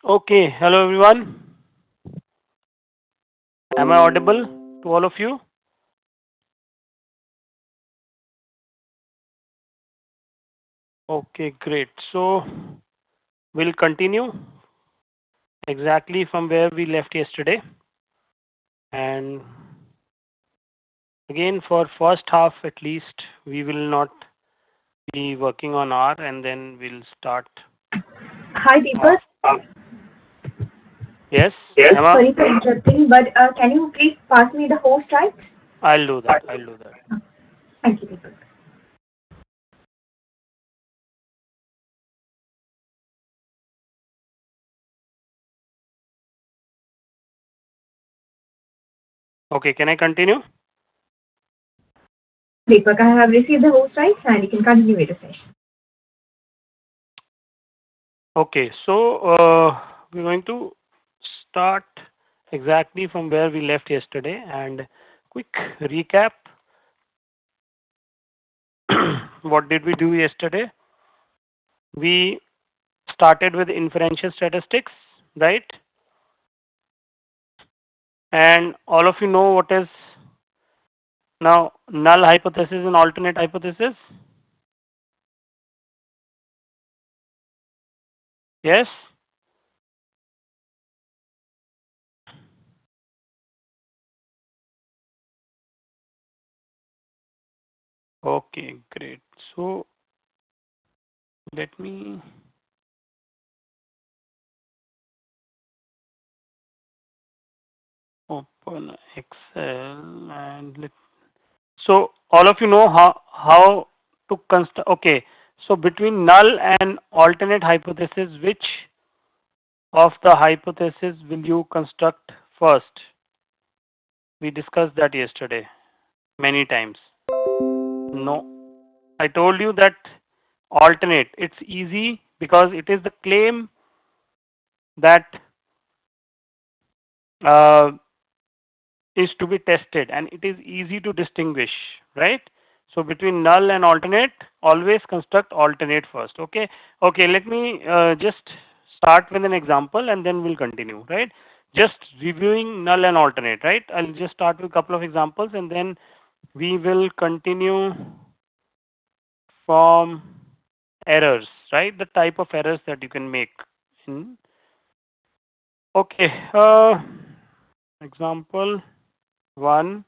Okay, hello everyone. Am I audible to all of you? Okay, great. So we'll continue exactly from where we left yesterday. And again, for first half at least, we will not be working on R and then we'll start. Hi, Deepak. Yes, Yes. Emma, Sorry for interrupting, but can you please pass me the host rights? I'll do that. I'll do that. Thank you, Deepak. Okay, can I continue? Deepak, I have received the host rights and you can continue with the session. Okay, so we're going to start exactly from where we left yesterday and quick recap. What did we do yesterday? We started with inferential statistics, right? And all of you know what is now null hypothesis and alternate hypothesis? Yes? Okay, great. So let me open Excel and so all of you know how to construct. Okay, so between null and alternate hypothesis, which of the hypothesis will you construct first? We discussed that yesterday many times. No, I told you that alternate. It's easy because it is the claim that uh, is to be tested and it is easy to distinguish, right? So between null and alternate, always construct alternate first. Okay. Okay. Let me just start with an example and then we'll continue, right? Just reviewing null and alternate, right? I'll just start with a couple of examples and then we will continue from errors, right? The type of errors that you can make. In, okay. Example one.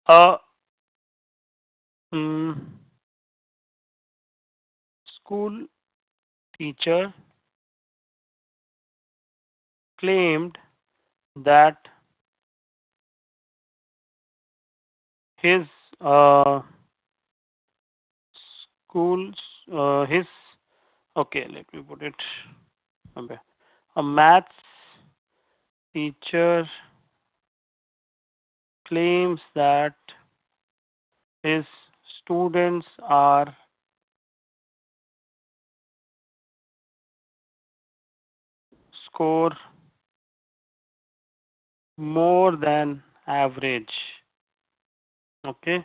A mm, school teacher claimed that his uh, schools, his okay. Let me put it. Okay. A maths teacher claims that his students are score more than average. Okay,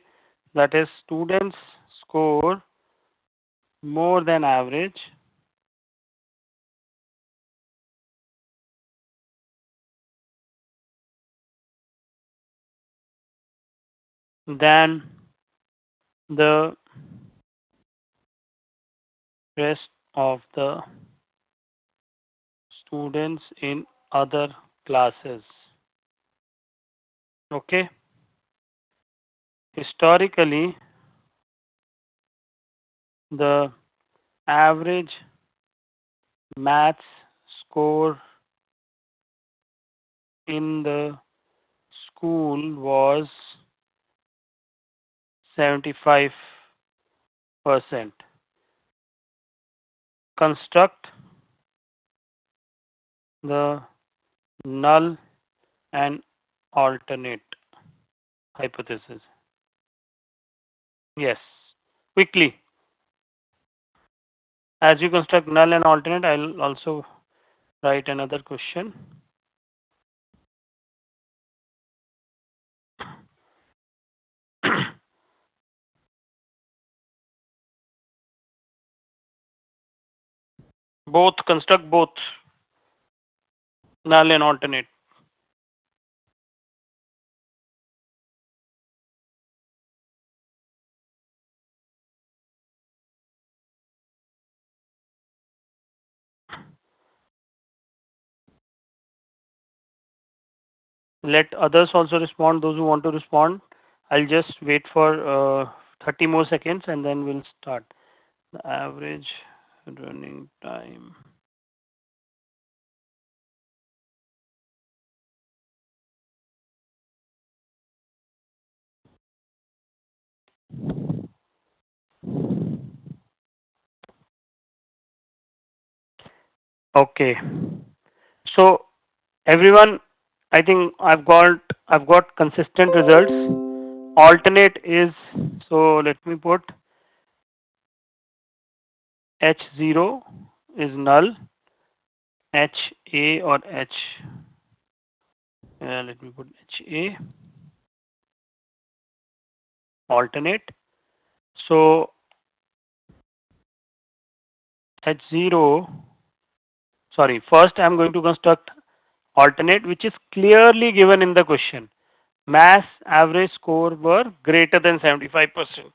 that is students score more than average. Than the rest of the students in other classes. Okay, historically, the average maths score in the school was 75%. Construct the null and alternate hypothesis. Yes, quickly. As you construct null and alternate, I'll also write another question. Both, construct both null and alternate. Let others also respond, those who want to respond. I'll just wait for 30 more seconds and then we'll start. The average running time. Okay. So everyone, I think I've got consistent results. Alternate is, so let me put H0 is null, HA or H. Let me put HA alternate. So H0, sorry, first I'm going to construct alternate, which is clearly given in the question. Mass average score were greater than 75%.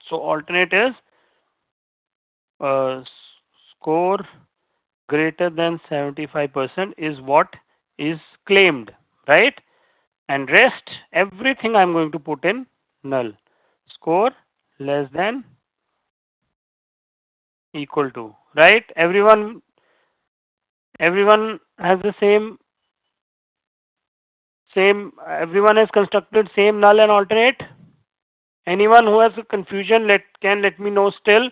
So alternate is score greater than 75% is what is claimed, right? And rest everything I'm going to put in null. Score less than equal to, right? Everyone has the same everyone has constructed same null and alternate. Anyone who has a confusion can let me know still.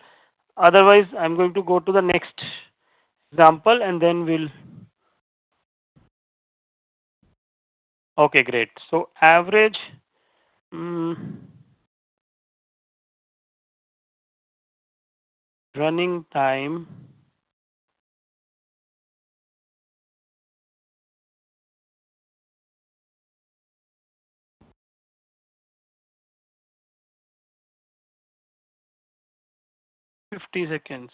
Otherwise, I'm going to go to the next example and then we'll. Okay, great. So average running time 50 seconds.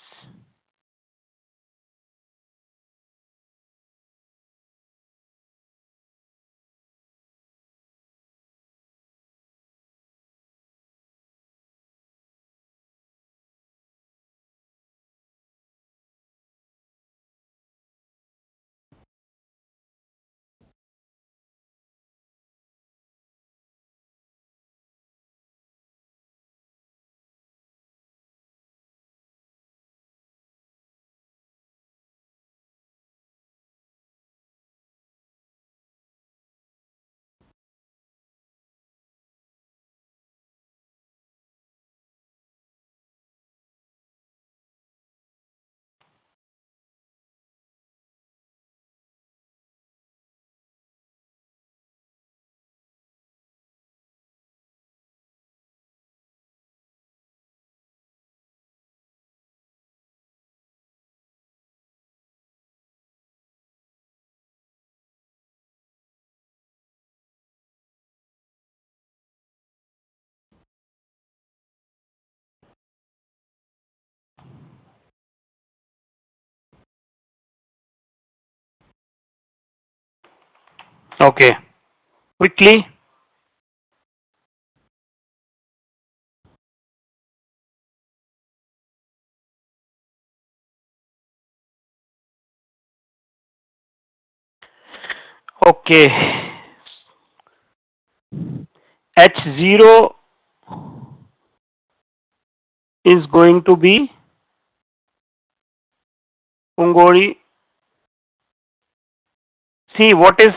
Okay, quickly. Okay, H0 is going to be Ungori. See what is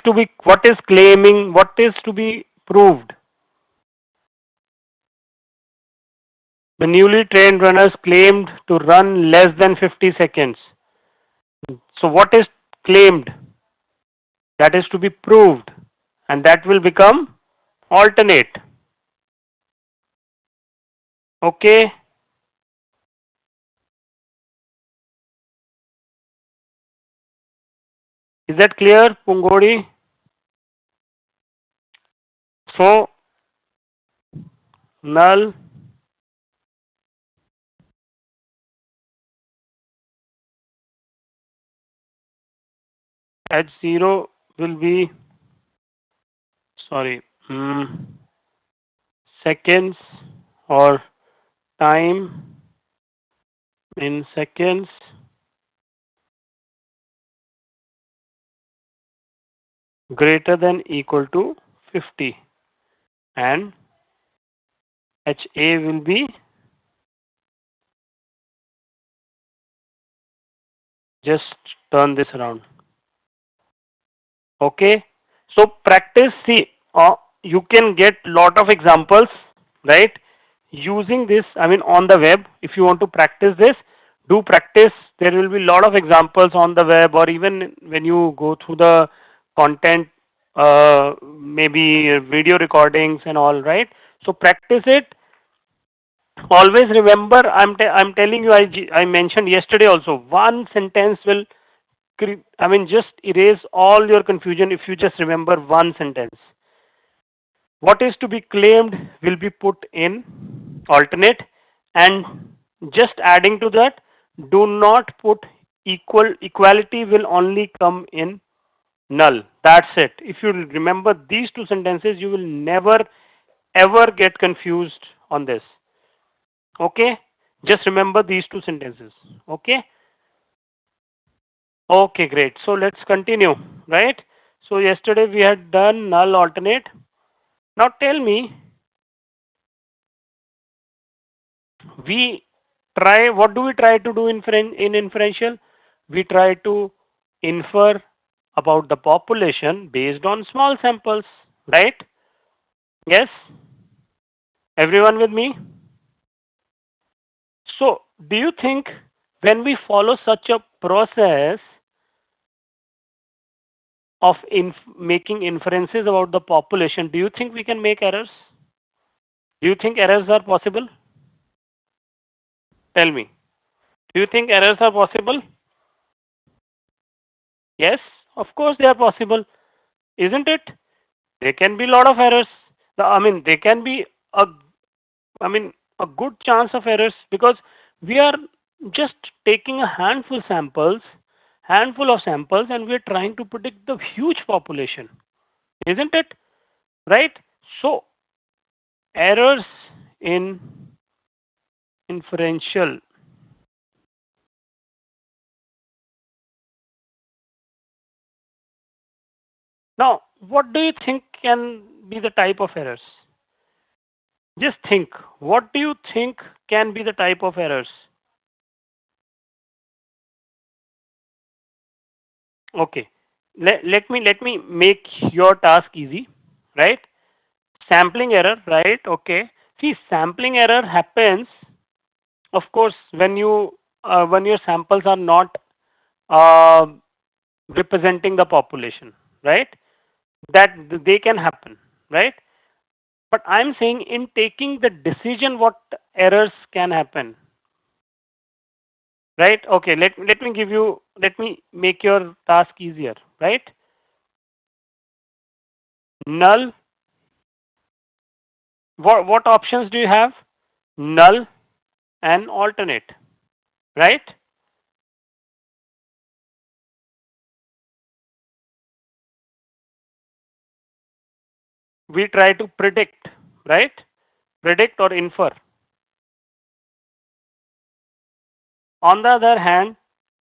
claiming, what is to be proved. The newly trained runners claimed to run less than 50 seconds. So what is claimed? That is to be proved, and that will become alternate. Okay. Is that clear, Pungodi? So null H0 will be, sorry, seconds or time in seconds greater than equal to 50, and HA will be, just turn this around. Okay, so practice. See, you can get lot of examples, right? Using this, I mean, on the web. If you want to practice this, do practice. There will be lot of examples on the web, or even when you go through the content, maybe video recordings and all, right? So practice it. Always remember, I'm telling you, I mentioned yesterday also. One sentence will, I mean, just erase all your confusion if you just remember one sentence. What is to be claimed will be put in alternate, and just adding to that, do not put equal. Equality will only come in null. That's it. If you remember these two sentences, you will never ever get confused on this. Okay? Just remember these two sentences. Okay? Okay, great. So let's continue, right? So yesterday we had done null alternate. Now tell me, we what do we try to do in inferential? We try to infer about the population based on small samples, right? Yes? Everyone with me? So, do you think when we follow such a process of making inferences about the population, do you think we can make errors? Do you think errors are possible? Tell me. Do you think errors are possible? Yes, of course they are possible, isn't it? There can be a lot of errors. I mean, there can be a, I mean, a good chance of errors, because we are just taking a handful of samples, and we are trying to predict the huge population, isn't it? Right? So, errors in inferential. Now, what do you think can be the type of errors? Just think. What do you think can be the type of errors? Okay. Let me make your task easy, right? Sampling error, right? Okay. See, sampling error happens, of course, when your samples are not uh, representing the population, right? That they can happen, right? But I'm saying in taking the decision, what errors can happen, right? Okay. Let me make your task easier, right? Null. What options do you have? Null and alternate, right? We try to predict, right? Predict or infer. On the other hand,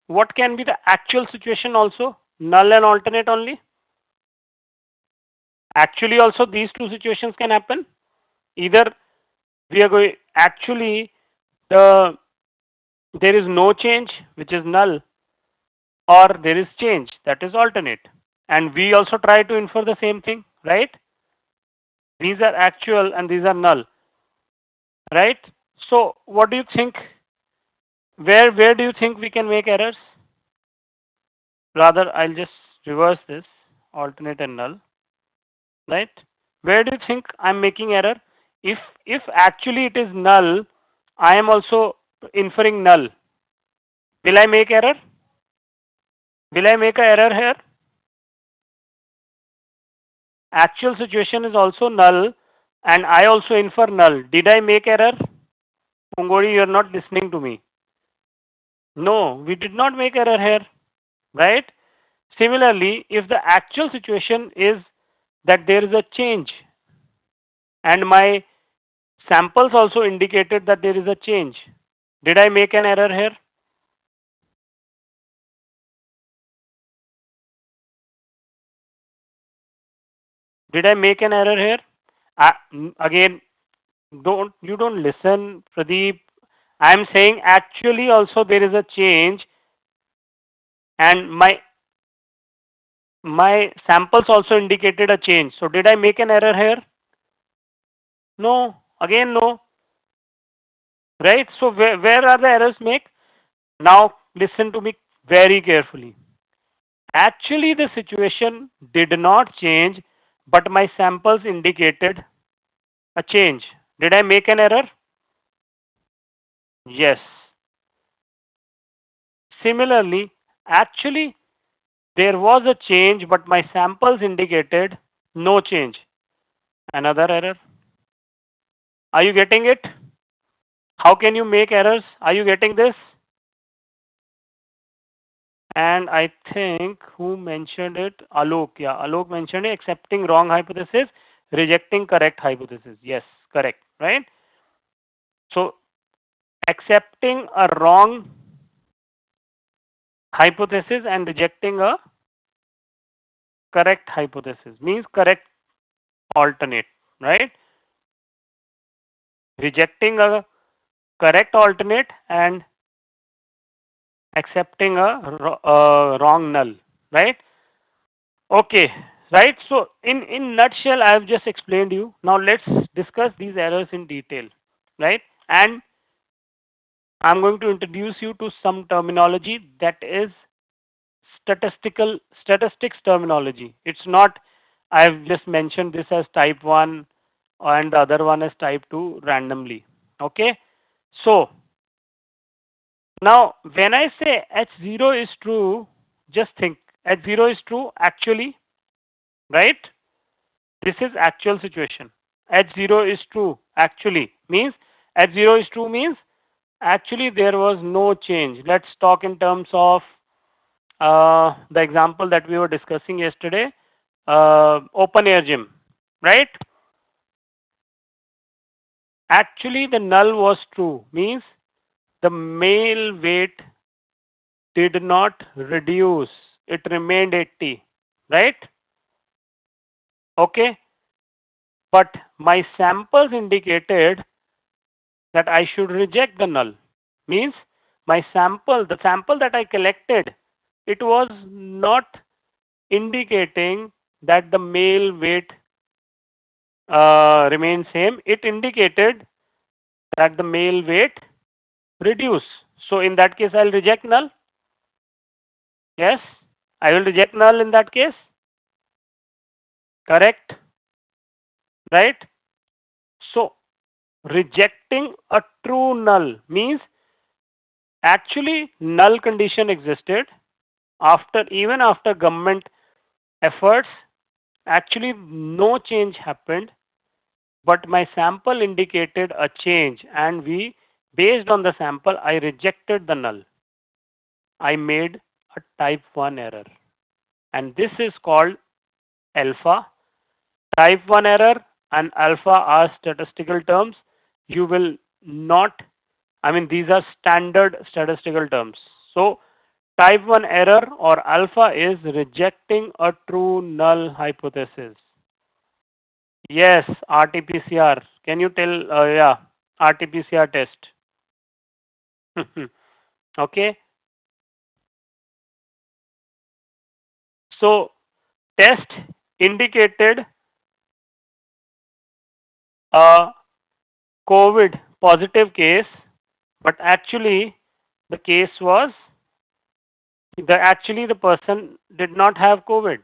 what can be the actual situation also? Null and alternate only. Actually, also these two situations can happen. Either we are going, actually, the there is no change, which is null, or there is change, that is alternate. And we also try to infer the same thing, right? These are actual and these are null, right? So what do you think? Where do you think we can make errors? Rather, I'll just reverse this, alternate and null, right? Where do you think I'm making error? If actually it is null, I am also inferring null. Will I make error? Will I make a error here? Actual situation is also null, and I also infer null. Did I make error? Pungori, you are not listening to me. No, we did not make error here, right? Similarly, if the actual situation is that there is a change and my samples also indicated that there is a change, did I make an error here? Did I make an error here? Again, don't listen, Pradeep. I am saying actually also there is a change and my samples also indicated a change. So did I make an error here? No. Again, no. Right? So where are the errors made? Now listen to me very carefully. Actually, the situation did not change, but my samples indicated a change. Did I make an error? Yes. Similarly, actually, there was a change, but my samples indicated no change. Another error. Are you getting it? How can you make errors? Are you getting this? And I think who mentioned it? Alok. Yeah, Alok mentioned it. Accepting wrong hypothesis, rejecting correct hypothesis. Yes, correct. Right? So, accepting a wrong hypothesis and rejecting a correct hypothesis means correct alternate. Right? Rejecting a correct alternate and accepting a wrong null. Right? Okay, right. So in nutshell, I have just explained you. Now let's discuss these errors in detail, right? And I'm going to introduce you to some terminology that is statistics terminology. It's not. I've just mentioned this as type one and the other one as type two randomly. Okay. So now when I say H0 is true, just think H0 is true actually, right? This is actual situation. H0 is true actually means H0 is true means actually there was no change. Let's talk in terms of the example that we were discussing yesterday, open air gym, right? Actually the null was true means the male weight did not reduce. It remained 80, right? Okay. But my samples indicated that I should reject the null. Means my sample, the sample that I collected, it was not indicating that the male weight remains same. It indicated that the male weight reduce. So in that case, I'll reject null. Yes, I will reject null in that case. Correct, right? So rejecting a true null means actually null condition existed after even after government efforts, actually no change happened, but my sample indicated a change and we based on the sample I rejected the null. I made a type 1 error and this is called alpha. Type 1 error and alpha are statistical terms. You will not, I mean, these are standard statistical terms. So type 1 error or alpha is rejecting a true null hypothesis. Yes, RT-PCR. Can you tell? Yeah, RT-PCR test. Okay. So test indicated a COVID positive case, but actually the case was the person did not have COVID,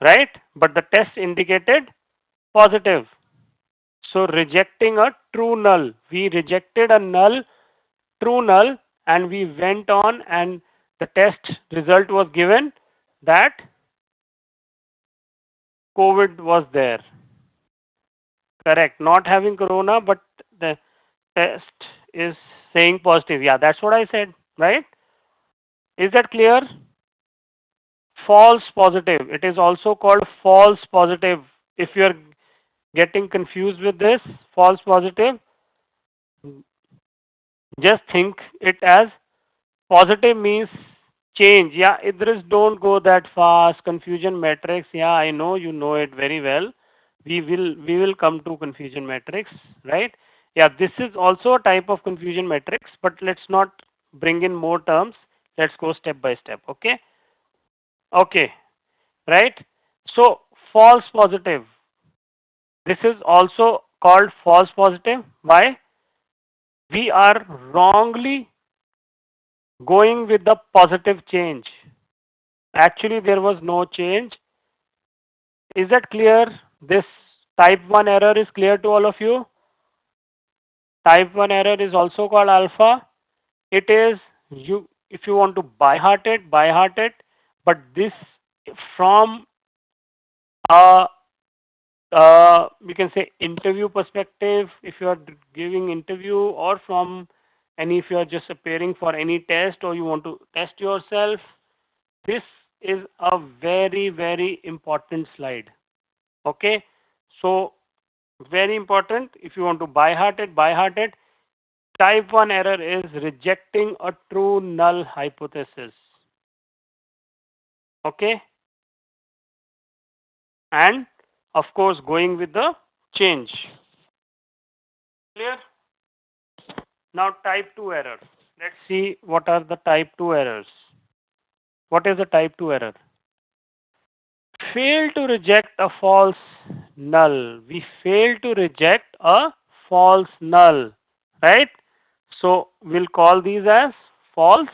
right? But the test indicated positive. So rejecting a true null. We rejected a null, true null, and we went on and the test result was given that COVID was there. Correct. Not having corona, but the test is saying positive. Yeah, that's what I said, right? Is that clear? false positive. It is also called false positive. If you are getting confused with this, false positive, just think it as positive means change. Yeah, Idris, don't go that fast. Confusion matrix. Yeah, I know you know it very well. We will come to confusion matrix, right? Yeah, this is also a type of confusion matrix, but let's not bring in more terms. Let's go step by step. Okay. Okay. Right. So false positive. This is also called false positive. Why? We are wrongly going with the positive change. Actually, there was no change. Is that clear? This type 1 error is clear to all of you? Type 1 error is also called alpha. It is you if you want to by heart it, but this from a you can say interview perspective, if you are giving interview, or from any, if you are just appearing for any test or you want to test yourself, this is a very very important slide. Okay, so very important. If you want to by heart it. Type 1 error is rejecting a true null hypothesis. Okay, and of course going with the change. Clear? Now type 2 error. Let's see what are the type 2 errors. What is the type 2 error? Fail to reject a false null. We fail to reject a false null, right? So we'll call these as false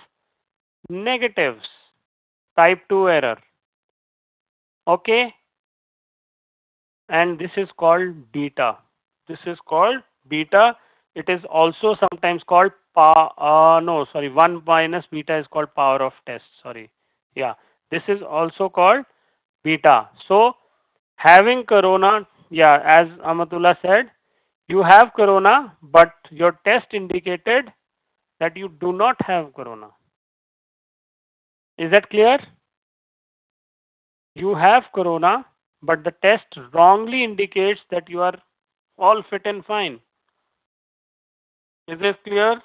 negatives. Type 2 error. Okay, and this is called beta. This is called beta. It is also sometimes called no, sorry, 1 minus beta is called power of test. Sorry. Yeah, this is also called beta. So having corona, yeah, as Amatullah said, you have corona, but your test indicated that you do not have corona. Is that clear? You have corona, but the test wrongly indicates that you are all fit and fine. Is this clear?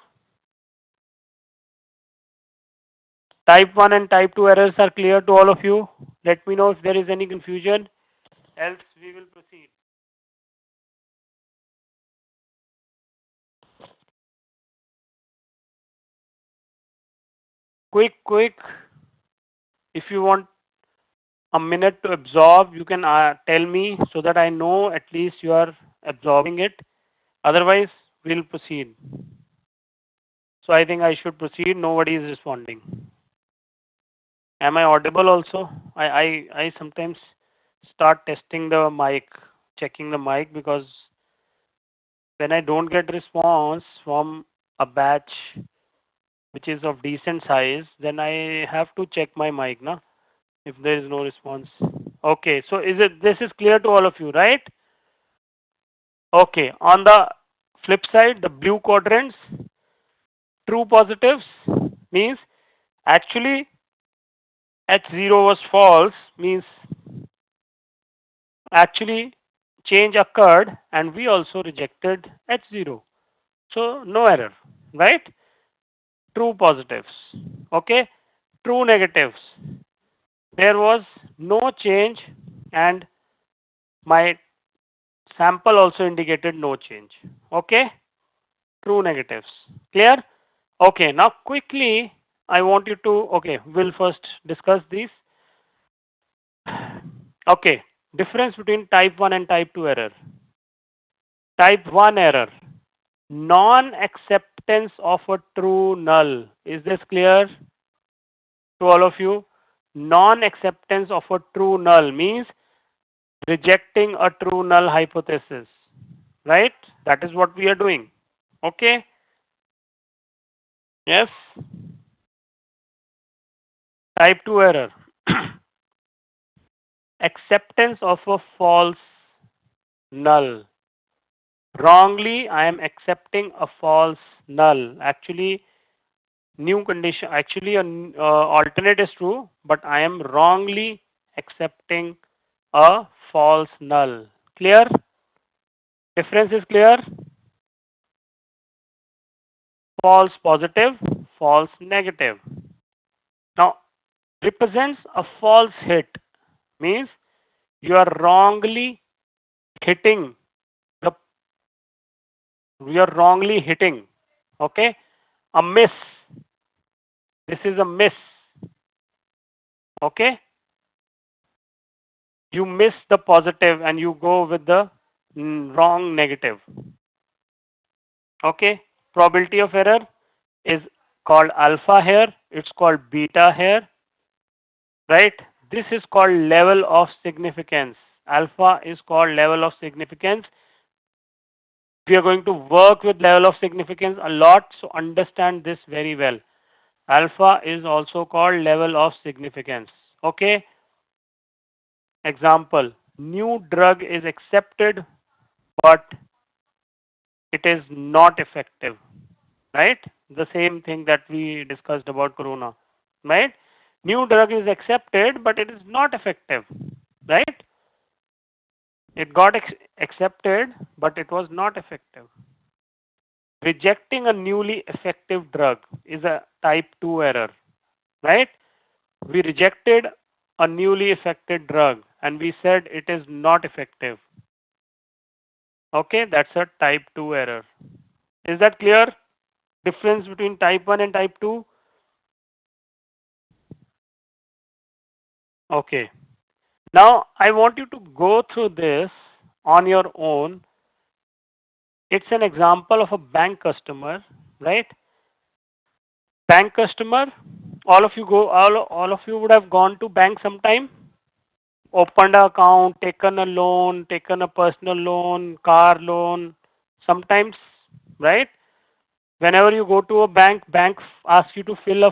Type 1 and type 2 errors are clear to all of you. Let me know if there is any confusion, else we will proceed. Quick. If you want a minute to absorb, you can tell me so that I know at least you are absorbing it. Otherwise, we'll proceed. So I think I should proceed. Nobody is responding. Am I audible also? I sometimes start testing the mic, checking the mic, because when I don't get response from a batch which is of decent size, then I have to check my mic, na, if there is no response. Okay, so this is clear to all of you, right? Okay, on the flip side, the blue quadrants, true positives means actually H0 was false, means actually change occurred and we also rejected H0. So no error, right? True positives. Okay, true negatives. There was no change and my sample also indicated no change. Okay, true negatives. Clear? Okay, now quickly I want you to, okay, we'll first discuss these. Okay, difference between type 1 and type 2 error. Type 1 error, non-acceptance of a true null. Is this clear to all of you? Non-acceptance of a true null means rejecting a true null hypothesis, right? That is what we are doing. Okay? Yes? Type 2 error. Acceptance of a false null. Wrongly, I am accepting a false null. Actually, New condition. Actually, an alternate is true, but I am wrongly accepting a false null. Clear? Difference is clear? False positive, false negative. Now, represents a false hit means you are wrongly hitting the you are wrongly hitting. Okay? A miss. This is a miss. Okay? You miss the positive and you go with the wrong negative. Okay? Probability of error is called alpha here. It's called beta here. Right? This is called level of significance. Alpha is called level of significance. We are going to work with level of significance a lot, so understand this very well. Alpha is also called level of significance. Okay? Example, new drug is accepted, but it is not effective. Right? The same thing that we discussed about corona. Right? New drug is accepted, but it is not effective. Right? It got accepted, but it was not effective. Rejecting a newly effective drug is a type 2 error, right? We rejected a newly effective drug and we said it is not effective. Okay, that's a type 2 error. Is that clear? Difference between type 1 and type 2? Okay. Now, I want you to go through this on your own. It's an example of a bank customer, right? Bank customer, all of you would have gone to bank sometime, opened an account, taken a loan, taken a personal loan, car loan, sometimes, right? Whenever you go to a bank, bank asks you to fill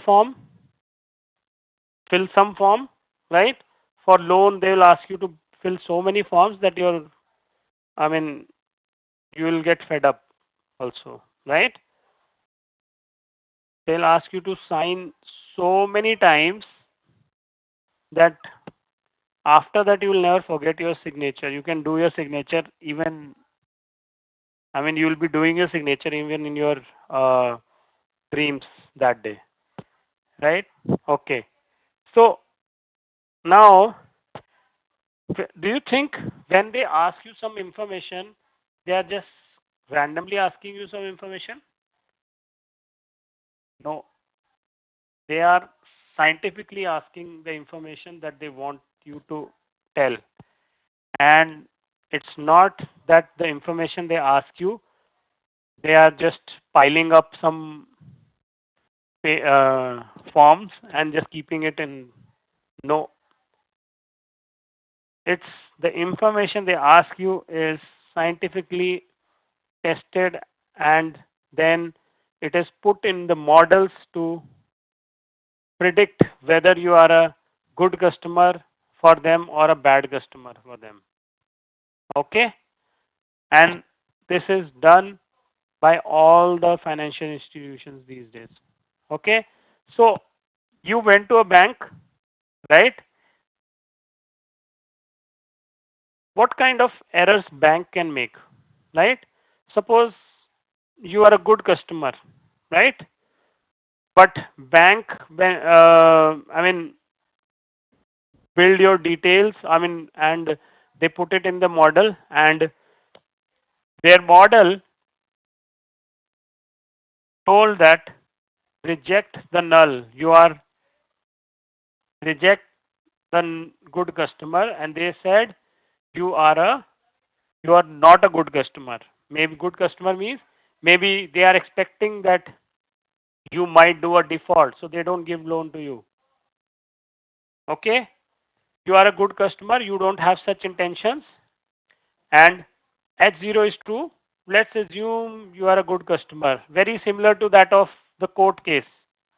some form, right? For loan, they will ask you to fill so many forms that I mean, you will get fed up also, right? They'll ask you to sign so many times that after that you will never forget your signature. You can do your signature even, I mean, you will be doing your signature even in your dreams that day, right? Okay. So now, do you think when they ask you some information, they are just randomly asking you some information? No, they are scientifically asking the information that they want you to tell. And it's not that the information they ask you, they are just piling up some forms and just keeping it in. No, it's the information they ask you is scientifically tested and then it is put in the models to predict whether you are a good customer for them or a bad customer for them. Okay? And this is done by all the financial institutions these days. Okay? So you went to a bank, right? What kind of errors bank can make, right? Suppose you are a good customer, right? But bank, I mean, build your details, I mean, and they put it in the model, and their model told that reject the null. You are reject the good customer, and they said you are a you are not a good customer. Maybe good customer means maybe they are expecting that you might do a default, so they don't give loan to you. Okay, you are a good customer, you don't have such intentions, and H0 is true. Let's assume you are a good customer, very similar to that of the court case,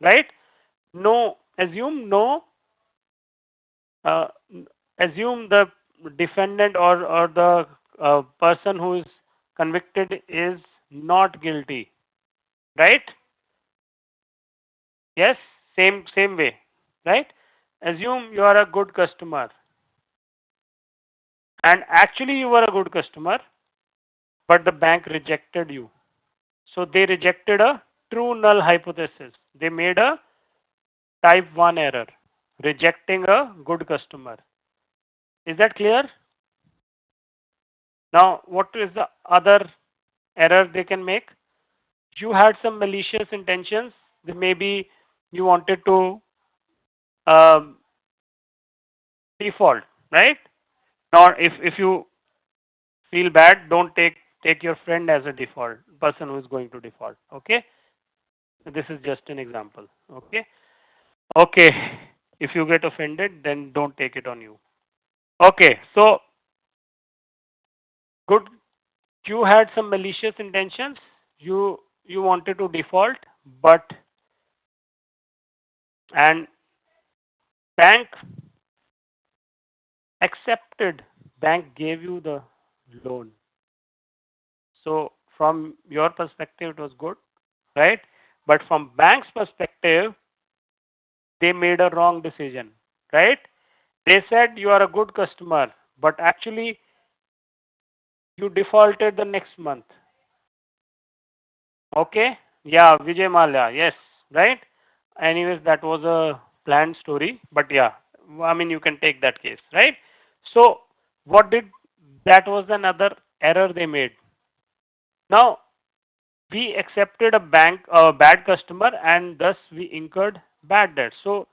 right? No, uh, assume the defendant or the person who is convicted is not guilty, right? Yes, same way, right? Assume you are a good customer, and actually you were a good customer, but the bank rejected you. So they rejected a true null hypothesis. They made a type 1 error, rejecting a good customer. Is that clear? Now, what is the other error they can make? You had some malicious intentions. Maybe you wanted to um, default, right? Now, if you feel bad, don't take your friend as a default person who is going to default. Okay, this is just an example. Okay, okay. If you get offended, then don't take it on you. Okay, so good. You had some malicious intentions. You wanted to default, but and bank accepted. Bank gave you the loan. So from your perspective, it was good, right? But from bank's perspective, they made a wrong decision, right? They said you are a good customer, but actually you defaulted the next month. Okay? Yeah, Vijay Mallya, yes, right? Anyways, that was a planned story, but yeah, I mean, you can take that case, right? So, what did that was another error they made. Now, we accepted a bad customer and thus we incurred bad debt. So,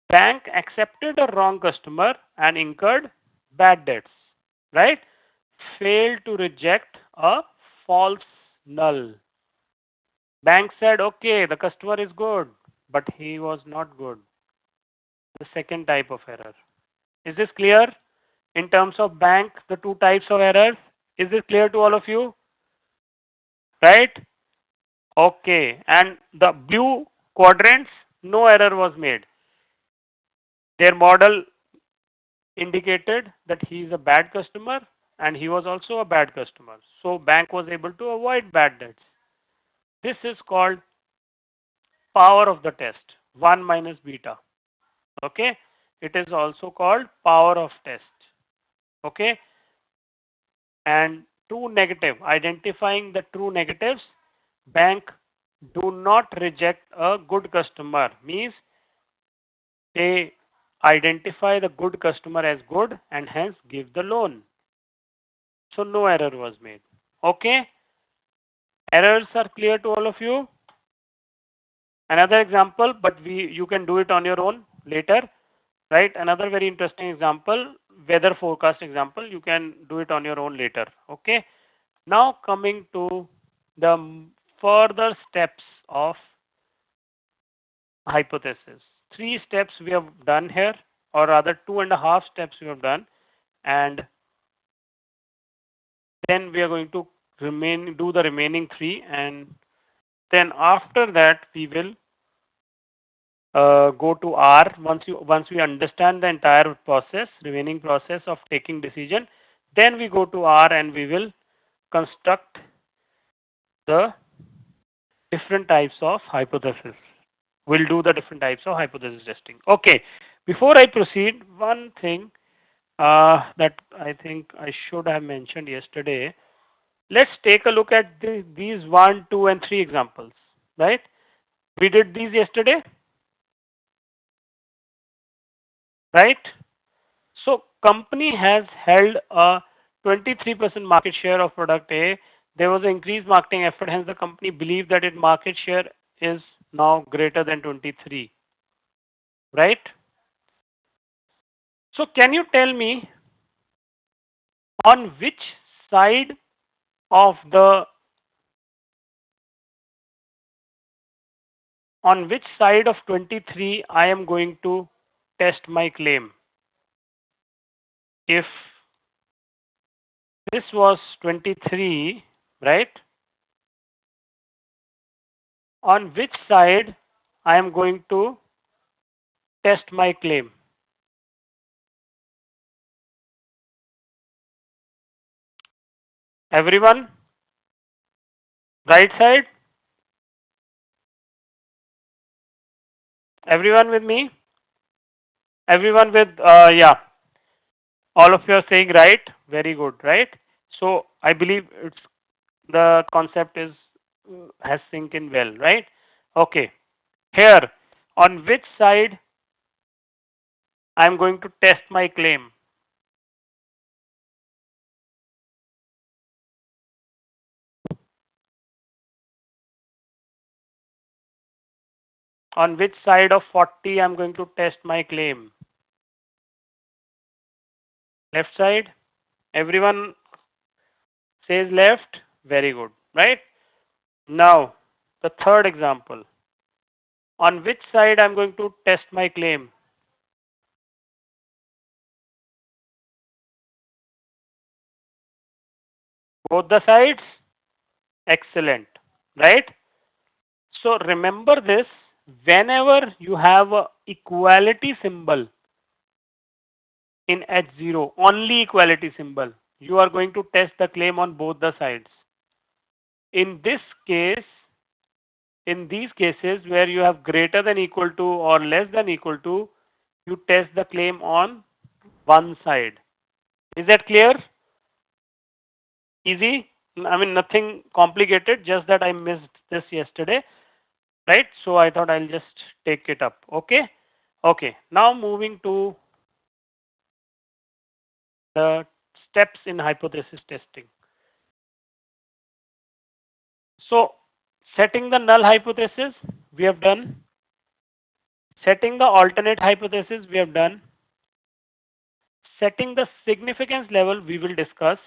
bank accepted a wrong customer and incurred bad debts, right? Failed to reject a false null. Bank said, okay, the customer is good, but he was not good. The second type of error. Is this clear? In terms of bank, the two types of errors. Is this clear to all of you? Right? Okay. And the blue quadrants, no error was made. Their model indicated that he is a bad customer and he was also a bad customer. So bank was able to avoid bad debts. This is called power of the test, 1 minus beta. Okay? It is also called power of test. Okay? And true negative, identifying the true negatives, bank do not reject a good customer, means they identify the good customer as good and hence give the loan. So no error was made. Okay? Errors are clear to all of you? Another example, but you can do it on your own later, right? Another very interesting example, weather forecast example, you can do it on your own later. Okay? Now coming to the further steps of hypothesis. Three steps we have done here, or rather 2.5 steps we have done, and then we are going to do the remaining three, and then after that we will go to R. Once we understand the entire process, remaining process of taking decision, then we go to R and we will construct the different types of hypothesis. We'll do the different types of hypothesis testing. Okay. Before I proceed, one thing that I think I should have mentioned yesterday. Let's take a look at these 1, 2, and 3 examples. Right? We did these yesterday. Right? So company has held a 23% market share of product A. There was an increased marketing effort, hence the company believed that its market share is now greater than 23. Right? So can you tell me on which side of the on which side of 23 I am going to test my claim? If this was 23, right? On which side I am going to test my claim? Everyone? Right side? Everyone with me? Everyone with, yeah, all of you are saying right. Very good, right? So I believe it's the concept is has sink in well, right? Okay. Here, on which side I'm going to test my claim? On which side of 40 I'm going to test my claim? Left side? Everyone says left. Very good, right? Now, the third example. On which side I'm going to test my claim? Both the sides? Excellent, right? So remember this, whenever you have a equality symbol in H0, only equality symbol, you are going to test the claim on both the sides. In this case, in these cases where you have greater than equal to or less than equal to, you test the claim on one side. Is that clear? Easy? I mean, nothing complicated, just that I missed this yesterday, right? So I thought I'll just take it up. Okay? Okay. Now moving to the steps in hypothesis testing. So setting the null hypothesis, we have done. Setting the alternate hypothesis, we have done. Setting the significance level, we will discuss.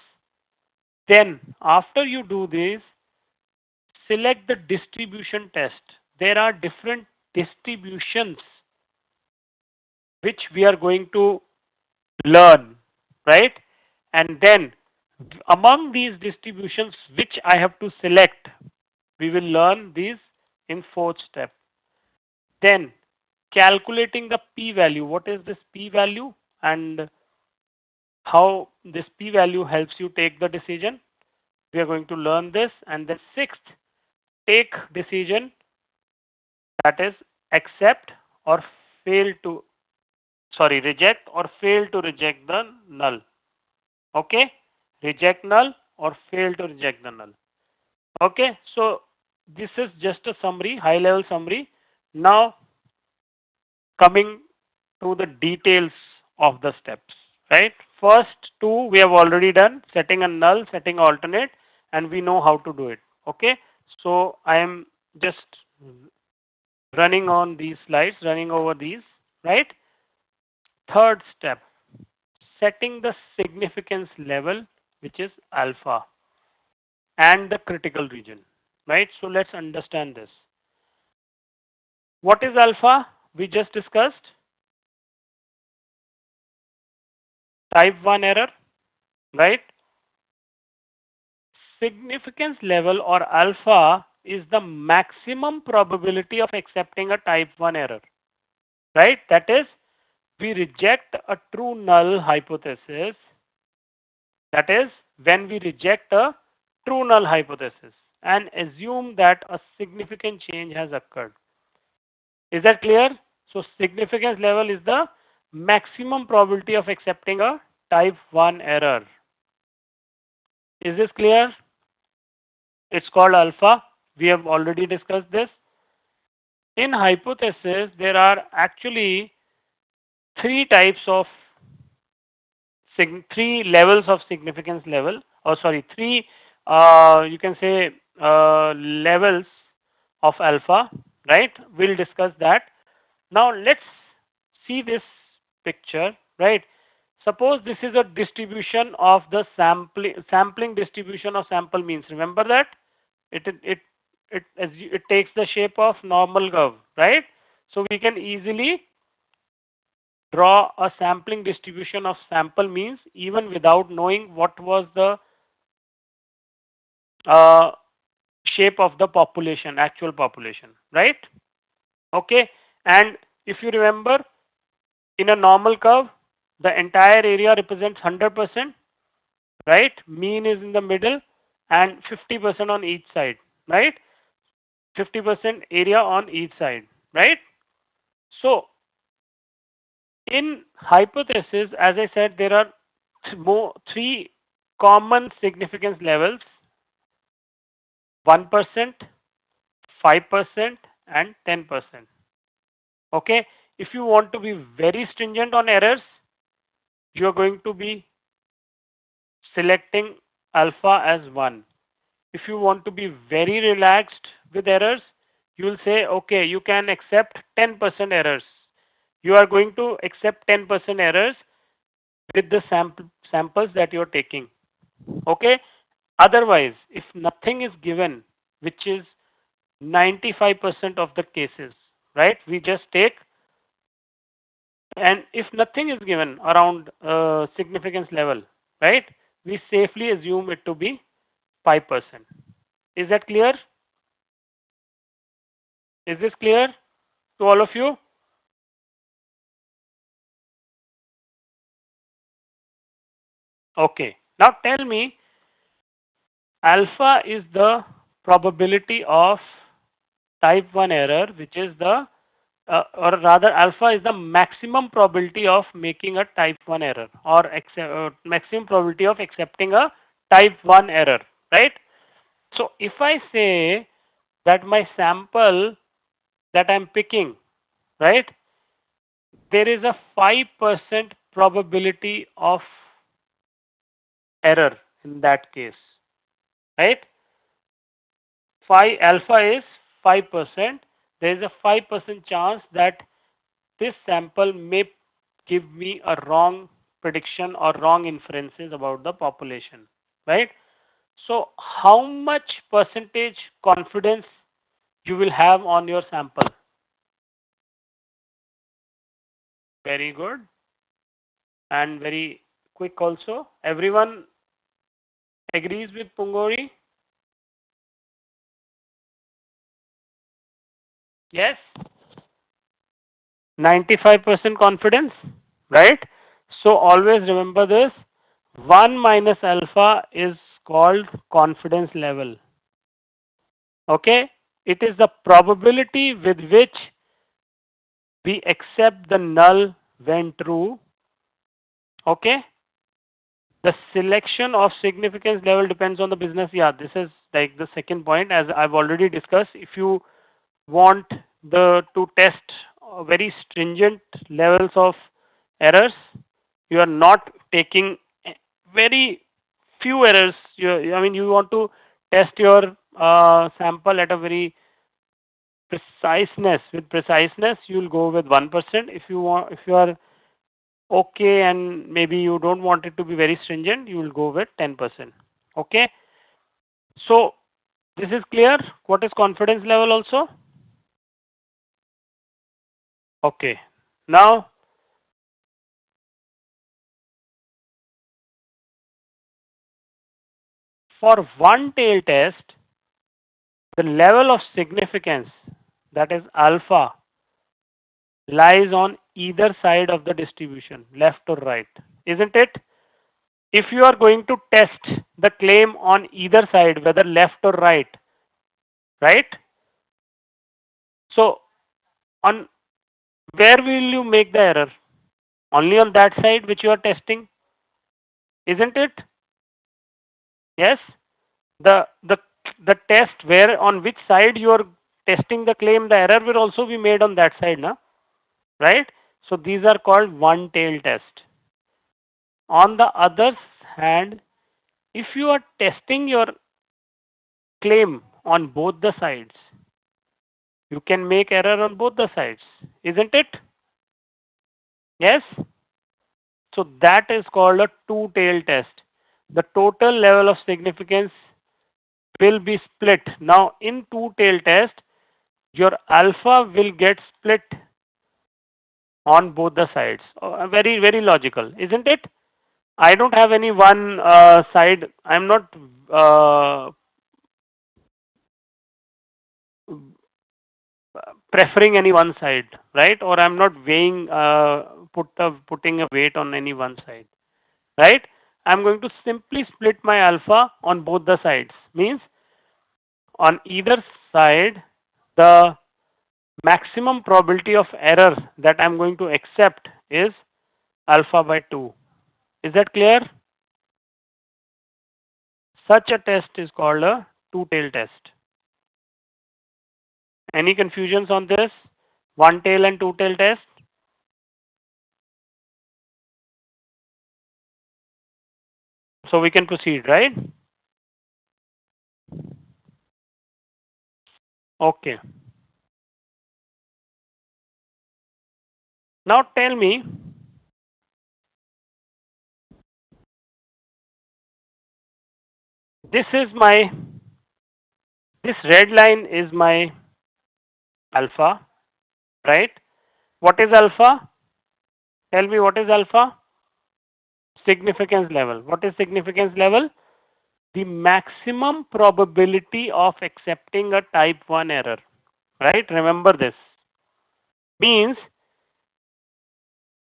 Then, after you do this, select the distribution test. There are different distributions which we are going to learn, right? And then, among these distributions which I have to select, we will learn these in fourth step. Then, calculating the p-value. What is this p-value and how this p-value helps you take the decision? We are going to learn this. And then sixth, take decision, that is accept or fail to, sorry, reject or fail to reject the null. Okay? Reject null or fail to reject the null. Okay? So this is just a summary, high level summary. Now coming to the details of the steps, right? First two we have already done, setting a null, setting alternate, and we know how to do it. Okay? So I am just running on these slides, running over these, right? Third step, setting the significance level, which is alpha, and the critical region, right? So let's understand this. What is alpha? We just discussed. Type 1 error, right? Significance level or alpha is the maximum probability of accepting a type 1 error, right? That is, we reject a true null hypothesis. That is, when we reject a true null hypothesis and assume that a significant change has occurred. Is that clear? So significance level is the maximum probability of accepting a type 1 error. Is this clear? It's called alpha. We have already discussed this. In hypothesis, there are actually three types of three levels of significance level, or sorry, three you can say levels of alpha, right? We'll discuss that. Now let's see this picture, right? Suppose this is a distribution of the sampling distribution of sample means. Remember that it takes the shape of normal curve, right? So we can easily draw a sampling distribution of sample means even without knowing what was the uh, shape of the population, actual population, right? Okay, and if you remember, in a normal curve, the entire area represents 100%, right? Mean is in the middle and 50% on each side, right? 50% area on each side, right? So in hypothesis, as I said, there are three common significance levels: 1%, 5%, and 10%. Okay, if you want to be very stringent on errors, you are going to be selecting alpha as 1. If you want to be very relaxed with errors, you will say, okay, you can accept 10% errors. You are going to accept 10% errors with the samples that you are taking. Okay. Otherwise, if nothing is given, which is 95% of the cases, right? We just take, and if nothing is given around significance level, right? We safely assume it to be 5%. Is that clear? Is this clear to all of you? Okay. Now tell me, alpha is the probability of type 1 error, which is the, or rather, alpha is the maximum probability of making a type 1 error, or maximum probability of accepting a type 1 error, right? So if I say that my sample that I'm picking, right, there is a 5% probability of error in that case, right? Phi alpha is 5%. There is a 5% chance that this sample may give me a wrong prediction or wrong inferences about the population, right? So how much percentage confidence you will have on your sample? Very good and very quick also. Everyone agrees with Pungori? Yes? 95% confidence, right? So always remember this: 1 minus alpha is called confidence level. Okay? It is the probability with which we accept the null when true. Okay? The selection of significance level depends on the business. Yeah, this is like the second point, as I've already discussed. If you want to test very stringent levels of errors, you are not taking very few errors. I mean, you want to test your sample at a very preciseness. With preciseness, you will go with 1%. If you want, if you are okay and maybe you don't want it to be very stringent, you will go with 10%. Okay. So this is clear. What is confidence level also? Okay. Now, for one tail test, the level of significance, that is alpha, lies on either side of the distribution, left or right, isn't it? If you are going to test the claim on either side, whether left or right, right? So, on where will you make the error? Only on that side which you are testing, isn't it? Yes. The test where on which side you are testing the claim, the error will also be made on that side, na? Right? So these are called one tail test. On the other hand, if you are testing your claim on both the sides, you can make error on both the sides, isn't it? Yes. So that is called a two tail test. The total level of significance will be split. Now in two tail test, your alpha will get split on both the sides. Very, very logical, isn't it? I don't have any one side. I'm not preferring any one side, right? Or I'm not weighing, putting a weight on any one side, right? I'm going to simply split my alpha on both the sides. Means on either side, the maximum probability of error that I'm going to accept is alpha by 2. Is that clear? Such a test is called a two-tail test. Any confusions on this? One-tail and two-tail test? So we can proceed, right? Okay. Now tell me, this red line is my alpha, right? What is alpha? Tell me what is alpha? Significance level. What is significance level? The maximum probability of accepting a type 1 error, right? Remember this. Means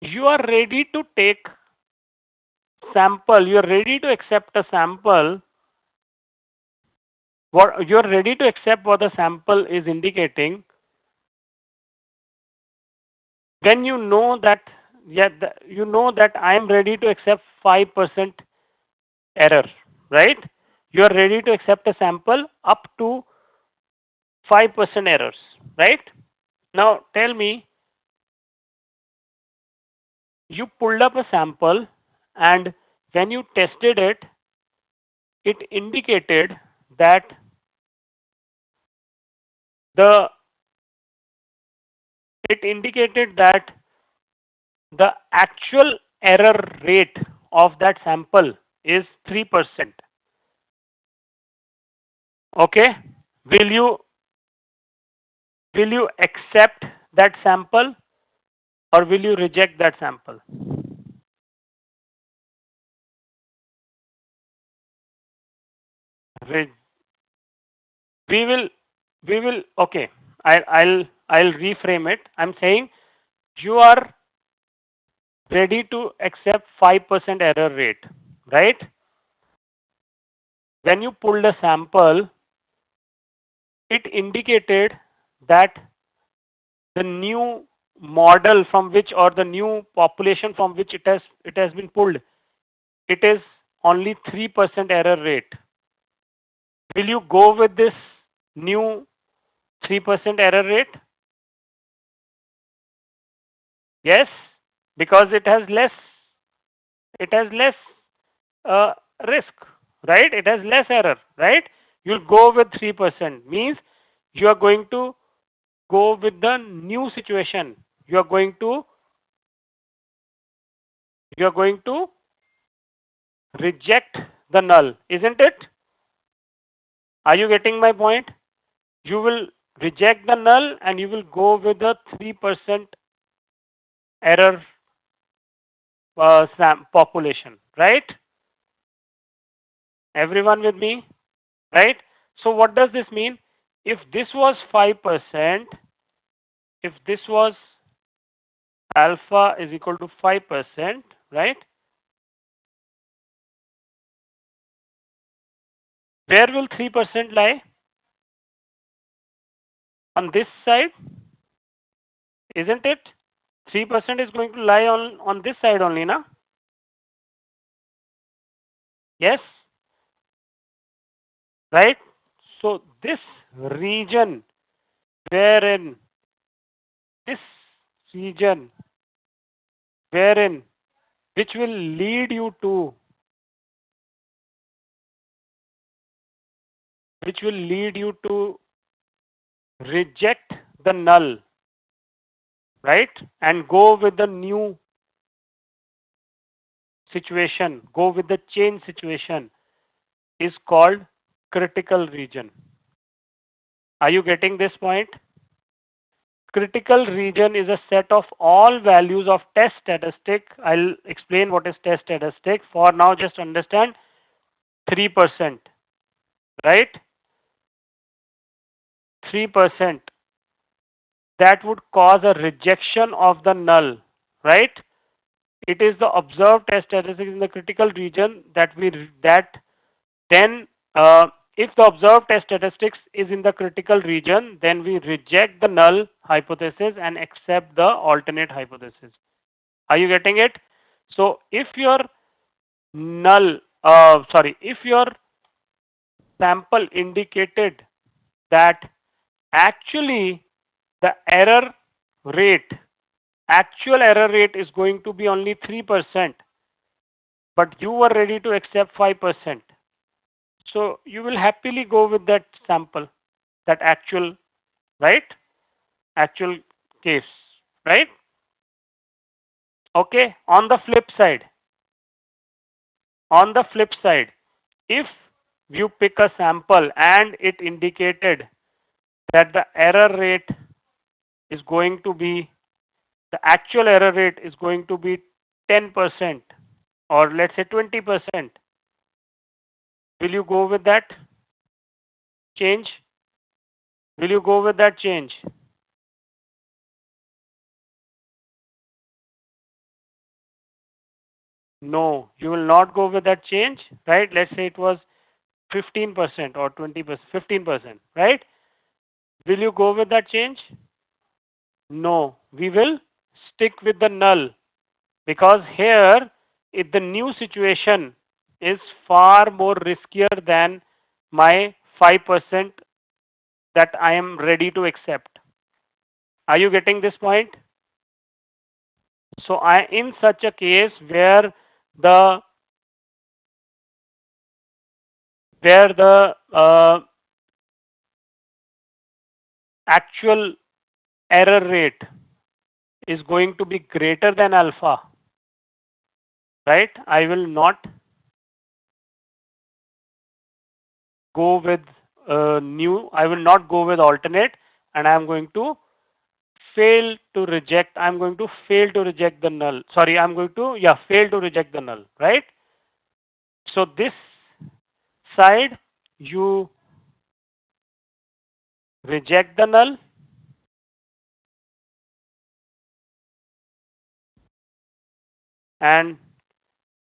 you are ready to take sample, you are ready to accept a sample. What you are ready to accept what the sample is indicating when you know that, yeah, you know that I am ready to accept 5% error, right? You are ready to accept a sample up to 5% errors, right? Now tell me, you pulled up a sample and when you tested it, it indicated that the it indicated that the actual error rate of that sample is 3%. Okay, will you accept that sample or will you reject that sample? Re- we will okay, I'll reframe it. I'm saying you are ready to accept 5% error rate, right? When you pulled a sample, it indicated that the new model from which, or the new population from which it has been pulled, it is only 3% error rate. Will you go with this new 3% error rate? Yes, because it has less uh, risk, right? It has less error, right? You'll go with 3%, means you are going to go with the new situation. You are going to reject the null, isn't it? Are you getting my point? You will reject the null and you will go with the 3% error population, right? Everyone with me, right? So what does this mean? If this was 5%, if this was alpha is equal to 5%, right? Where will 3% lie? On this side, isn't it? 3% is going to lie on this side only, na? Yes, right? So this region, wherein this region, wherein which will lead you to reject the null, right? And go with the new situation, go with the change situation, is called critical region. Are you getting this point? Critical region is a set of all values of test statistic. I'll explain what is test statistic. For now, just understand 3%, right? 3% that would cause a rejection of the null, right? It is the observed test statistics in the critical region that then if the observed test statistics is in the critical region, then we reject the null hypothesis and accept the alternate hypothesis. Are you getting it? So if your if your sample indicated that actually the rate, actual error rate is going to be only 3%, but you were ready to accept 5%. So you will happily go with that sample, that actual, right? Actual case, right? Okay. On the flip side, if you pick a sample and it indicated that the error rate is going to be, the actual error rate is going to be 10% or let's say 20%, will you go with that change? Will you go with that change? No, you will not go with that change, right? Let's say it was 15% or 20%, 15%, right? Will you go with that change? No, we will stick with the null because here if the new situation is far more riskier than my 5% that I am ready to accept. Are you getting this point? So in such a case where the actual error rate is going to be greater than alpha, right? I will not go with I will not go with alternate, and I am going to I'm going to fail to reject the null. Sorry, I'm going to, fail to reject the null, right? So this side, you reject the null, and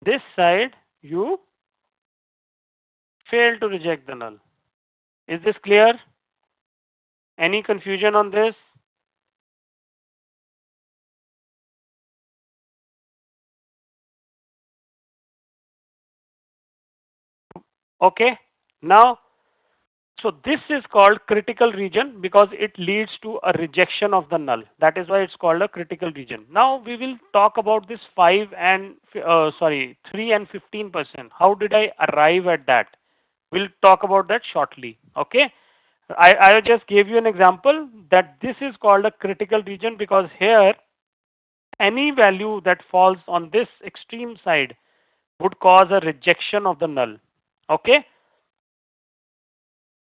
this side, you fail to reject the null. Is this clear? Any confusion on this? Okay. Now, so this is called critical region because it leads to a rejection of the null. That is why it's called a critical region. Now we will talk about this 3 and 15%. How did I arrive at that? We'll talk about that shortly. Okay. I just gave you an example that this is called a critical region because here any value that falls on this extreme side would cause a rejection of the null. Okay.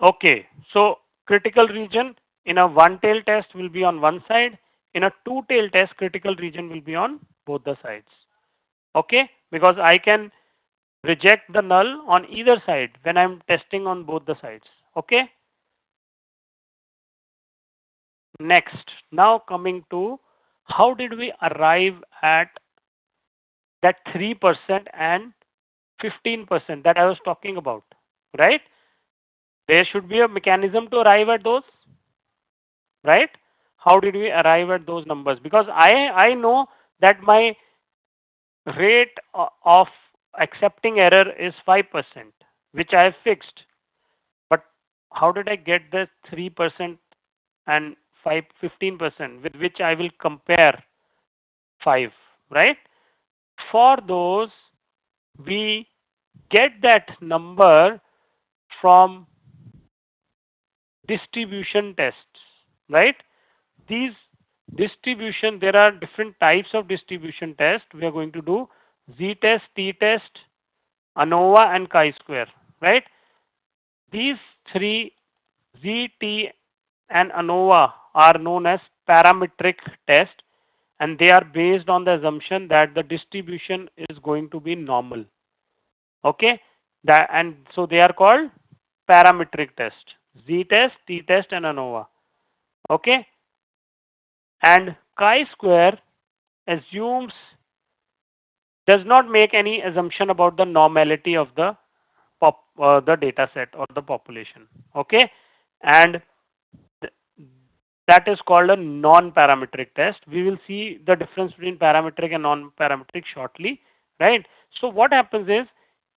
Okay, so critical region in a one-tail test will be on one side. In a two-tail test, critical region will be on both the sides. Okay, because I can reject the null on either side when I'm testing on both the sides. Okay. Next, now coming to how did we arrive at that 3% and 15% that I was talking about, right? There should be a mechanism to arrive at those, right? How did we arrive at those numbers? Because I know that my rate of accepting error is 5%, which I have fixed. But how did I get the 3% and 15% with which I will compare 5, right? For those, we get that number from distribution tests, right? These distribution, there are different types of distribution tests. We are going to do z-test, t-test, ANOVA and chi-square, right? These three, z, t and ANOVA, are known as parametric tests, and they are based on the assumption that the distribution is going to be normal. Okay, and so they are called parametric test: z-test, t-test and ANOVA. Okay, and chi-square assumes, does not make any assumption about the normality of the data set or the population. Okay, and That is called a non-parametric test. We will see the difference between parametric and non-parametric shortly, right? So what happens is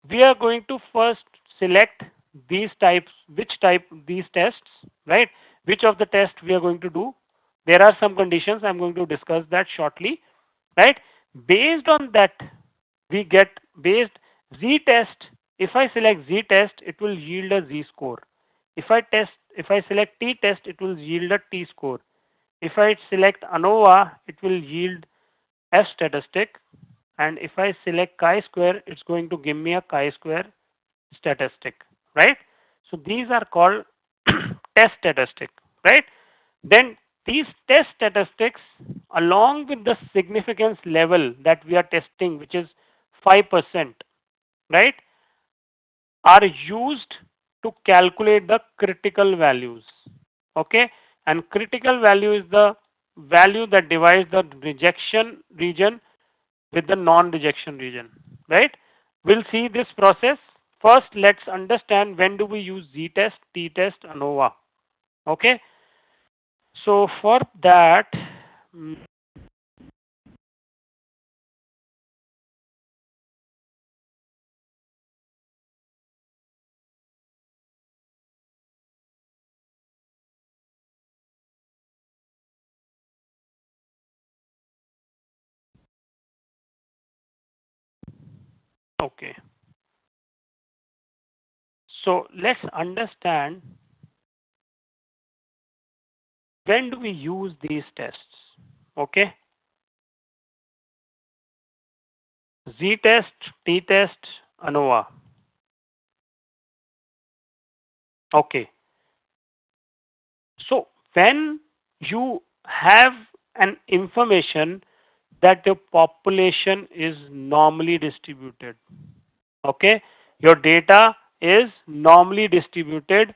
we are going to first select these types, which type these tests, right? Which of the tests we are going to do. There are some conditions. I'm going to discuss that shortly, right? Based on that, we get based z test. If I select z test, it will yield a z score. If I select t test, it will yield a t score. If I select ANOVA, it will yield F statistic. And if I select chi-square, it's going to give me a chi-square statistic, right? So these are called test statistic, right? Then these test statistics, along with the significance level that we are testing, which is 5%, right, are used to calculate the critical values. Okay, and critical value is the value that divides the rejection region with the non-rejection region, right? We'll see this process. First, let's understand when do we use z-test, t-test, ANOVA. Okay, so for that, mm, okay, so let's understand when do we use these tests. Okay, z-test, t-test, ANOVA. Okay, so when you have an information that the population is normally distributed, okay, your data is normally distributed,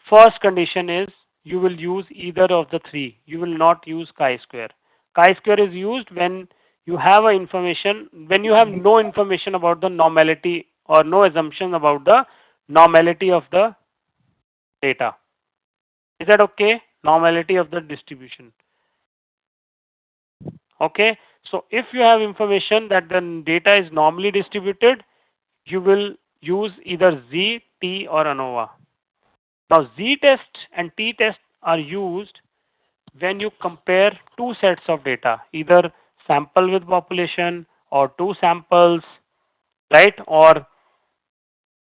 first condition is you will use either of the three. You will not use chi-square. Chi-square is used when you have a information, when you have no information about the normality or no assumption about the normality of the data. Is that okay? Normality of the distribution. Okay. So if you have information that the data is normally distributed, you will use either Z, T or ANOVA. Now Z test and T test are used when you compare two sets of data, either sample with population or two samples, right? Or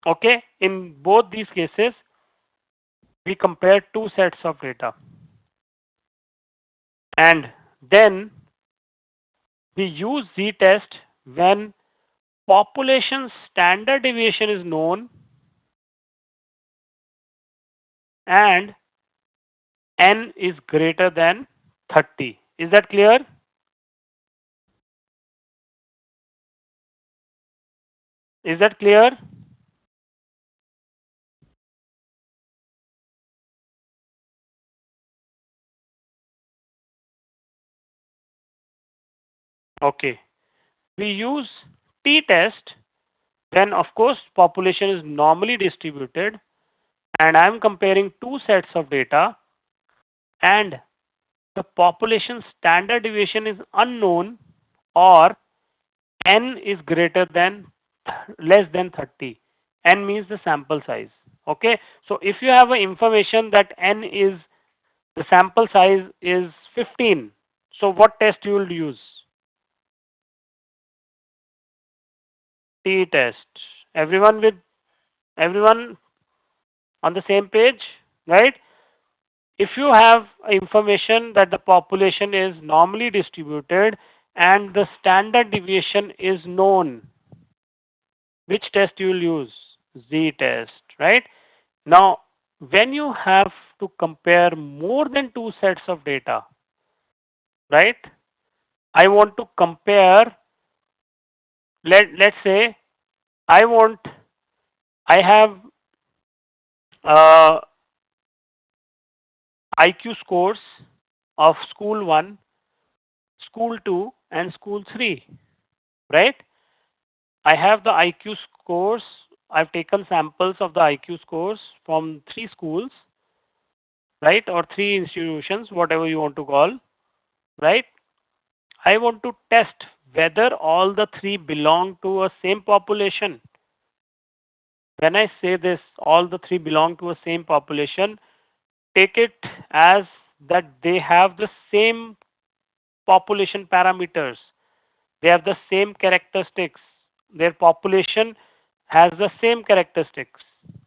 okay, in both these cases, we compare two sets of data. And then we use Z test when population standard deviation is known and n is greater than 30. Is that clear? Is that clear? Okay. We use t-test when, of course, population is normally distributed and I'm comparing two sets of data and the population standard deviation is unknown or n is greater than less than 30. N means the sample size. Okay. So if you have information that n is the sample size is 15, so what test you will use? T test. Everyone with everyone on the same page, right? If you have information that the population is normally distributed and the standard deviation is known, which test you will use? Z test, right? Now, when you have to compare more than two sets of data, right? I want to compare, let's say, I want, I have IQ scores of school 1, school 2, and school 3, right? I have the IQ scores. I've taken samples of the IQ scores from three schools, right? Or three institutions, whatever you want to call, right? I want to test whether all the three belong to a same population. When I say this, all the three belong to a same population, take it as that they have the same population parameters. They have the same characteristics. Their population has the same characteristics.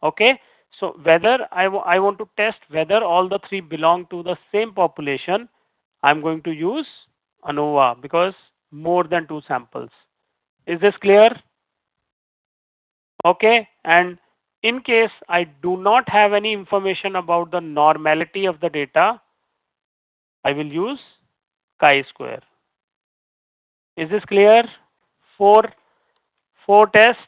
Okay. So whether I want to test whether all the three belong to the same population, I'm going to use ANOVA because more than two samples. Is this clear? Okay. And in case I do not have any information about the normality of the data, I will use chi-square. Is this clear? Four four tests.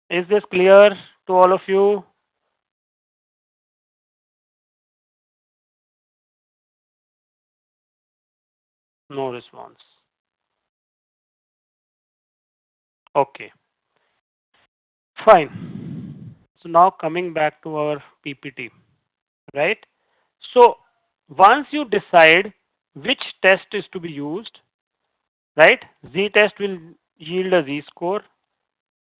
Is this clear to all of you? No response. Okay, fine. So now coming back to our PPT, right? So once you decide which test is to be used, right? Z test will yield a Z score,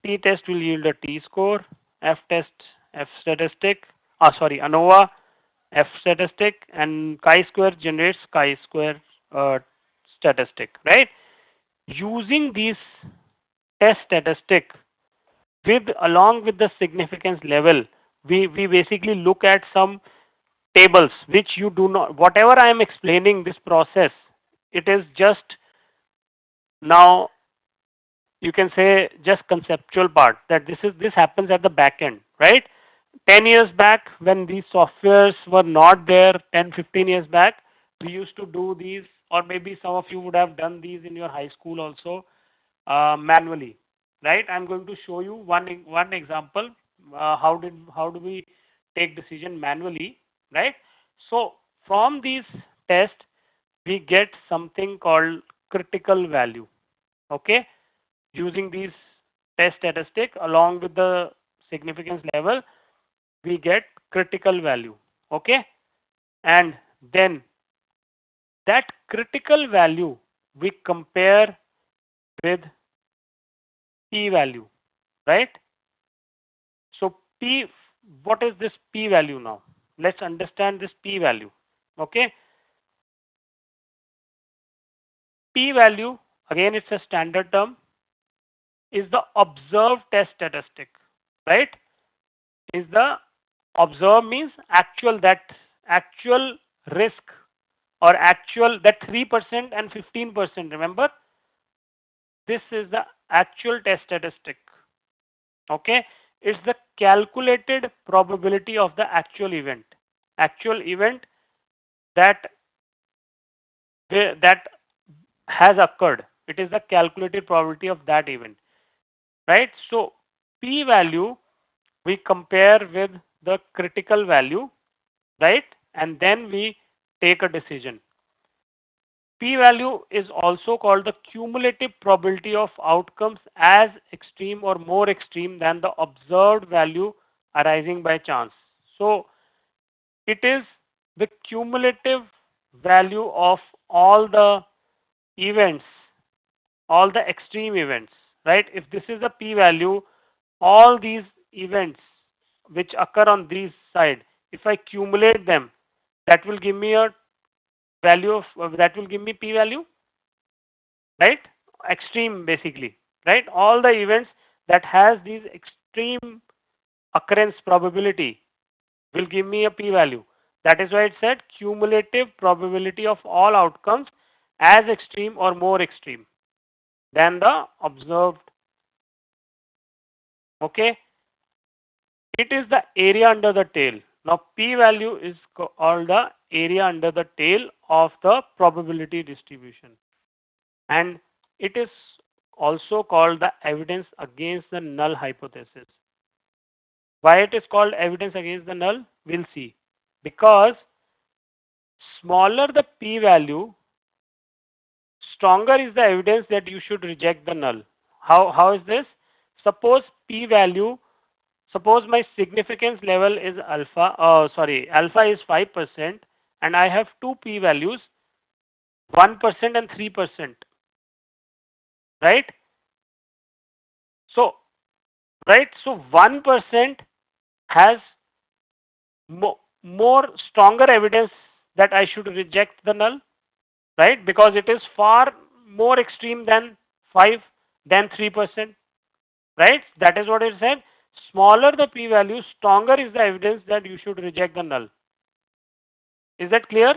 T test will yield a T score, F test, F statistic, ANOVA, F statistic, and chi-square generates chi-square uh, statistic, right? Using these test statistic with along with the significance level, we basically look at some tables which you do not, whatever I am explaining this process, it is just now, you can say, just conceptual part, that this happens at the back end, right? 10 years back when these softwares were not there, 10-15 years back, we used to do these, or maybe some of you would have done these in your high school also, manually, right? I'm going to show you one example. How do we take decision manually, right? So from these tests, we get something called critical value. Okay, using these test statistic along with the significance level, we get critical value. Okay, and then that critical value we compare with p value, right? So P, what is this P value now? Let's understand this P value. Okay. P value, again, it's a standard term, is the observed test statistic, right? Is the observed means actual, that actual risk, or actual, that 3% and 15%. Remember, this is the actual test statistic. Okay. It's the calculated probability of the actual event. Actual event that that has occurred. It is the calculated probability of that event, right? So p value we compare with the critical value, right? And then we take a decision. P value is also called the cumulative probability of outcomes as extreme or more extreme than the observed value arising by chance. So it is the cumulative value of all the events, all the extreme events, right? If this is a p value, all these events which occur on these side, if I accumulate them, that will give me a value of that will give me p value, right? Extreme basically, right? All the events that has these extreme occurrence probability will give me a p value. That is why it said cumulative probability of all outcomes as extreme or more extreme than the observed. Okay, it is the area under the tail. Now p value is called the area under the tail of the probability distribution, and it is also called the evidence against the null hypothesis. Why it is called evidence against the null, we'll see. Because smaller the p value, stronger is the evidence that you should reject the null. How is this? suppose suppose my significance level is alpha is 5%, and I have two p values, 1% and 3%, right? So, right, so 1% has more stronger evidence that I should reject the null, right? Because it is far more extreme than 5, than 3%, right? That is what it said. Smaller the p-value, stronger is the evidence that you should reject the null. Is that clear?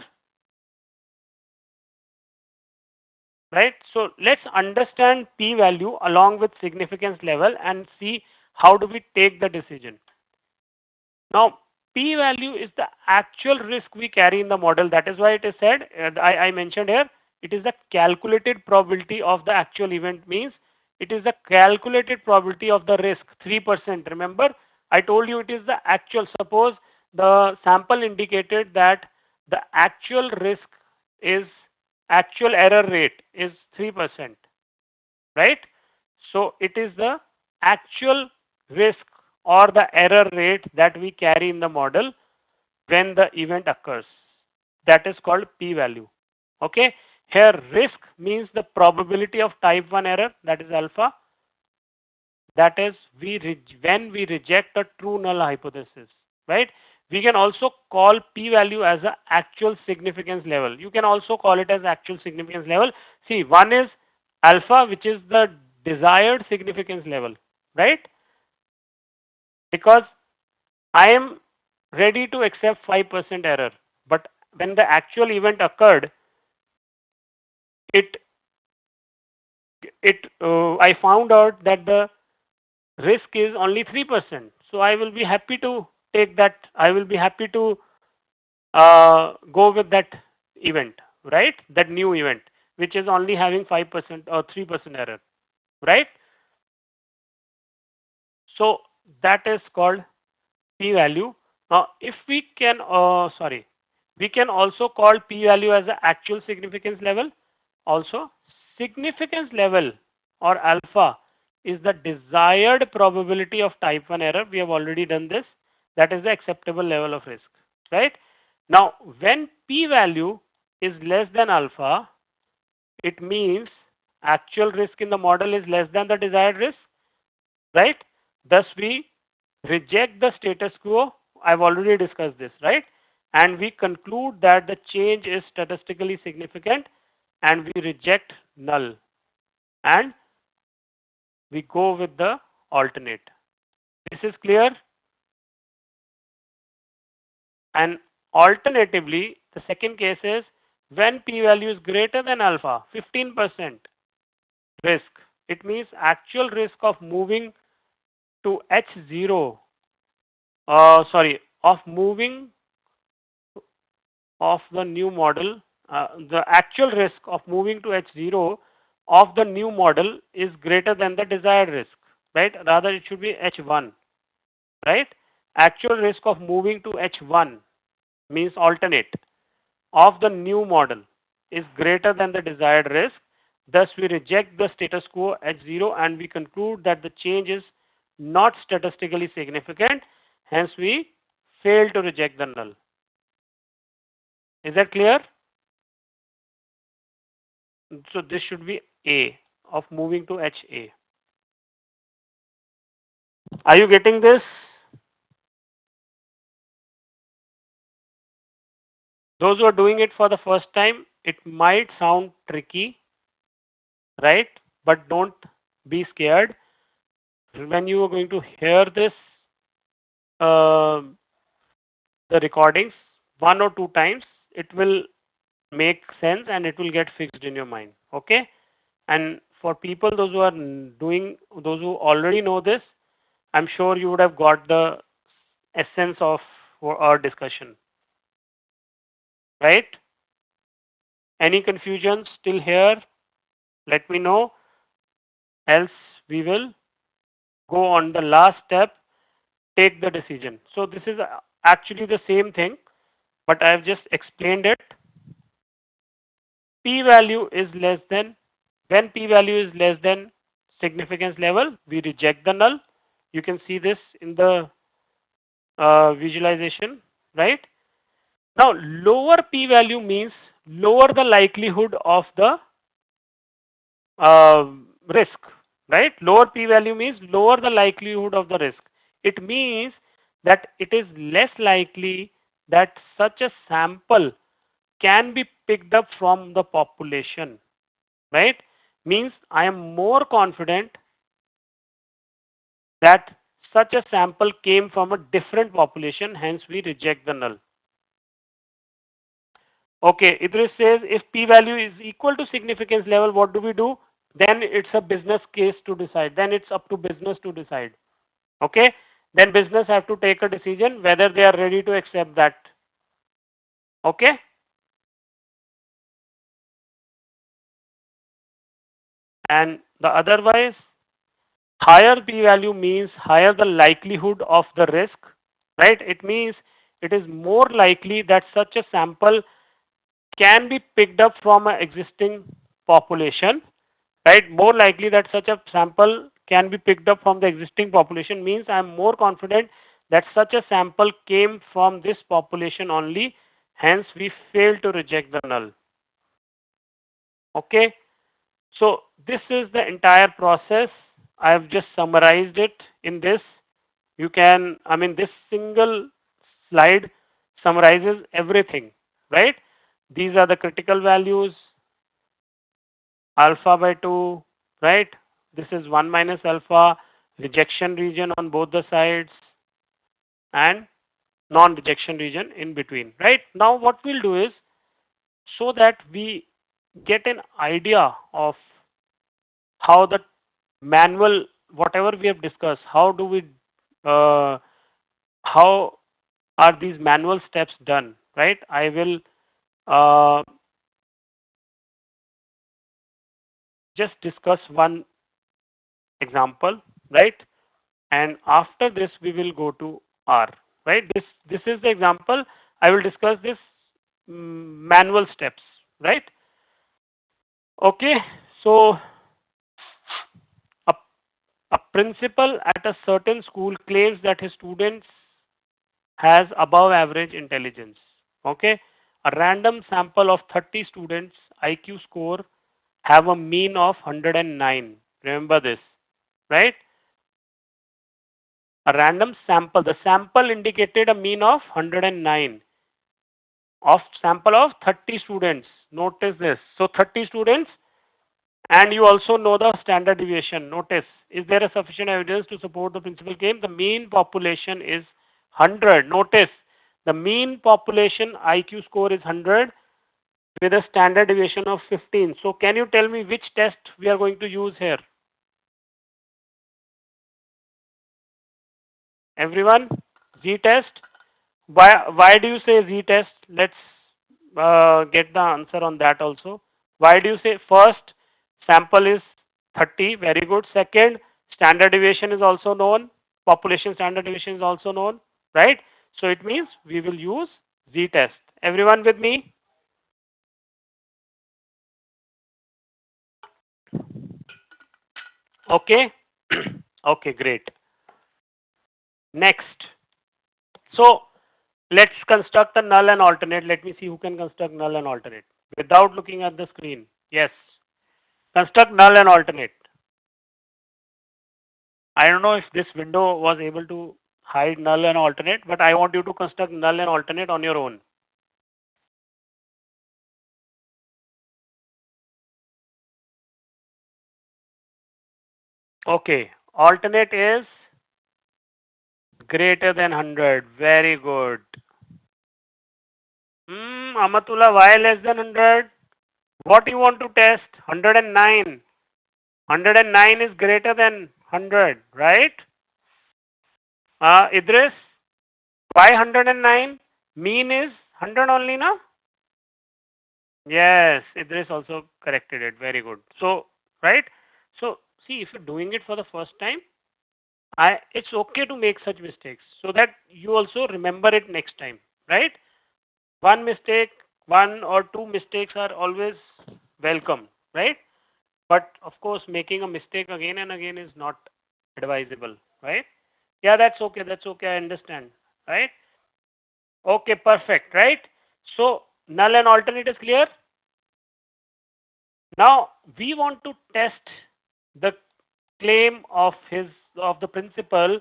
Right? So let's understand p-value along with significance level and see how do we take the decision. Now, p-value is the actual risk we carry in the model. That is why it is said, I mentioned here, it is the calculated probability of the actual event, means it is the calculated probability of the risk, 3%. Remember, I told you it is the actual. Suppose the sample indicated that the actual risk is, actual error rate is 3%, right? So it is the actual risk or the error rate that we carry in the model when the event occurs. That is called p-value. Okay. Here risk means the probability of type 1 error, that is alpha. That is when we reject a true null hypothesis, right? We can also call p-value as an actual significance level. You can also call it as actual significance level. See, one is alpha, which is the desired significance level, right? Because I am ready to accept 5% error, but when the actual event occurred, I found out that the risk is only 3%. So I will be happy to take that. I will be happy to go with that event, right? That new event, which is only having 5% or 3% error, right? So that is called p-value. Now, if we can, we can also call p-value as the actual significance level. Also, significance level or alpha is the desired probability of type 1 error. We have already done this. That is the acceptable level of risk, right? Now, when p-value is less than alpha, it means actual risk in the model is less than the desired risk, right? Thus, we reject the status quo. I've already discussed this, right? And we conclude that the change is statistically significant and we reject null and we go with the alternate. This is clear? And alternatively, the second case is when p-value is greater than alpha, 15% risk. It means actual risk of moving to H0, of moving of the new model, the actual risk of moving to H0 of the new model is greater than the desired risk, right? Rather, it should be H1, right? Actual risk of moving to H1 means alternate of the new model is greater than the desired risk. Thus, we reject the status quo H0 and we conclude that the change is not statistically significant. Hence, we fail to reject the null. Is that clear? So this should be A of moving to HA. Are you getting this? Those who are doing it for the first time, it might sound tricky, right? But don't be scared. When you are going to hear this, the recordings 1 or 2 times, it will make sense and it will get fixed in your mind. Okay? And for people, those who are those who already know this, I'm sure you would have got the essence of our discussion. Right? Any confusion still here? Let me know. Else we will go on the last step, take the decision. So this is actually the same thing, but I have just explained it. P-value is less than, when p-value is less than significance level, we reject the null. You can see this in the visualization, right? Now, lower p-value means lower the likelihood of the uh, risk, right? Lower p-value means lower the likelihood of the risk. It means that it is less likely that such a sample can be picked up from the population, right? Means I am more confident that such a sample came from a different population, hence we reject the null. Okay, Idris says if p-value is equal to significance level, what do we do? Then it's a business case to decide. Then it's up to business to decide. Okay, then business have to take a decision whether they are ready to accept that. Okay, and the otherwise, higher p-value means higher the likelihood of the risk, right? It means it is more likely that such a sample can be picked up from an existing population, right? More likely that such a sample can be picked up from the existing population means I am more confident that such a sample came from this population only, hence we fail to reject the null. Okay, so this is the entire process. I have just summarized it in this. You can, I mean, this single slide summarizes everything, right? These are the critical values, alpha by 2, right? This is 1 minus alpha, rejection region on both the sides, and non-rejection region in between, right? Now what we'll do is, so that we get an idea of how the manual, whatever we have discussed, how do we, how are these manual steps done, right? I will uh, just discuss one example, right? And after this we will go to R, right? This is the example. I will discuss this manual steps, right? Okay, so a, a principal at a certain school claims that his students has above average intelligence. Okay, a random sample of 30 students IQ score have a mean of 109. Remember this, right? A random sample, the sample indicated a mean of 109 of sample of 30 students. Notice this. So 30 students, and you also know the standard deviation. Notice, is there a sufficient evidence to support the principal claim? The mean population is 100. Notice, the mean population IQ score is 100 with a standard deviation of 15. So can you tell me which test we are going to use here? Everyone, z-test. Why do you say z-test? Let's get the answer on that also. Why do you say first sample is 30? Very good. Second, standard deviation is also known. Population standard deviation is also known, right? So it means we will use z-test. Everyone with me? Okay. Okay, great. Next. So let's construct a null and alternate. Let me see who can construct null and alternate without looking at the screen. Yes. Construct null and alternate. I don't know if this window was able to hide null and alternate, but I want you to construct null and alternate on your own. Okay. Alternate is greater than 100. Very good. Amatullah, why less than 100? What you want to test? 109. 109 is greater than 100, right? Idris, why 109? Mean is 100 only, no? Yes, Idris also corrected it. Very good. So, right? So, see, if you're doing it for the first time, it's okay to make such mistakes so that you also remember it next time, right? One mistake, one or two mistakes are always welcome, right? But of course, making a mistake again and again is not advisable, right? Yeah, that's okay. That's okay. I understand, right? Okay, perfect, right? So null and alternate is clear. Now we want to test the claim of the principal,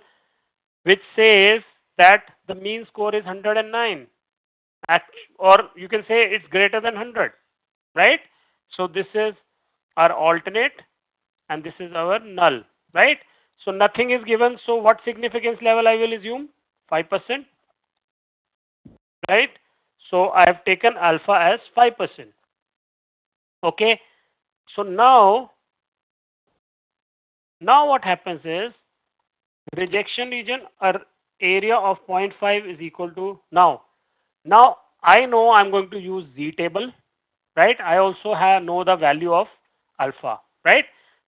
which says that the mean score is 109, or you can say it's greater than 100, right? So this is our alternate, and this is our null, right? So nothing is given. So what significance level I will assume? 5%, right? So I have taken alpha as 5%. Okay. So now what happens is rejection region or area of 0.5 is equal to now I know I'm going to use Z table, right? I also know the value of alpha, right?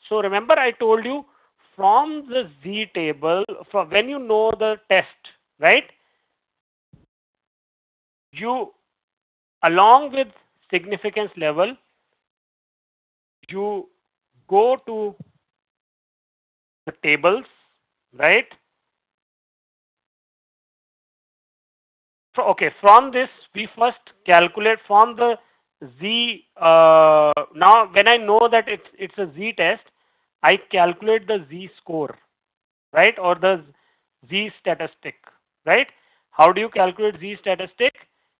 So remember I told you from the Z table, from when you know the test, right? You, along with significance level, you go to the tables, right? So, okay, from this we first calculate from the Z. Now, when I know that it's a Z test, I calculate the Z score, right, or the Z statistic, right? How do you calculate Z statistic?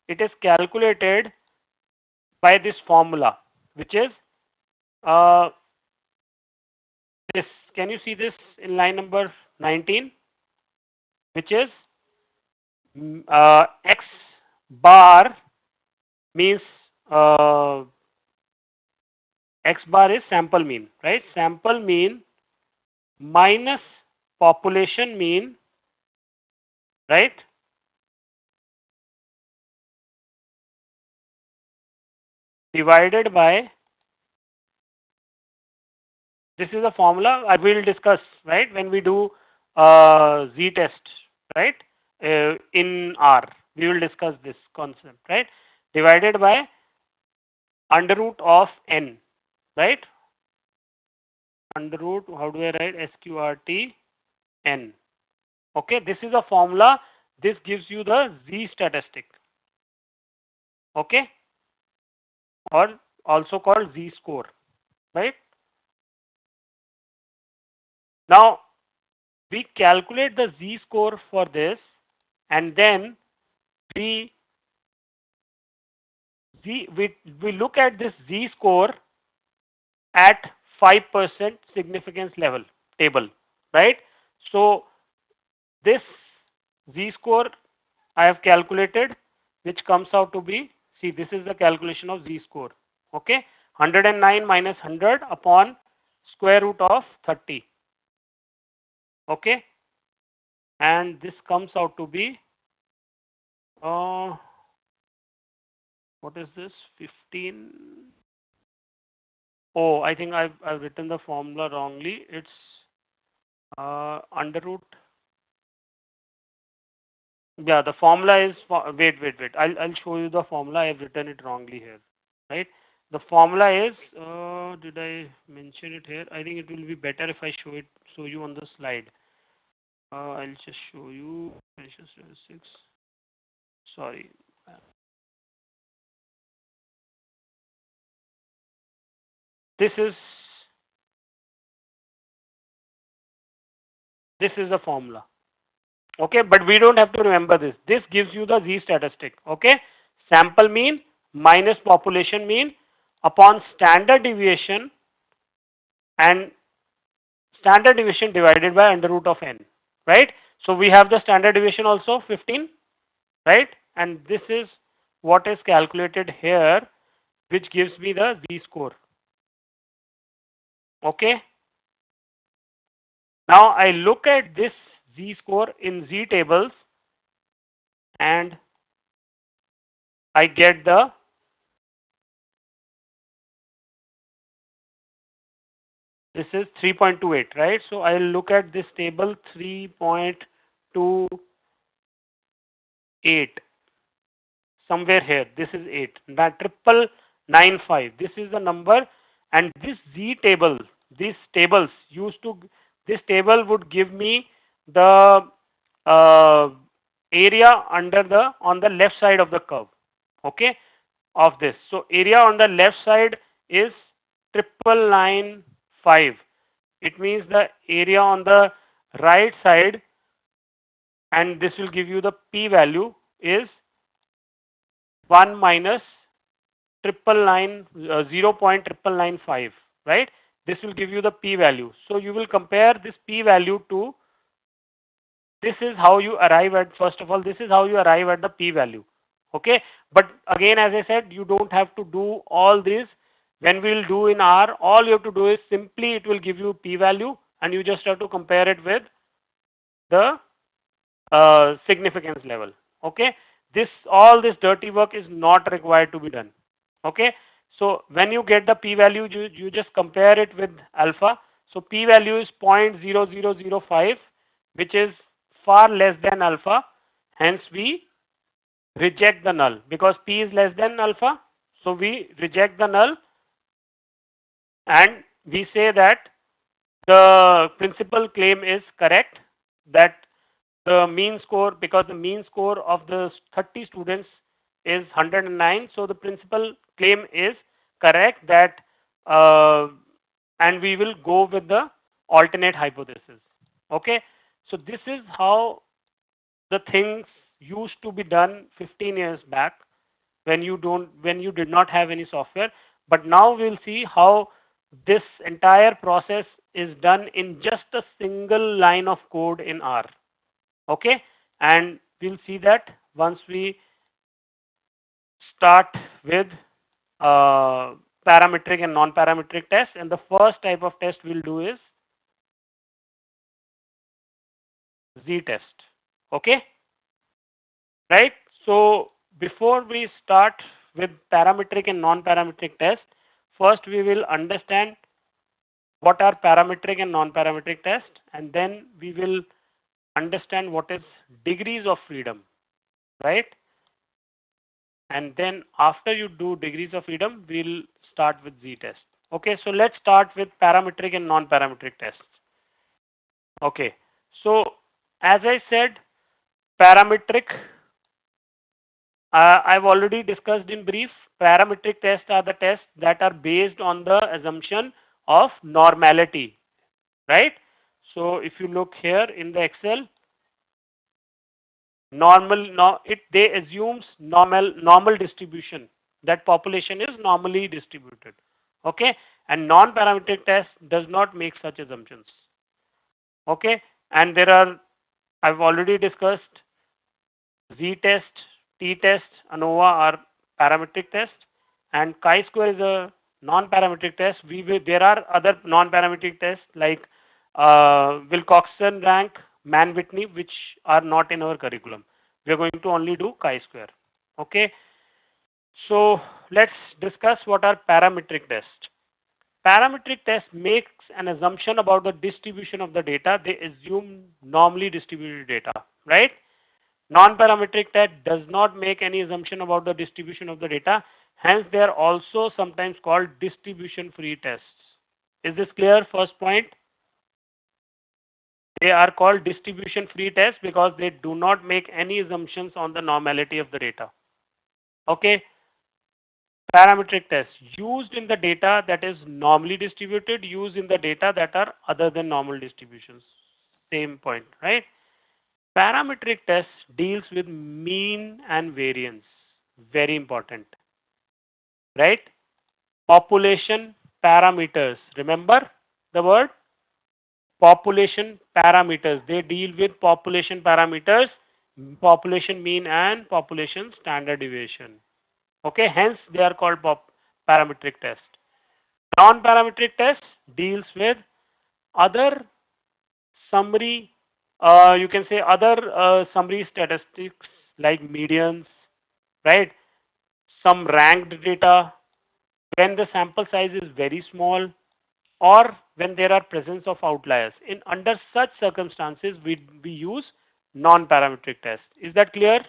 It is calculated by this formula, which is uh, this. Can you see this in line number 19, which is X bar means X bar is sample mean, right? Sample mean minus population mean, right? Divided by, this is a formula I will discuss, right? When we do Z test, right? In R, we will discuss this concept, right? Divided by under root of N, right? Under root, how do I write? SQRT N. Okay, this is a formula. This gives you the Z statistic. Okay, or also called Z score, right? Now we calculate the Z score for this, and then we we look at this Z score at 5% significance level table, right? So this Z score I have calculated, which comes out to be, see, this is the calculation of Z score. Okay, 109 minus 100 upon square root of 30. Okay, and this comes out to be what is this, 15? Oh, I think I've written the formula wrongly. It's under root. Yeah, the formula is wait. I'll show you the formula. I've written it wrongly here, right? The formula is did I mention it here? I think it will be better if I show you on the slide. I'll just show you. Six. Sorry. This is the formula. Okay, but we don't have to remember this. This gives you the Z statistic. Okay, sample mean minus population mean upon standard deviation, and standard deviation divided by under root of N, right? So we have the standard deviation also 15, right? And this is what is calculated here, which gives me the Z score. Okay. Now I look at this Z score in Z tables, and I get this is 3.28, right? So I'll look at this table 3.28, somewhere here. This is 8. That 995. This is the number and this Z table, these tables used to, this table would give me the uh, area under the, on the left side of the curve, okay, of this. So area on the left side is 995. It means the area on the right side, and this will give you the p value, is 1 minus triple nine 0.995, right? This will give you the p value. So you will compare this p value to, this is how you arrive at, first of all, this is how you arrive at the p value, okay? But again, as I said, you don't have to do all this. When we will do in R, all you have to do is simply, it will give you p value, and you just have to compare it with the significance level, okay? This, all this dirty work is not required to be done, okay? So when you get the p value, you just compare it with alpha. So p value is 0.0005, which is far less than alpha, hence we reject the null, because p is less than alpha, so we reject the null, and we say that the principal claim is correct, that the mean score, because the mean score of the 30 students is 109, so the principal claim is correct, that and we will go with the alternate hypothesis, okay? So this is how the things used to be done 15 years back, when you did not have any software. But now we'll see how this entire process is done in just a single line of code in R, okay? And we'll see that once we start with parametric and non-parametric tests. And the first type of test we'll do is Z test, okay, right? So before we start with parametric and non-parametric tests, first we will understand what are parametric and non-parametric tests, and then we will understand what is degrees of freedom, right? And then after you do degrees of freedom, we'll start with Z test. Okay, so let's start with parametric and non-parametric tests. Okay, so as I said, parametric, I've already discussed in brief. Parametric tests are the tests that are based on the assumption of normality, right? So if you look here in the Excel, they assumes normal distribution, that population is normally distributed, okay? And non-parametric test does not make such assumptions, okay? And there are, I've already discussed, Z test, T test, ANOVA are parametric test, and chi-square is a non-parametric test. There are other non-parametric tests like Wilcoxon rank, Mann-Whitney, which are not in our curriculum. We are going to only do chi-square. Okay. So let's discuss what are parametric tests. Parametric test makes an assumption about the distribution of the data. They assume normally distributed data, right? Non-parametric test does not make any assumption about the distribution of the data. Hence, they are also sometimes called distribution-free tests. Is this clear? First point. They are called distribution-free tests because they do not make any assumptions on the normality of the data. Okay. Parametric tests used in the data that is normally distributed, used in the data that are other than normal distributions. Same point, right? Parametric test deals with mean and variance. Very important, right? Population parameters. Remember the word? Population parameters. They deal with population parameters, population mean and population standard deviation. Okay, hence they are called parametric test. Non-parametric test deals with other summary, you can say other summary statistics like medians, right? Some ranked data, when the sample size is very small, or when there are presence of outliers. In under such circumstances, we use non-parametric tests. Is that clear?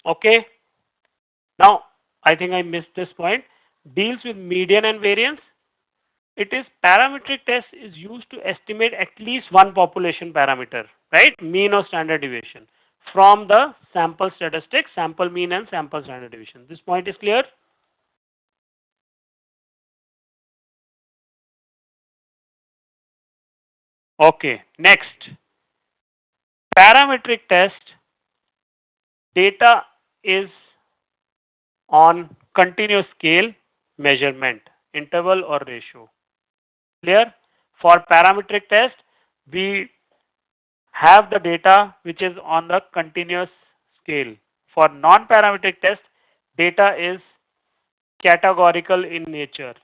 Okay. Now, I think I missed this point, deals with median and variance. It is parametric test is used to estimate at least one population parameter, right? Mean or standard deviation from the sample statistics, sample mean and sample standard deviation. This point is clear? Okay, next. Parametric test data is on continuous scale measurement, interval or ratio. Clear? For parametric test, we have the data which is on the continuous scale. For non-parametric test, data is categorical in nature,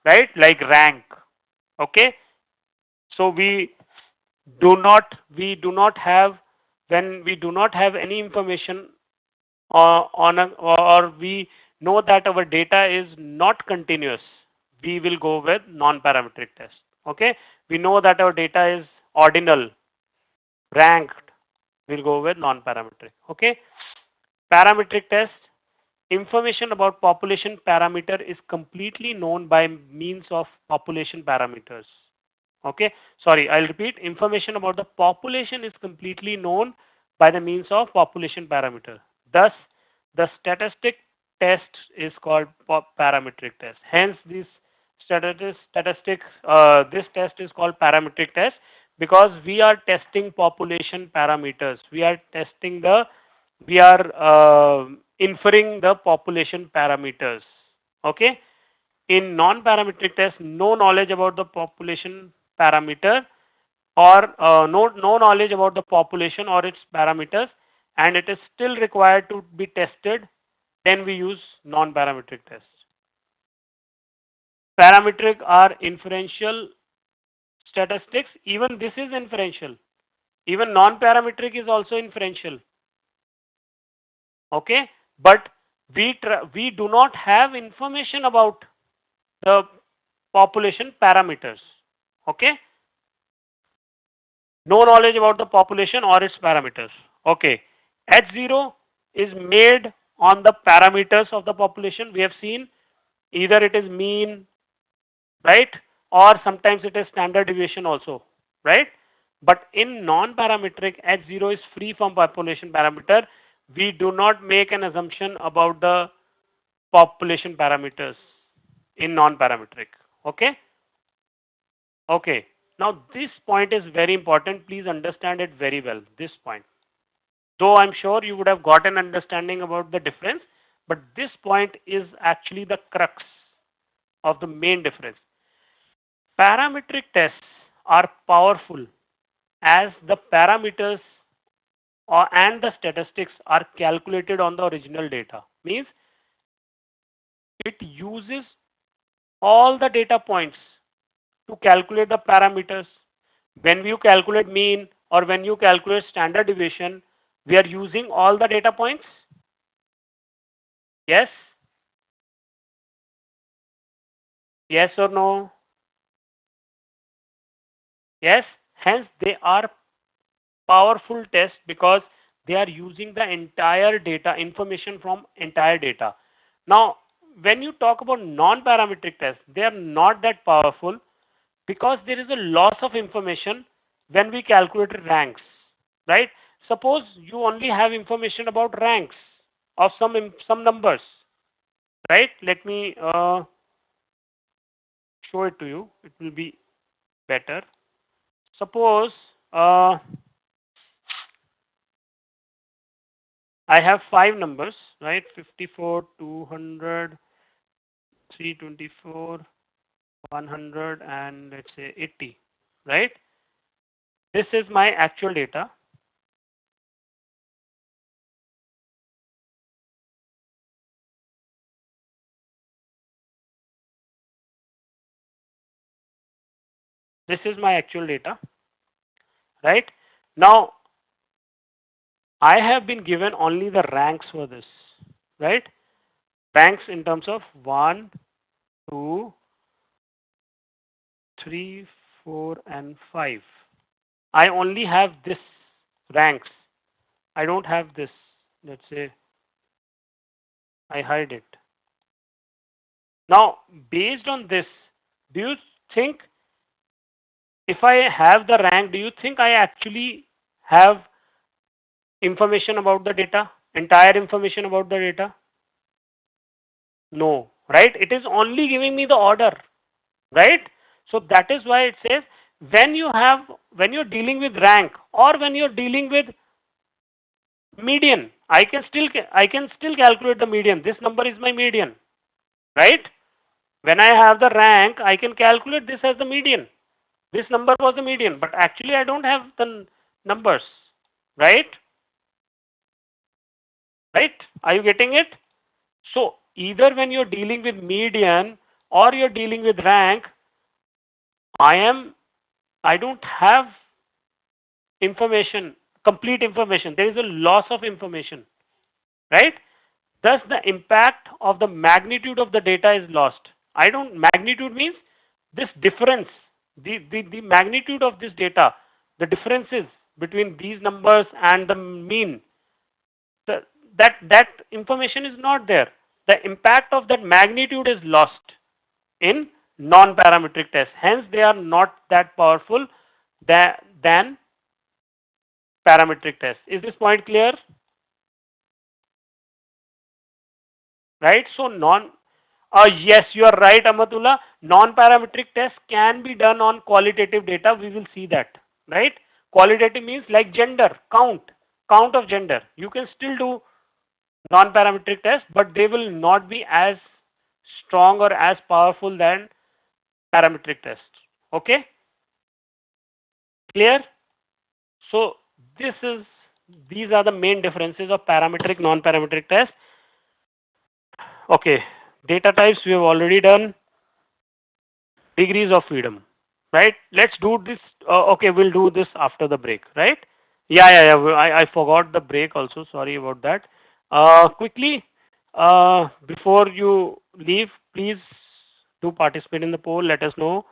right? Like rank. Okay. So we do not have, when we do not have any information or we know that our data is not continuous, we will go with non-parametric test. Okay. We know that our data is ordinal, ranked, we'll go with non-parametric. Okay. Parametric test, information about population parameter is completely known by means of population parameters. Okay. Sorry, I'll repeat. Information about the population is completely known by the means of population parameter. Thus, the statistic test is called parametric test. Hence, this test is called parametric test because we are testing population parameters. We are inferring the population parameters. Okay. In non-parametric test, no knowledge about the population parameter or no knowledge about the population or its parameters, and it is still required to be tested, then we use non-parametric tests. Parametric are inferential statistics. Even this is inferential. Even non-parametric is also inferential. Okay, but we do not have information about the population parameters. Okay, no knowledge about the population or its parameters. Okay, H0 is made on the parameters of the population. We have seen either it is mean, right, or sometimes it is standard deviation also, right? But in non-parametric, H0 is free from population parameter. We do not make an assumption about the population parameters in non-parametric. Okay. Okay. Now this point is very important. Please understand it very well. This point. Though I'm sure you would have got an understanding about the difference, but this point is actually the crux of the main difference. Parametric tests are powerful as the parameters and the statistics are calculated on the original data. Means it uses all the data points to calculate the parameters. When you calculate mean or when you calculate standard deviation, we are using all the data points. Yes? Yes or no? Yes. Hence, they are powerful tests because they are using the entire data, information from entire data. Now, when you talk about non-parametric tests, they are not that powerful because there is a loss of information when we calculate ranks, right? Suppose you only have information about ranks of some numbers, right? Let me show it to you. It will be better. Suppose I have 5 numbers, right? 54, 200, 324, 100, and let's say 80, right? This is my actual data. This is my actual data, right? Now, I have been given only the ranks for this, right? Ranks in terms of 1, 2, 3, 4, and 5. I only have this ranks. I don't have this. Let's say I hide it. Now, based on this, do you think if I have the rank, do you think I actually have information about the data, entire information about the data? No, right? It is only giving me the order, right? So that is why it says when you're dealing with rank or when you're dealing with median, I can still calculate the median. This number is my median, right? When I have the rank, I can calculate this as the median. This number was the median, but actually I don't have the numbers, right? Right? Are you getting it? So either when you're dealing with median or you're dealing with rank, I am I don't have information, complete information. There is a loss of information, right? Thus, the impact of the magnitude of the data is lost. I don't, magnitude means this difference, the magnitude of this data, the differences between these numbers and the mean, the, that information is not there. The impact of that magnitude is lost in non-parametric tests. Hence, they are not that powerful than parametric tests. Is this point clear? Right? So yes, you are right, Amatullah. Non-parametric tests can be done on qualitative data. We will see that, right? Qualitative means like gender, count of gender. You can still do non-parametric tests, but they will not be as strong or as powerful than parametric tests. Okay? Clear? So these are the main differences of parametric, non-parametric tests. Okay, data types we have already done. Degrees of freedom, right? Let's do this. Okay, we'll do this after the break, right? Yeah. I forgot the break also. Sorry about that. Quickly, before you leave, please do participate in the poll. Let us know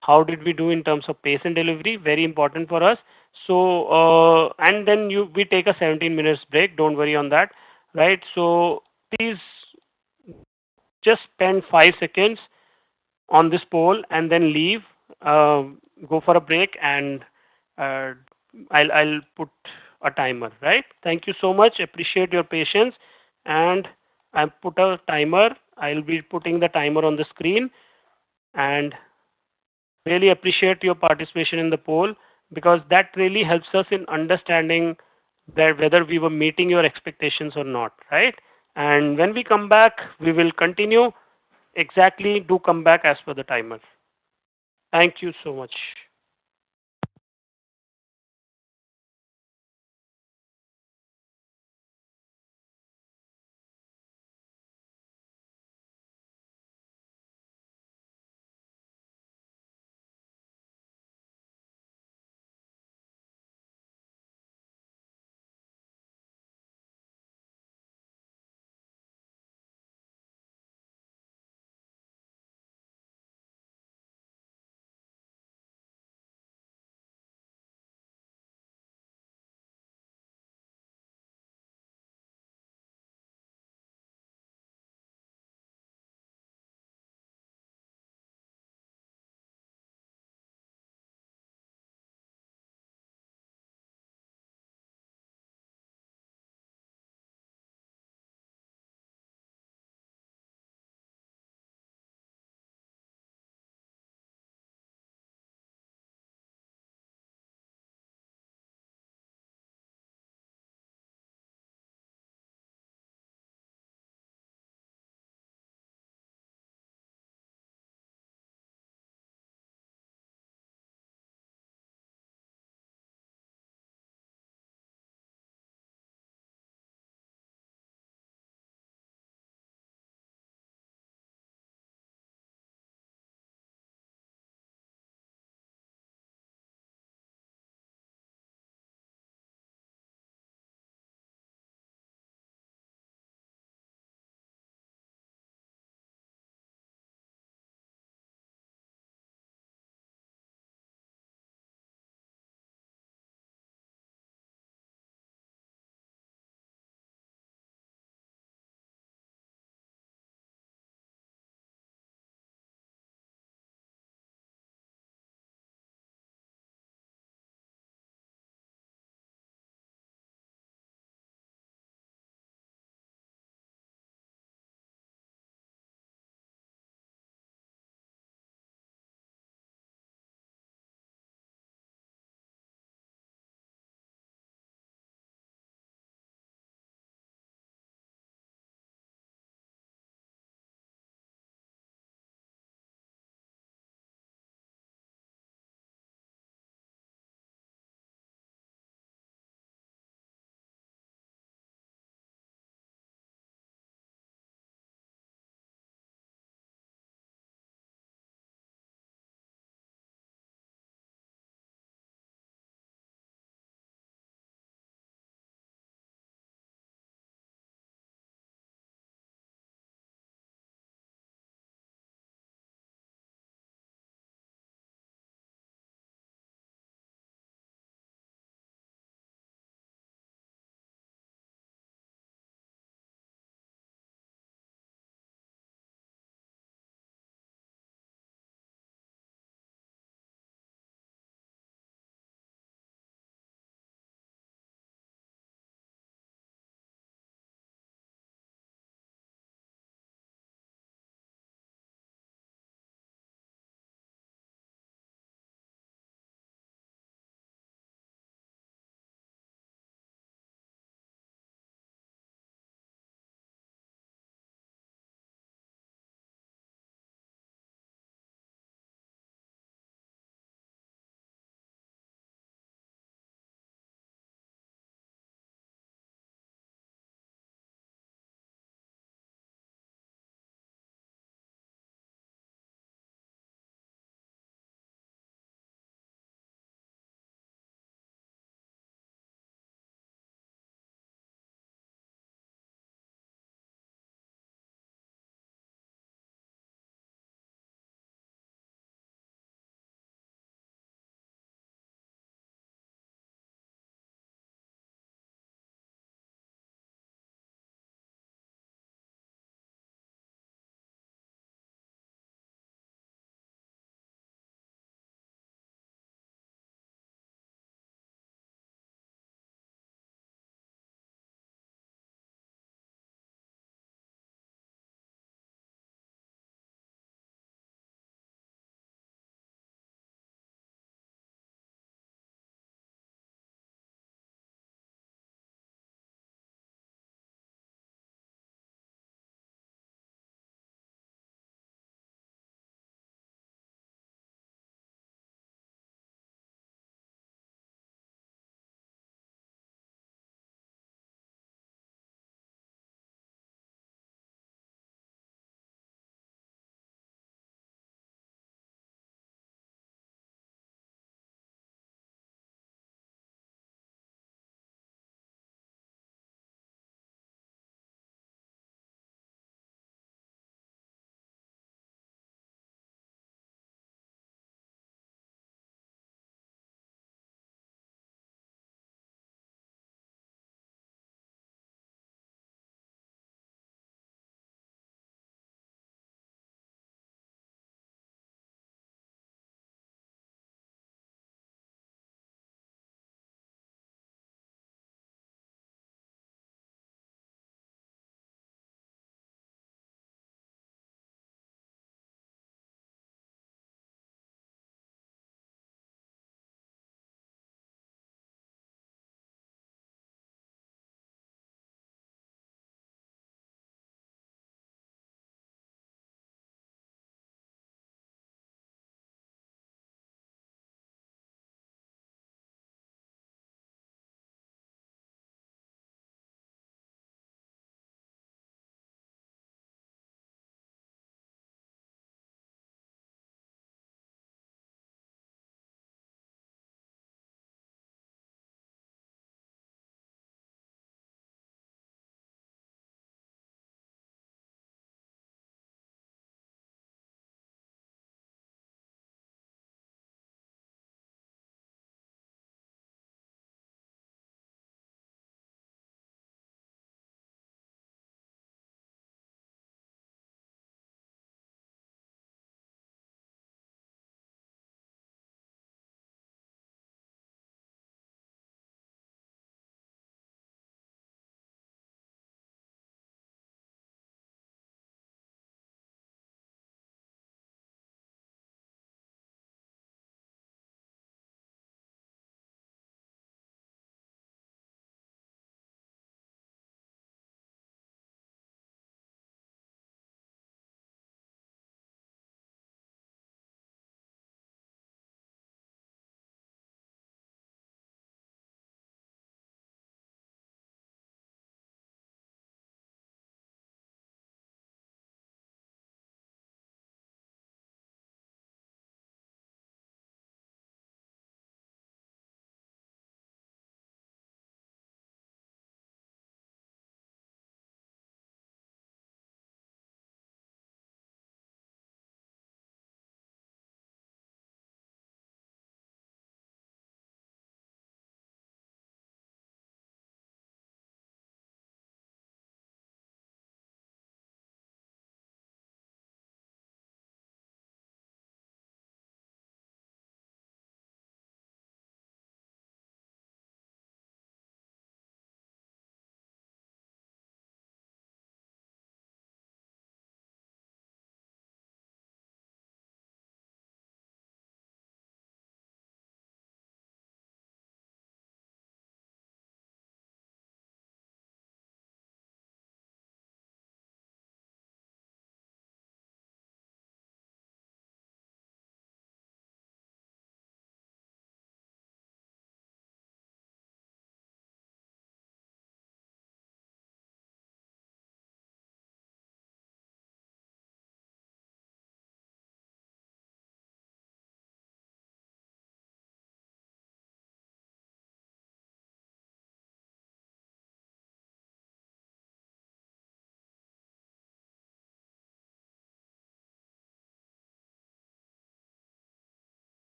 how did we do in terms of pace and delivery. Very important for us. So, and then we take a 17 minutes break. Don't worry on that, right? So please just spend 5 seconds on this poll and then leave, uh, go for a break, and uh, I'll put a timer, right? Thank you so much. Appreciate your patience. And I put a timer. I'll be putting the timer on the screen, and really appreciate your participation in the poll because that really helps us in understanding that whether we were meeting your expectations or not, right? And when we come back, we will continue. Exactly, do come back as per the timer. Thank you so much.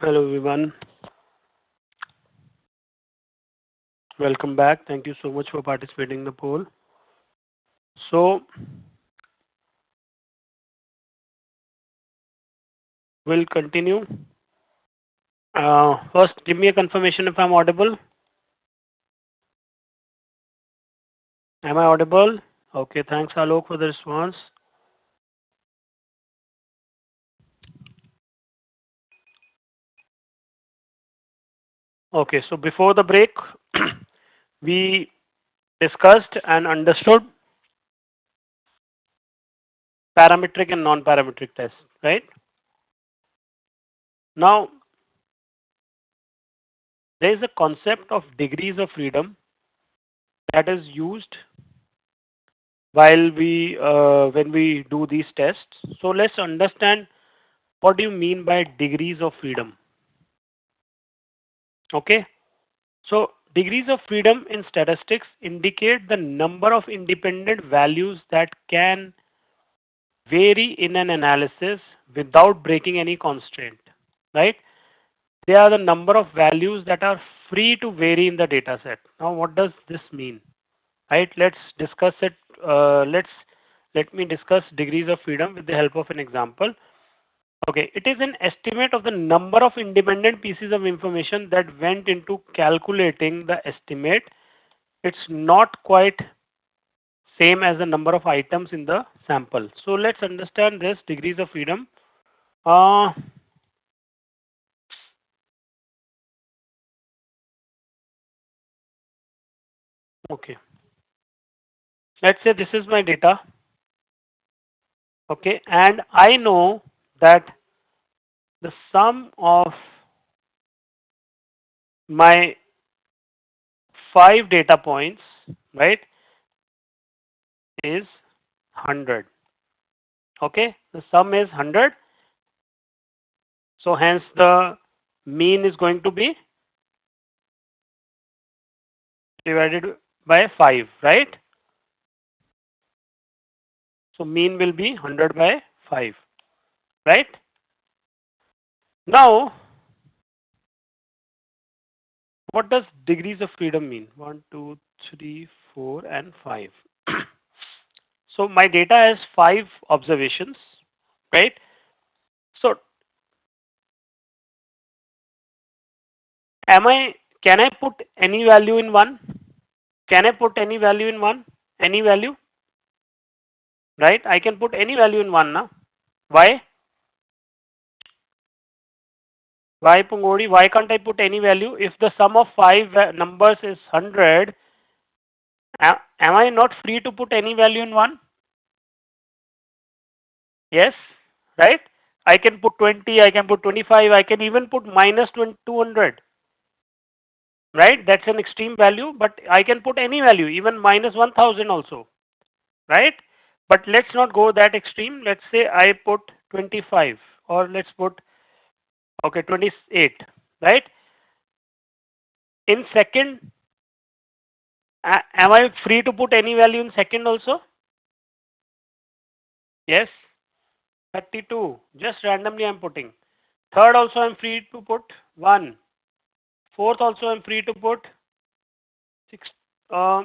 Hello everyone, welcome back. Thank you so much for participating in the poll. So we'll continue. First, give me a confirmation if I'm audible. Am I audible? Okay, thanks Alok for the response. Okay, so before the break, we discussed and understood parametric and non-parametric tests, right? Now, there is a concept of degrees of freedom that is used while when we do these tests. So let's understand what do you mean by degrees of freedom. Okay, so degrees of freedom in statistics indicate the number of independent values that can vary in an analysis without breaking any constraint, right? They are the number of values that are free to vary in the data set. Now, what does this mean? Right? Let's discuss it. Let me discuss degrees of freedom with the help of an example. Okay, it is an estimate of the number of independent pieces of information that went into calculating the estimate. It's not quite same as the number of items in the sample. So let's understand this degrees of freedom. Uh, okay, let's say this is my data. Okay, and I know that the sum of my 5 data points, right, is 100. Okay, the sum is 100. So hence the mean is going to be divided by 5, right? So mean will be 100 by 5, right? Now, what does degrees of freedom mean? 1, 2, 3, 4, and 5. So my data has 5 observations, right? So am I? Can I put any value in one? Can I put any value in one? Any value? Right? I can put any value in one now. Why? Why Pungodi? Why can't I put any value? If the sum of 5 numbers is 100, am I not free to put any value in one? Yes, right? I can put 20, I can put 25, I can even put minus 200. Right? That's an extreme value, but I can put any value, even minus 1000 also. Right? But let's not go that extreme. Let's say I put 25, or let's put, okay, 28, right? In second, am I free to put any value in second also? Yes, 32. Just randomly I'm putting. Third also I'm free to put 1. Fourth also I'm free to put 6, uh,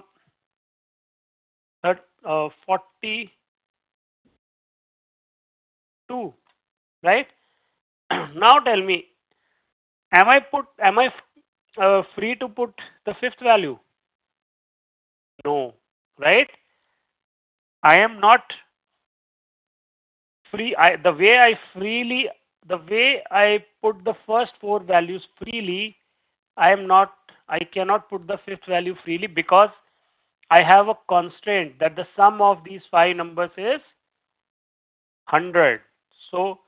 42, right? Now tell me, am I free to put the fifth value? No, right? I am not free. The way I put the first 4 values freely, I cannot put the fifth value freely because I have a constraint that the sum of these 5 numbers is 100. So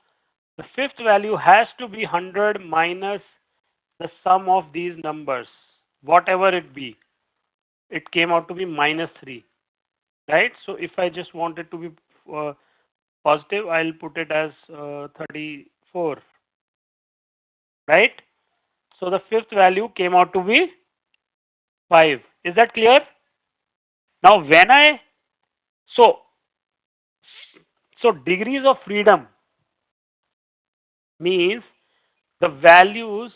the fifth value has to be 100 minus the sum of these numbers, whatever it be. It came out to be minus 3, right? So if I just want it to be uh, positive, I'll put it as 34, right? So the fifth value came out to be 5. Is that clear? Now when I, so, so degrees of freedom means the values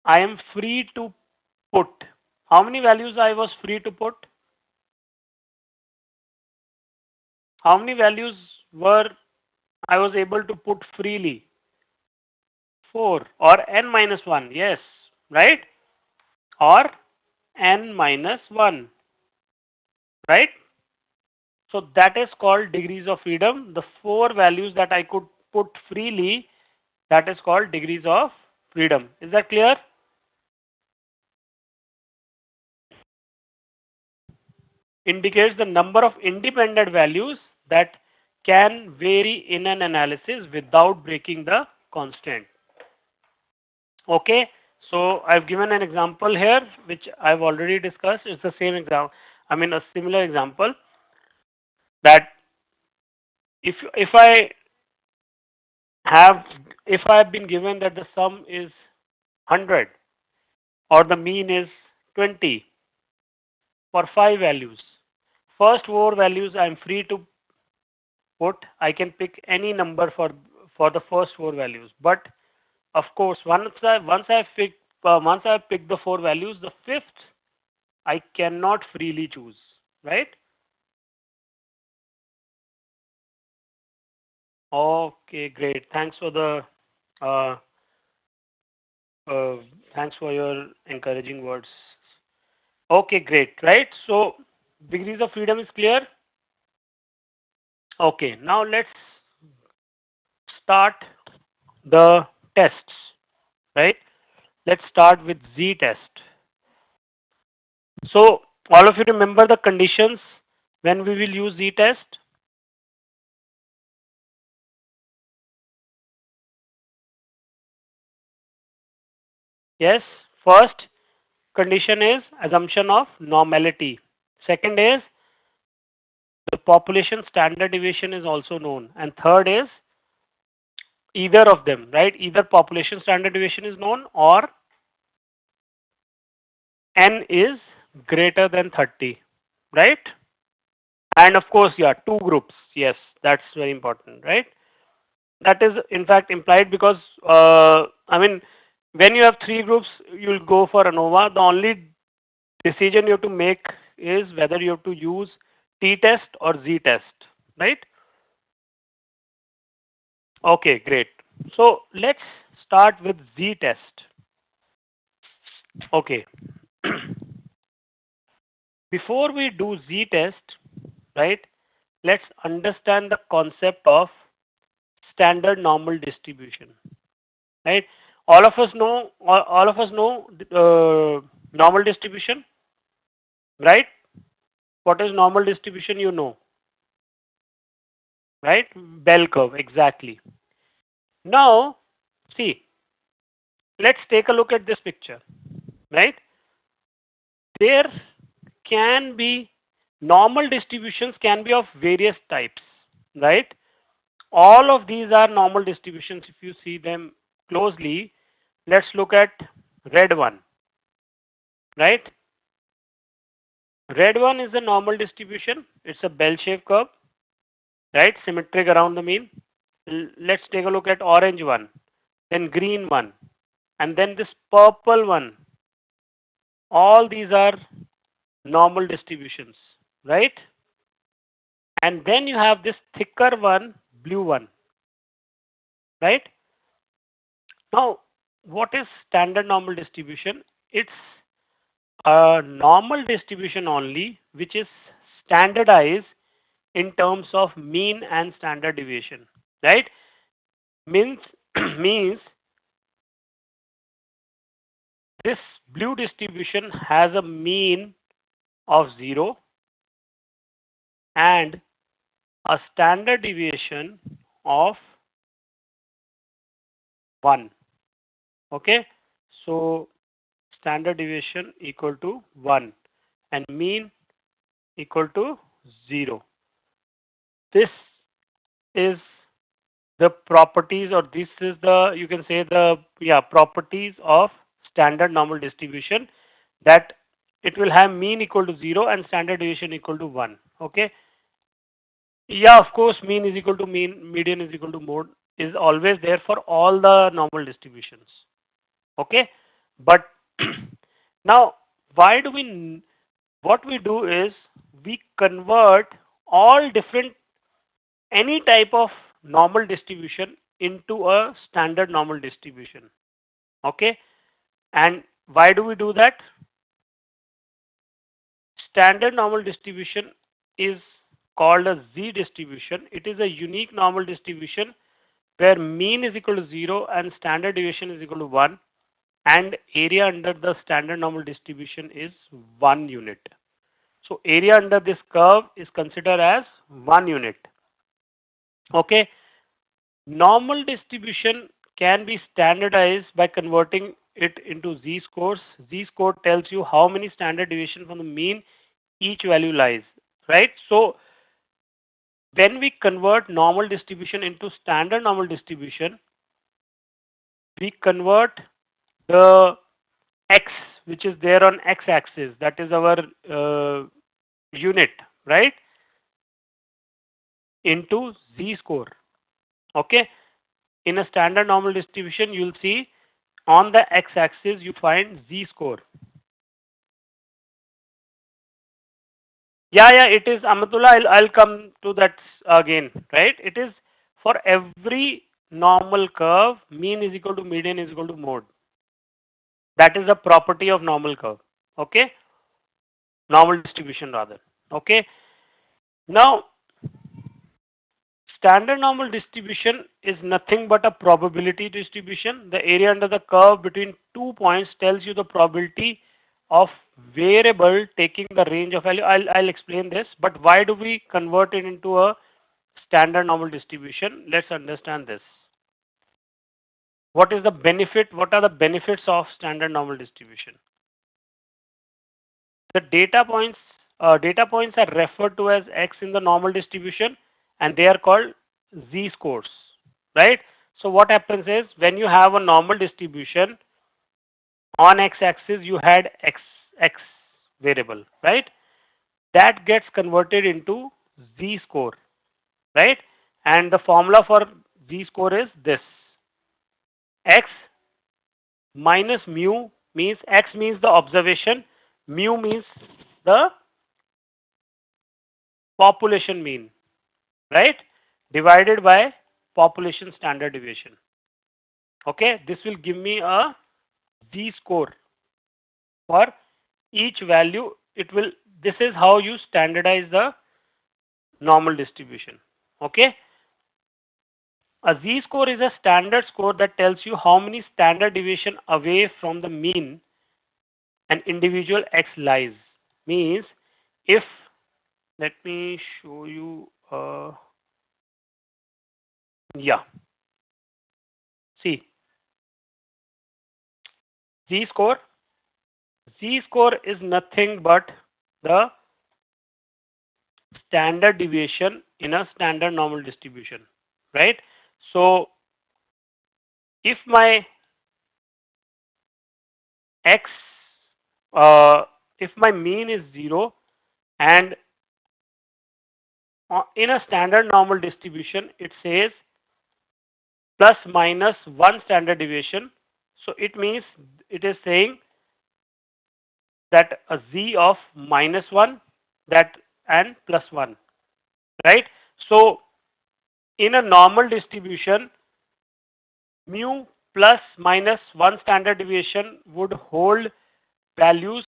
I am free to put. How many values I was free to put? How many values were I was able to put freely? 4 or n minus 1. Yes, right? Or n minus 1, right? So that is called degrees of freedom. The 4 values that I could put freely, that is called degrees of freedom. Is that clear? Indicates the number of independent values that can vary in an analysis without breaking the constant. Okay, so I've given an example here which I've already discussed. It's the same example, I mean a similar example, that if I have if I have been given that the sum is 100 or the mean is 20 for 5 values. First 4 values I am free to put. I can pick any number for the first 4 values. But of course, once I pick the 4 values, the fifth I cannot freely choose, right? Okay, great. Uh, uh, thanks for your encouraging words. Okay, great. Right. So degrees of freedom is clear. Okay. Now let's start the tests. Right. Let's start with Z test. So all of you remember the conditions when we will use Z test. Yes. First condition is assumption of normality. Second is the population standard deviation is also known. And third is either of them, right? Either population standard deviation is known or n is greater than 30, right? And of course, yeah, two groups. Yes, that's very important, right? That is in fact implied because I mean, when you have three groups, you'll go for ANOVA. The only decision you have to make is whether you have to use T test or Z test, right? Okay, great. So let's start with Z test. Okay. Before we do Z test, right? Let's understand the concept of standard normal distribution, right? All of us know normal distribution, right? What is normal distribution? You know, right? Bell curve, exactly. Now, see, let's take a look at this picture, right? There can be normal distributions can be of various types, right? All of these are normal distributions if you see them closely. Let's look at red one, right? Red one is a normal distribution. It's a bell-shaped curve, right? Symmetric around the mean. Let's take a look at orange one, then green one, and then this purple one. All these are normal distributions, right? And then you have this thicker one, blue one, right? Now, what is standard normal distribution? It's a normal distribution only, which is standardized in terms of mean and standard deviation, right? Means means this blue distribution has a mean of 0 and a standard deviation of 1. Okay, so standard deviation equal to 1 and mean equal to 0. This is the properties, or this is the, you can say, the properties of standard normal distribution, that it will have mean equal to 0 and standard deviation equal to 1. Okay, yeah, of course, mean is equal to mean, median is equal to mode. is always there for all the normal distributions. Okay, but now why do we? What we do is we convert all different any type of normal distribution into a standard normal distribution. Okay, and why do we do that? Standard normal distribution is called a Z distribution. It is a unique normal distribution where mean is equal to 0 and standard deviation is equal to 1, and area under the standard normal distribution is 1 unit. So area under this curve is considered as 1 unit. Okay, normal distribution can be standardized by converting it into z-scores. Z-score tells you how many standard deviation from the mean each value lies, right? So when we convert normal distribution into standard normal distribution, we convert the x, which is there on x-axis, that is our unit, right, into z-score. Okay, in a standard normal distribution, you'll see on the x-axis you find z-score. Yeah, it is Amatullah. I'll come to that again, right? It is for every normal curve, mean is equal to median is equal to mode. That is a property of normal curve. Okay, normal distribution rather. Okay, now standard normal distribution is nothing but a probability distribution. The area under the curve between 2 points tells you the probability of variable taking the range of value. I'll explain this, but why do we convert it into a standard normal distribution? Let's understand this. What is the benefit? What are the benefits of standard normal distribution? The data points are referred to as x in the normal distribution, and they are called z-scores, right? So what happens is when you have a normal distribution, on x-axis you had x variable, right? That gets converted into z-score, right? And the formula for z-score is this: x minus mu means x means the observation, mu means the population mean, right? Divided by population standard deviation. Okay, this will give me a z-score for each value. It will. This is how you standardize the normal distribution. Okay, a z-score is a standard score that tells you how many standard deviation away from the mean an individual x lies. Means if, let me show you. Yeah. See, z-score. Z-score is nothing but the standard deviation in a standard normal distribution, right? So if my x, if my mean is 0 and in a standard normal distribution it says plus minus 1 standard deviation, so it means it is saying that a z of minus 1 that and plus 1, right? So in a normal distribution, mu plus minus 1 standard deviation would hold values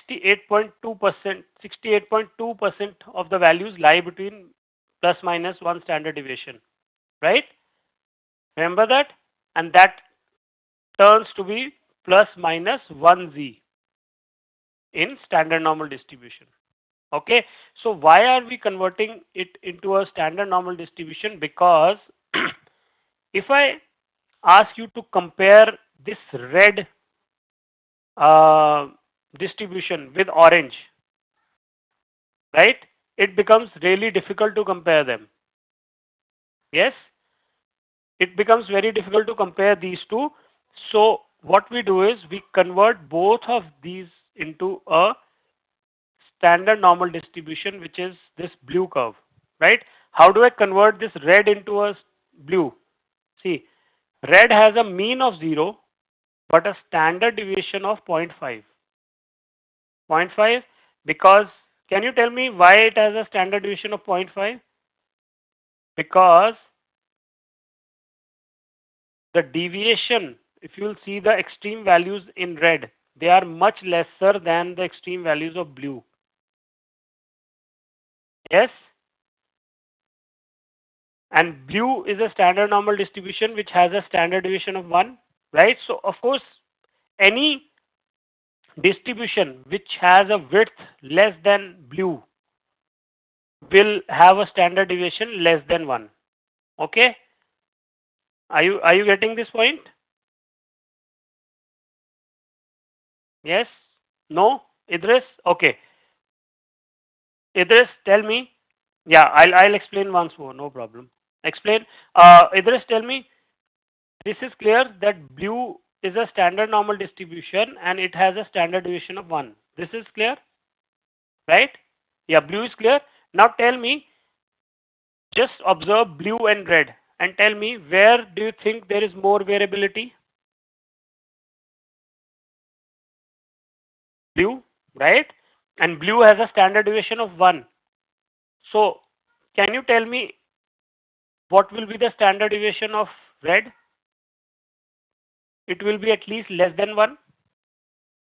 68.2%. 68.2% of the values lie between plus minus 1 standard deviation, right? Remember that? And that turns to be plus minus 1z in standard normal distribution. Okay, so why are we converting it into a standard normal distribution? Because if I ask you to compare this red distribution with orange, right, it becomes really difficult to compare them. Yes, it becomes very difficult to compare these two. So what we do is we convert both of these into a standard normal distribution, which is this blue curve, right? How do I convert this red into a blue. See, red has a mean of 0 but a standard deviation of 0.5. 0.5 because, can you tell me why it has a standard deviation of 0.5? Because the deviation, if you will see the extreme values in red, they are much lesser than the extreme values of blue. Yes? And blue is a standard normal distribution which has a standard deviation of 1, right? So, of course, any distribution which has a width less than blue will have a standard deviation less than 1. Okay? Are you getting this point? Yes? No? Idris? Okay. Idris, tell me. Yeah, I'll explain once more. No problem. Explain. Idris, tell me. This is clear that blue is a standard normal distribution and it has a standard deviation of 1. This is clear, right? Yeah, blue is clear. Now tell me, just observe blue and red and tell me where do you think there is more variability? Blue, right? And blue has a standard deviation of 1. So, can you tell me what will be the standard deviation of red? It will be at least less than 1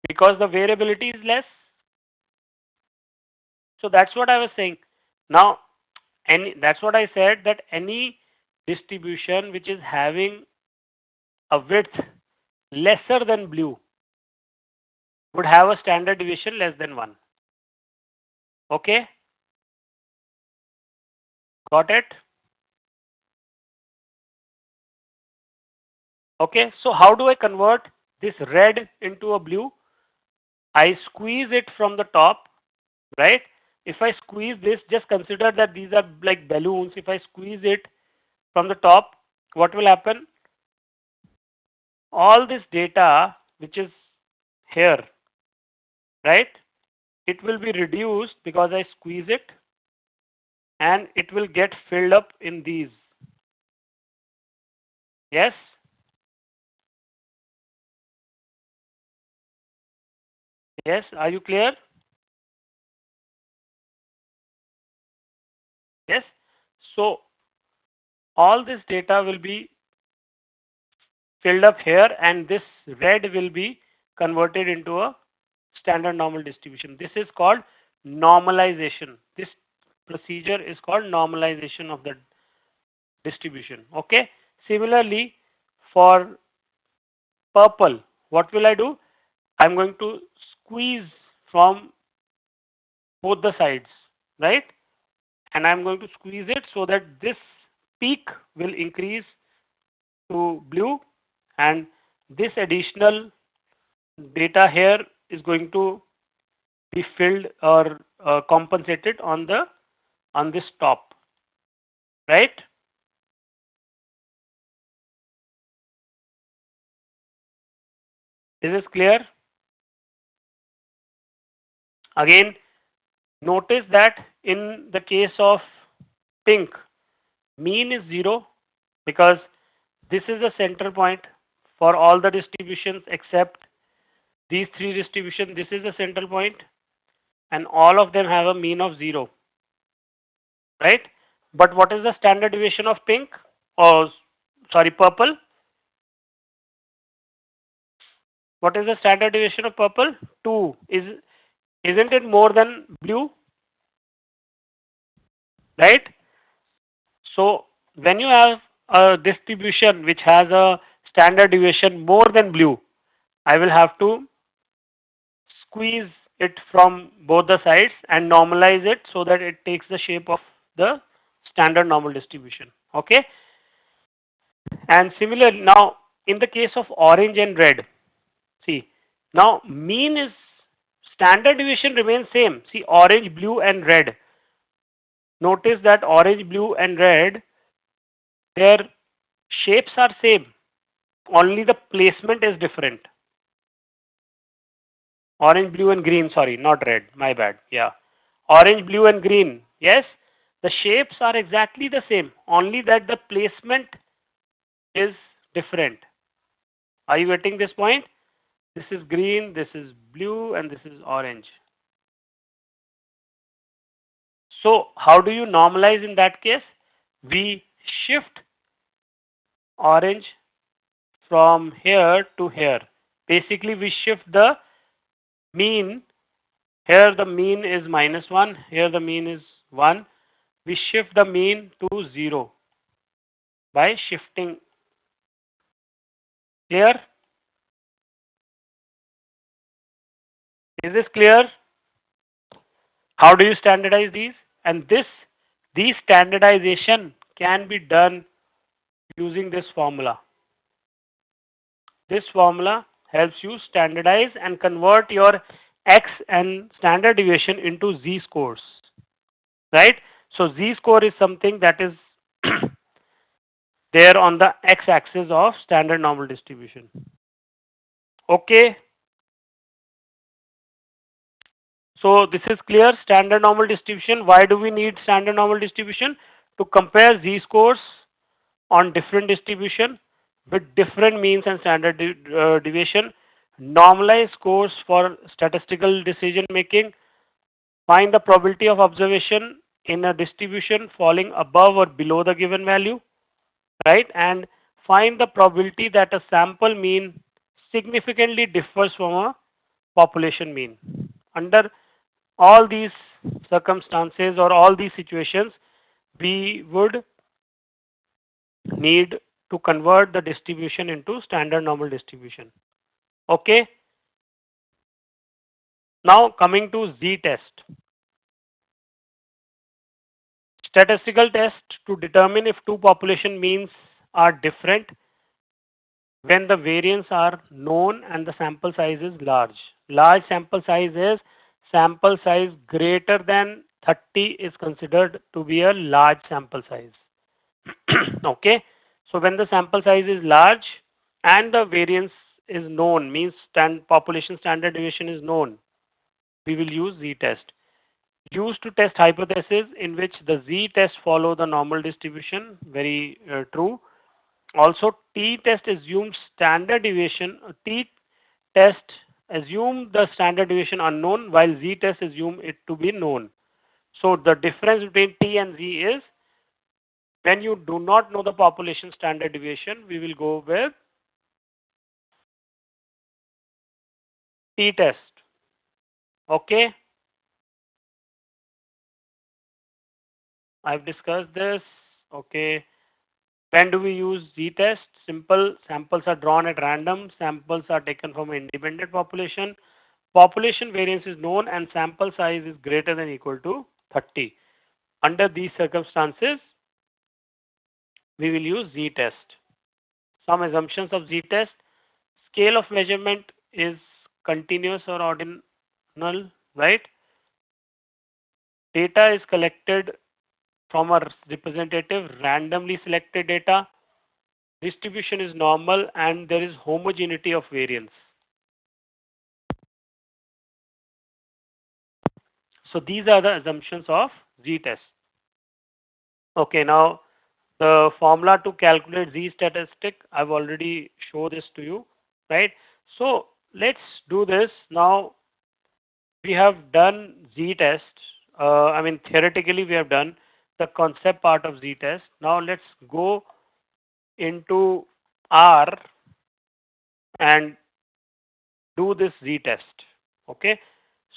because the variability is less. So that's what I was saying. Now, that's what I said, that any distribution which is having a width lesser than blue would have a standard deviation less than 1. Okay? Got it? Okay, so how do I convert this red into a blue? I squeeze it from the top, right? If I squeeze this, just consider that these are like balloons. If I squeeze it from the top, what will happen? All this data which is here, right? It will be reduced because I squeeze it and it will get filled up in these. Yes? Yes, are you clear? Yes? So, all this data will be filled up here and this red will be converted into a standard normal distribution. This is called normalization. This procedure is called normalization of the distribution. Okay. Similarly, for purple, what will I do? I'm going to squeeze from both the sides, right? And I'm going to squeeze it so that this peak will increase to blue and this additional data here is going to be filled or compensated on this top, right? Is this clear? Again, notice that in the case of pink, mean is 0 because this is the center point for all the distributions except these three distributions. This is the central point and all of them have a mean of 0, right? But what is the standard deviation of pink? Or sorry, purple? What is the standard deviation of purple? 2. Isn't it more than blue? Right? So when you have a distribution which has a standard deviation more than blue, I will have to squeeze it from both the sides and normalize it so that it takes the shape of the standard normal distribution. Okay? And similarly, now in the case of orange and red, see, now mean is standard deviation remains same. See, orange, blue and red. Notice that orange, blue and red, their shapes are same. Only the placement is different. Orange, blue and green, sorry, not red, my bad. Yeah. Orange, blue and green. Yes. The shapes are exactly the same, only that the placement is different. Are you getting this point? This is green, this is blue, and this is orange. So how do you normalize in that case? We shift orange from here to here. Basically, we shift the mean. Here the mean is -1. Here the mean is 1. We shift the mean to 0 by shifting here. Is this clear? How do you standardize these? And these standardization can be done using this formula. This formula helps you standardize and convert your X and standard deviation into Z scores. Right? So Z score is something that is there on the X axis of standard normal distribution. Okay. So this is clear, standard normal distribution. Why do we need standard normal distribution? To compare Z scores on different distribution with different means and standard deviation, normalize scores for statistical decision making, find the probability of observation in a distribution falling above or below the given value, right? And find the probability that a sample mean significantly differs from a population mean. Under all these circumstances or all these situations, we would need to convert the distribution into standard normal distribution. Okay. Now coming to z-test. Statistical test to determine if two population means are different when the variance are known and the sample size is large. Large sample size is sample size greater than 30 is considered to be a large sample size. Okay. So when the sample size is large and the variance is known, means population standard deviation is known, we will use z-test. Used to test hypothesis in which the z-test follow the normal distribution, very true. Also, t-test assumes standard deviation. T-test assume the standard deviation unknown, while z-test assume it to be known. So the difference between t and z is when you do not know the population standard deviation, we will go with t-test. Okay, I've discussed this. Okay, when do we use z-test? Simple. Samples are drawn at random. Samples are taken from an independent population. Population variance is known and sample size is greater than or equal to 30. Under these circumstances, we will use z-test. Some assumptions of z-test. Scale of measurement is continuous or ordinal, right? Data is collected from a representative randomly selected data. Distribution is normal and there is homogeneity of variance. So these are the assumptions of z-test. Okay, now the formula to calculate z-statistic, I've already showed this to you, right? So let's do this. Now we have done z-test. I mean, theoretically we have done the concept part of z-test. Now let's go into R and do this z-test. Okay,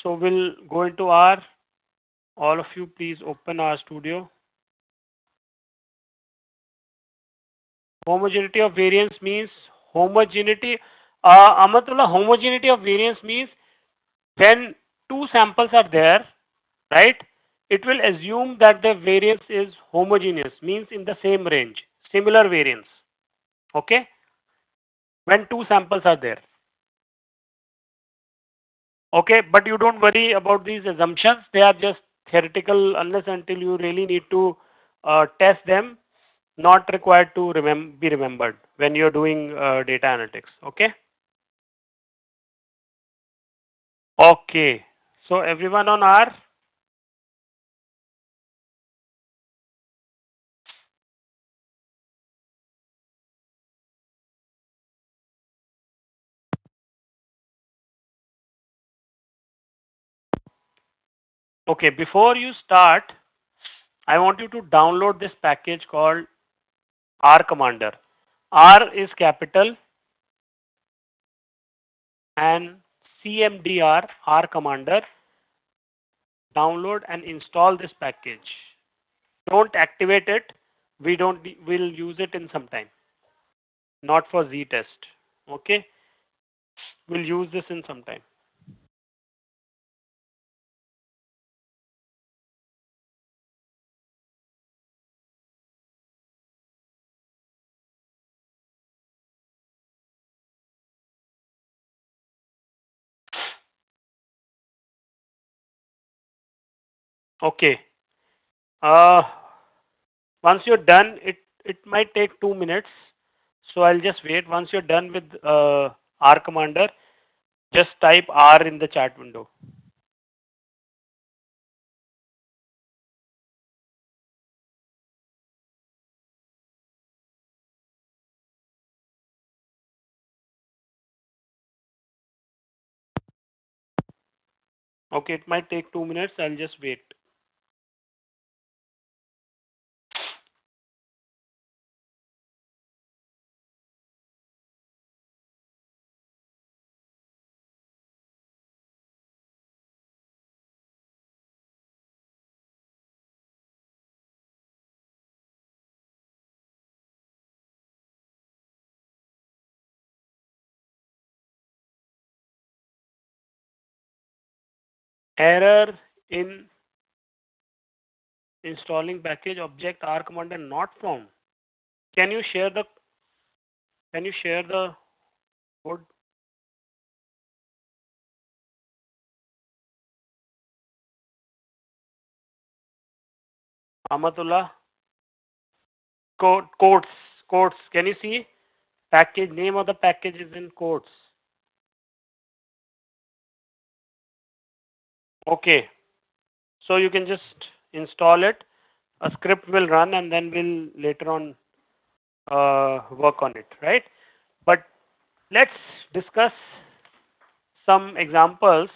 so we'll go into R. All of you please open R Studio. Homogeneity of variance means homogeneity. Amatullah, homogeneity of variance means when two samples are there, right? It will assume that the variance is homogeneous, means in the same range, similar variance. Okay, when two samples are there. Okay, but you don't worry about these assumptions. They are just theoretical unless until you really need to test them. Not required to be remembered when you're doing data analytics. Okay. Okay. So everyone on R. Okay, before you start, I want you to download this package called R Commander. R is capital and CMDR, R Commander. Download and install this package. Don't activate it. We'll use it in some time. Not for Z test. Okay? We'll use this in some time. Okay. Uh, Once you're done, it might take 2 minutes. So I'll just wait. Once you're done with R Commander, just type R in the chat window. Okay, it might take 2 minutes. I'll just wait. Error in installing package object R Commander not found. Can you share the code? Amatullah? Codes. Can you see? Package name of the package is in quotes. Okay. So you can just install it. A script will run and then we'll later on work on it, right? But let's discuss some examples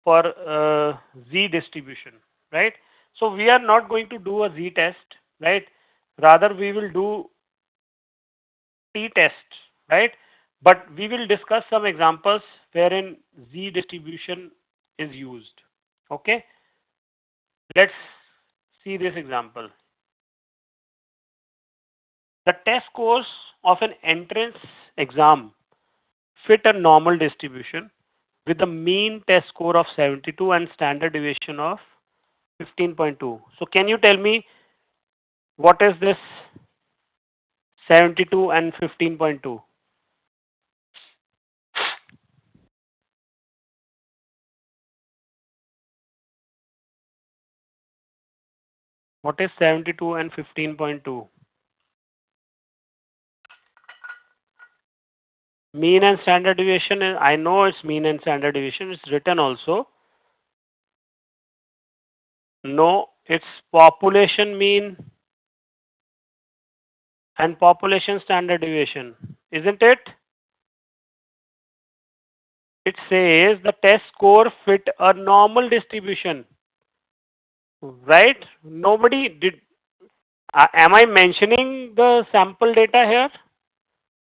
for Z distribution, right? So we are not going to do a Z test, right? Rather, we will do T test, right? But we will discuss some examples wherein Z distribution is used. Okay, let's see this example. The test scores of an entrance exam fit a normal distribution with a mean test score of 72 and standard deviation of 15.2. So can you tell me what is this 72 and 15.2? What is 72 and 15.2? Mean and standard deviation is, I know it's mean and standard deviation, it's written also. No, it's population mean and population standard deviation, isn't it? It says the test score fit a normal distribution, right? Nobody did. Am I mentioning the sample data here?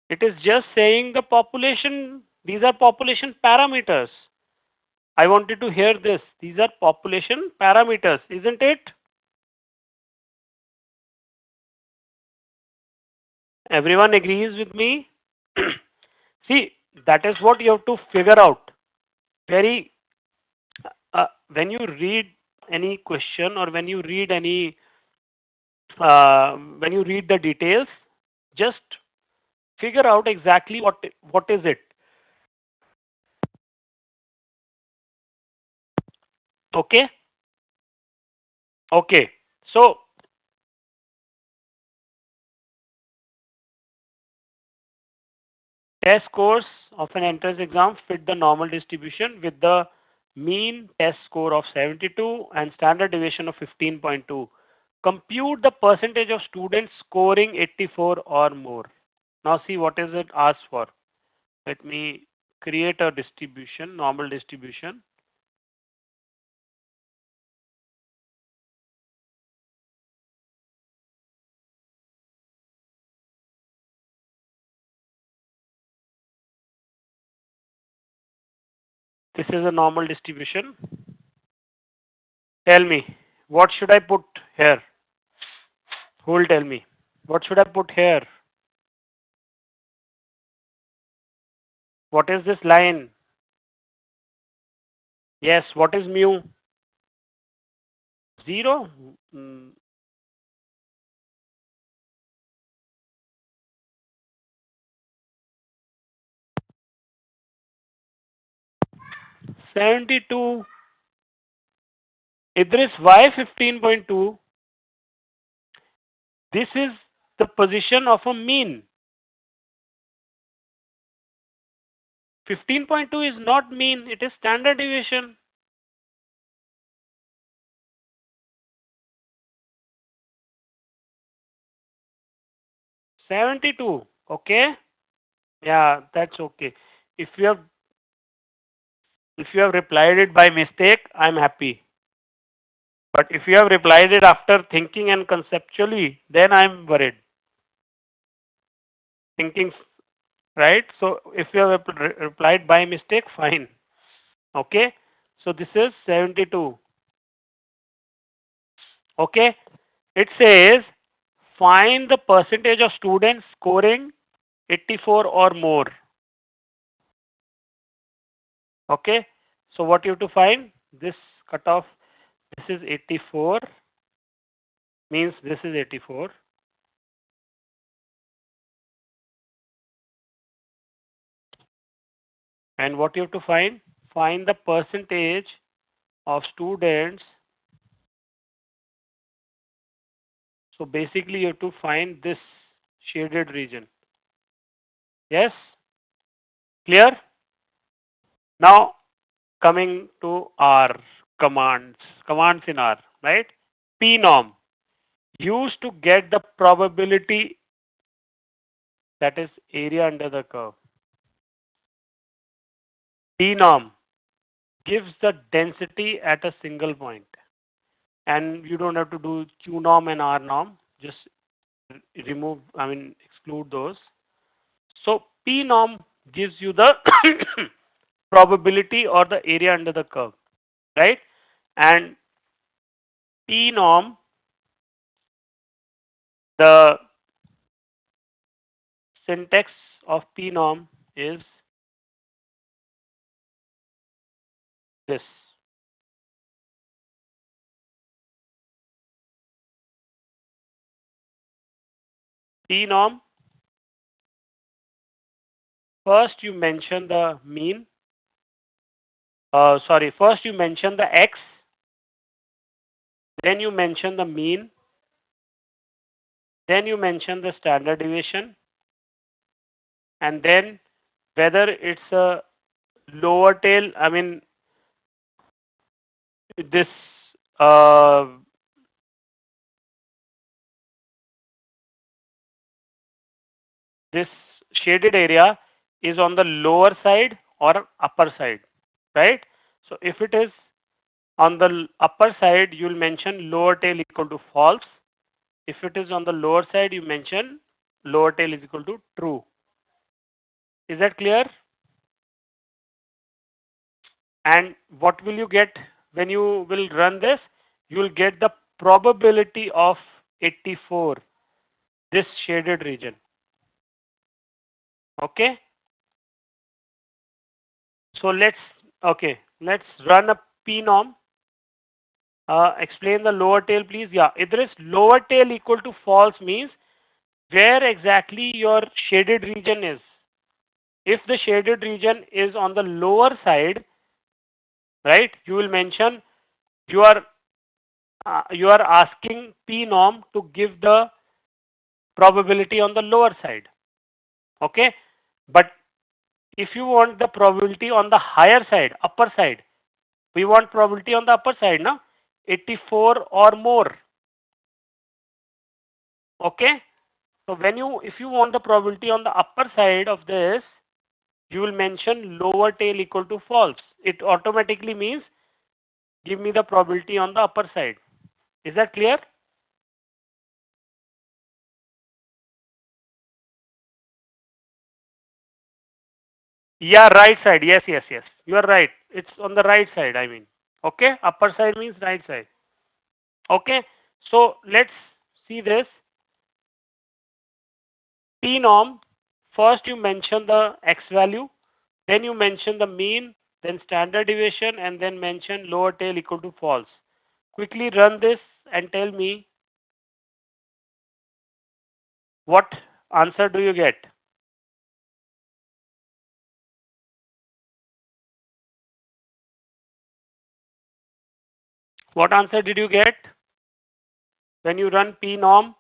It is just saying the population, these are population parameters. I wanted to hear this. These are population parameters, isn't it? Everyone agrees with me? See, that is what you have to figure out. Very, when you read any question or when you read the details, just figure out exactly what is it. Okay? Okay. So test scores of an entrance exam fit the normal distribution with the mean test score of 72 and standard deviation of 15.2. Compute the percentage of students scoring 84 or more. Now see what is it asked for. Let me create a distribution, normal distribution. This is a normal distribution. Tell me, what should I put here? Who will tell me? What should I put here? What is this line? Yes, what is mu? 0? 72. Idris, why 15.2? This is the position of a mean. 15.2 is not mean, it is standard deviation. $72. Okay? Yeah, that's okay. If you have replied it by mistake, I'm happy. But if you have replied it after thinking and conceptually, then I'm worried. Thinking, right? So if you have replied by mistake, fine. Okay? So this is 72. Okay? It says find the percentage of students scoring 84 or more. Okay? So what you have to find? This cutoff, this is 84, means this is 84. And what you have to find? Find the percentage of students. So basically you have to find this shaded region. Yes? Clear? Now coming to our commands in R, right? P-norm used to get the probability, that is area under the curve. P-norm gives the density at a single point. And you don't have to do Q-norm and R-norm. Just exclude those. So P-norm gives you the probability or the area under the curve, right? And P-norm, the syntax of P-norm is this. P-norm, first you mention the mean. First you mention the X, then you mention the mean, then you mention the standard deviation, and then whether it's a lower tail, this uh, this shaded area is on the lower side or upper side, right? So if it is on the upper side, you'll mention lower tail equal to false. If it is on the lower side, you mention lower tail is equal to true. Is that clear? And what will you get when you will run this? You will get the probability of 84, this shaded region. Okay? So let's run a P-norm. Explain the lower tail, please. Yeah, Idris, lower tail equal to false means where exactly your shaded region is. If the shaded region is on the lower side, right, you will mention you are asking P-norm to give the probability on the lower side. Okay, but if you want the probability on the higher side, upper side, we want probability on the upper side, no? 84 or more. Okay, so if you want the probability on the upper side of this, you will mention lower tail equal to false. It automatically means give me the probability on the upper side. Is that clear? Yeah, right side. Yes, yes, yes. You are right. It's on the right side, I mean. Okay? Upper side means right side. Okay? So let's see this. P norm. First you mention the x value, then you mention the mean, then standard deviation, and then mention lower tail equal to false. Quickly run this and tell me what answer do you get? What answer did you get when you run P norm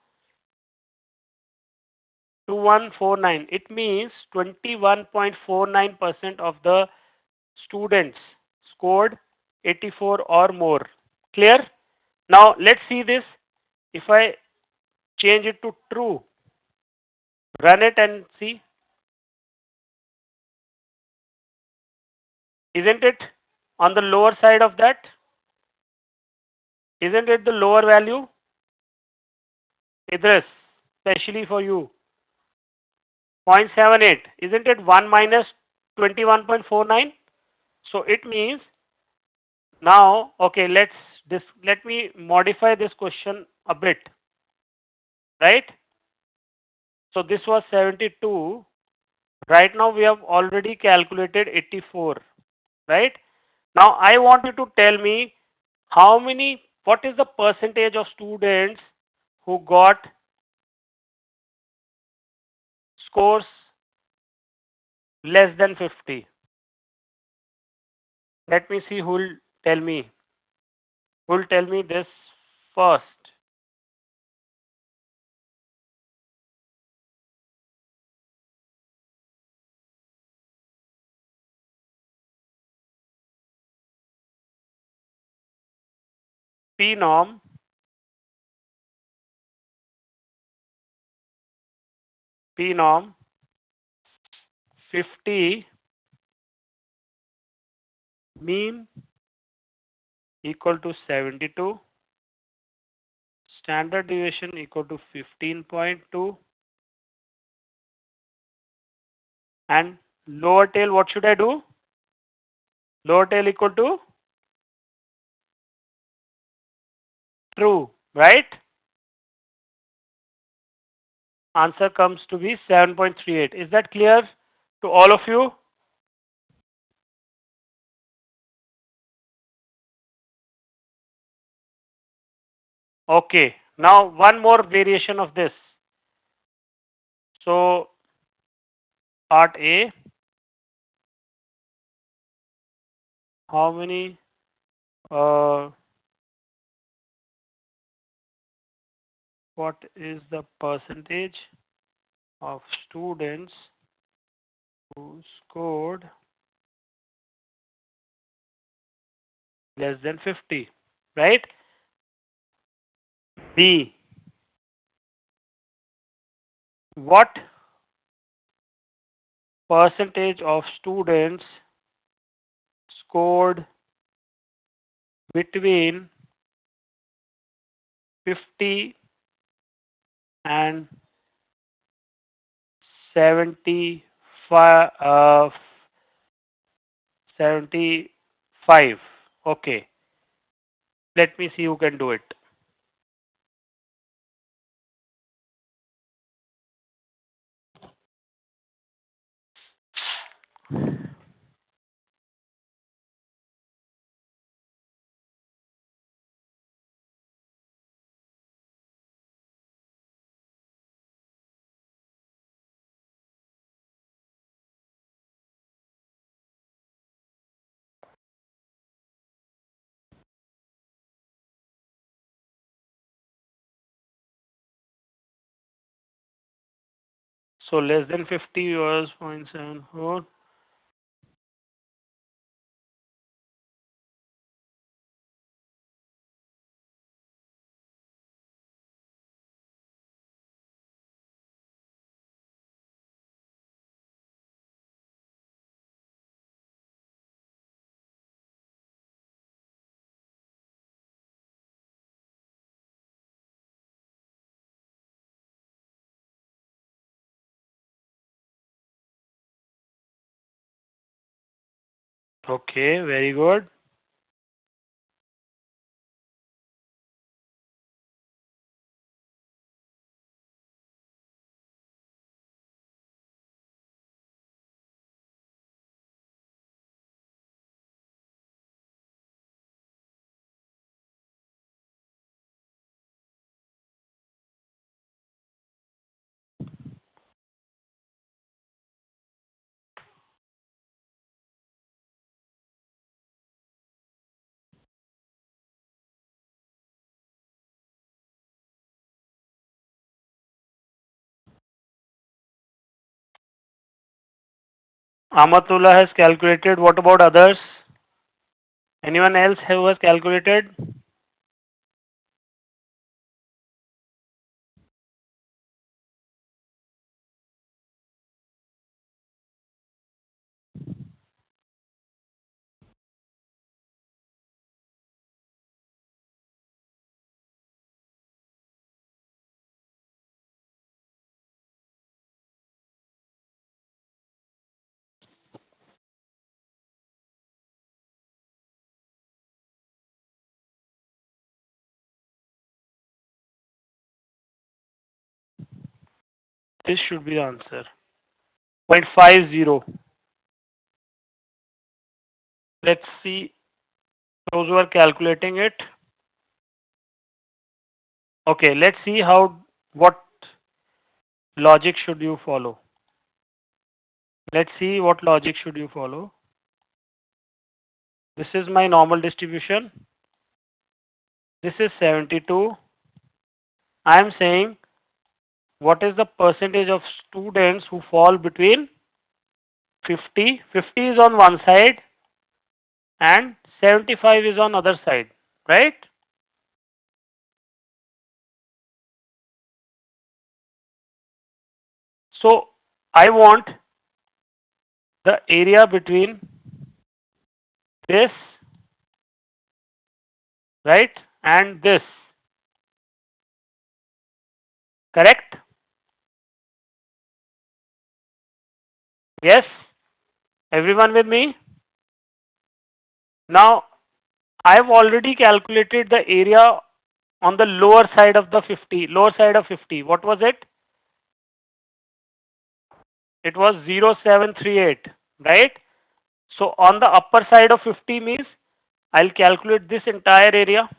2149? It means 21.49% of the students scored 84 or more. Clear? Now let's see this. If I change it to true, run it and see. Isn't it on the lower side of that? Isn't it the lower value? Idris, especially for you. 0.78. Isn't it 1 minus 21.49? So it means now, okay, let me modify this question a bit, right? So this was 72. Right now we have already calculated 84, right? Now I want you to tell me what is the percentage of students who got scores less than 50? Let me see who will tell me. Who will tell me this first? P norm, P norm 50, mean equal to 72, standard deviation equal to 15.2, and lower tail, what should I do? Lower tail equal to true, right? Answer comes to be 7.38. Is that clear to all of you? Okay. Now one more variation of this. So part A, how many what is the percentage of students who scored less than 50, right? B, what percentage of students scored between 50 and 75, 75? Okay, let me see who can do it. So less than 50 was 0.74. Okay, very good. Amatullah has calculated. What about others? Anyone else who has calculated? This should be the answer. 0.50. Let's see those who are calculating it. Okay, let's see what logic should you follow. Let's see what logic should you follow. This is my normal distribution. This is 72. I am saying what is the percentage of students who fall between 50? 50 is on one side and 75 is on other side, right? So I want the area between this, right, and this. Correct? Yes? Everyone with me? Now, I've already calculated the area on the lower side of the 50, lower side of 50. What was it? It was 0738, right? So on the upper side of 50 means I'll calculate this entire area,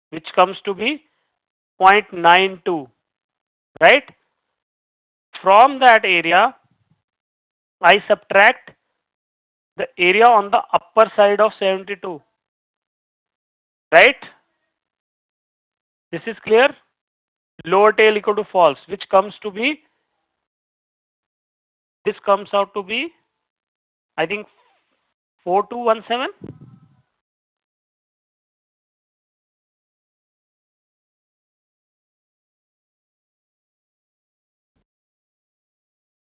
which comes to be 0.92, right? From that area, I subtract the area on the upper side of 72, right? This is clear? Lower tail equal to false, which comes to be, this comes out to be, I think 4217.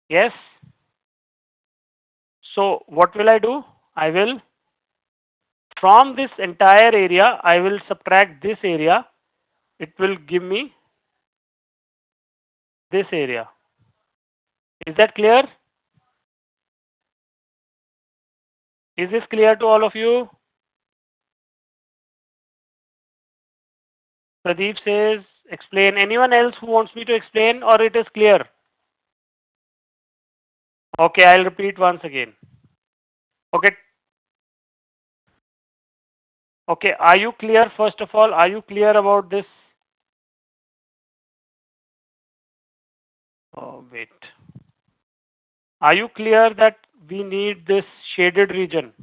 Yes. So what will I do? I will, from this entire area, I will subtract this area. It will give me this area. Is that clear? Is this clear to all of you? Pradeep says, explain. Anyone else who wants me to explain, or it is clear? Okay, I'll repeat once again. Okay. Okay, are you clear? First of all, are you clear about this? Oh, wait. Are you clear that we need this shaded region?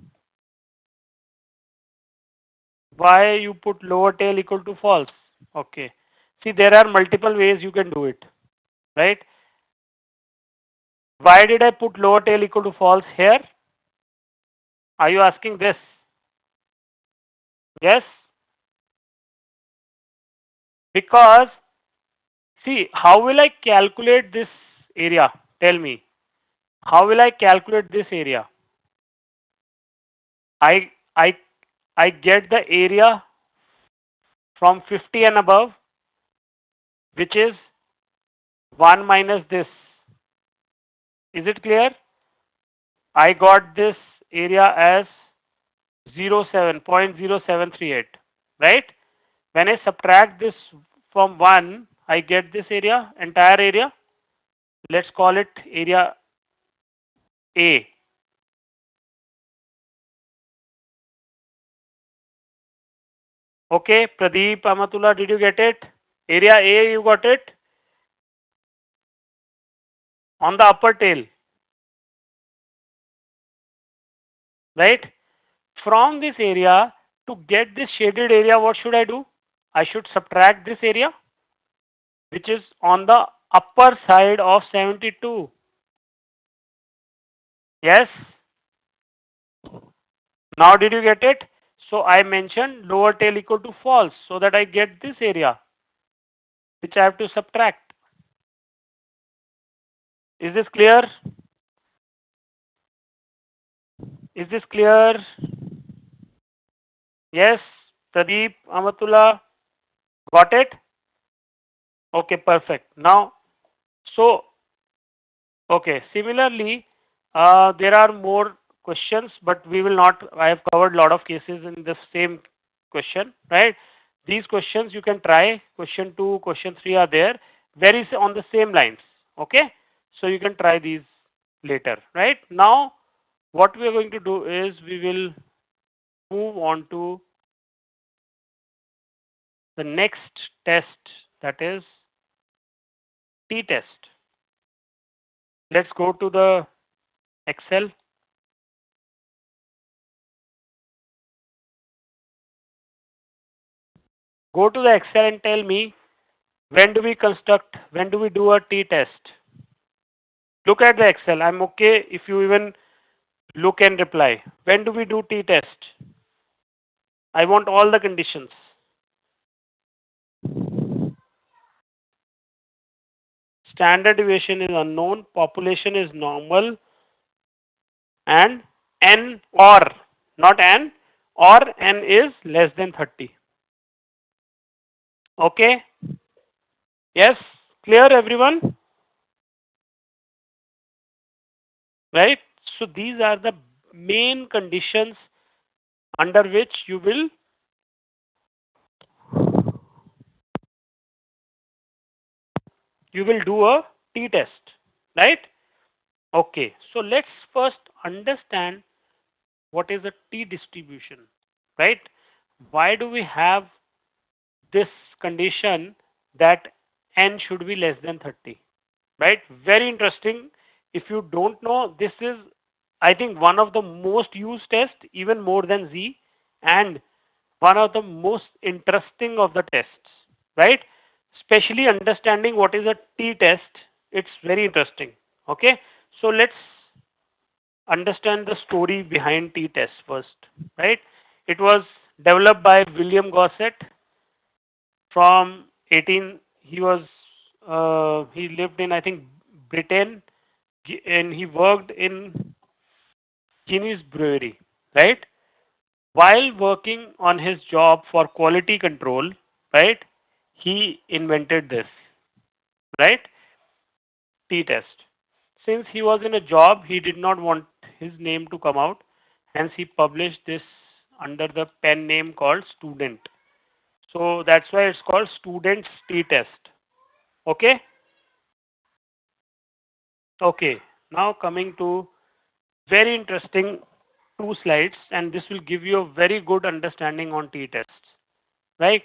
Why you put lower tail equal to false? Okay. See, there are multiple ways you can do it, right? Why did I put lower tail equal to false here? Are you asking this? Yes? Because, see, how will I calculate this area? Tell me. How will I calculate this area? I I I get the area from 50 and above, which is 1 minus this. Is it clear? I got this area as 0.0738, right? When I subtract this from 1, I get this area, entire area. Let's call it area A. Okay, Pradeep, Amatullah, did you get it? Area A, you got it? On the upper tail, right? From this area, to get this shaded area, what should I do? I should subtract this area, which is on the upper side of 72. Yes? Now did you get it? So I mentioned lower tail equal to false, so that I get this area, which I have to subtract. Is this clear? Is this clear? Yes, Pradeep, Amatullah, got it? Okay, perfect. Now, so, okay, similarly, there are more questions, but we will not, I have covered a lot of cases in the same question, right? These questions you can try, question 2, question 3 are there, very on the same lines, okay? So you can try these later, right? Now, what we are going to do is we will move on to the next test, that is t-test. Let's go to the Excel. Go to the Excel and tell me, when do we do a t-test? Look at the Excel. I'm okay if you even look and reply. When do we do t-test? I want all the conditions. Standard deviation is unknown, population is normal, and n or, not n, or n is less than 30. Okay? Yes? Clear everyone? Right? So these are the main conditions under which you will do a t-test, right? Okay, so let's first understand what is a t-distribution, right? Why do we have this condition that n should be less than 30, right? Very interesting. If you don't know, this is, I think, one of the most used tests, even more than Z, and one of the most interesting of the tests, right? Especially understanding what is a t-test, it's very interesting. Okay, so let's understand the story behind t-test first, right? It was developed by William Gosset from 18. He lived in, I think, Britain, and he worked in Guinness Brewery, right? While working on his job for quality control, right, he invented this, right? T-test. Since he was in a job, he did not want his name to come out, hence he published this under the pen name called Student. So that's why it's called Student's T-test. Okay? Okay. Now coming to very interesting 2 slides, and this will give you a very good understanding on t-tests, right?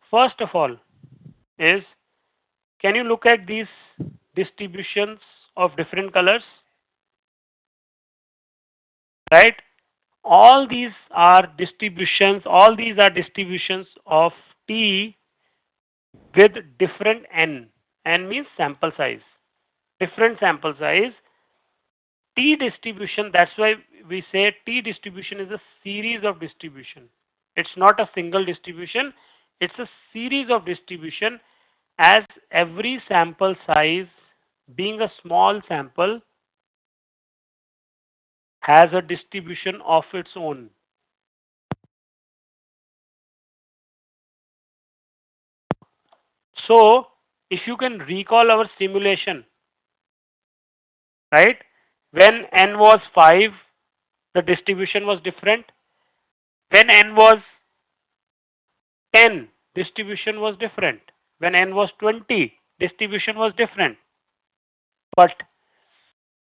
First of all is, can you look at these distributions of different colors, right? All these are distributions of t with different n. N means sample size, different sample size. T distribution, that's why we say T distribution is a series of distribution. It's not a single distribution, it's a series of distribution, as every sample size, being a small sample, has a distribution of its own. So if you can recall our simulation, right, when n was 5, the distribution was different. When n was 10, distribution was different. When n was 20, distribution was different. But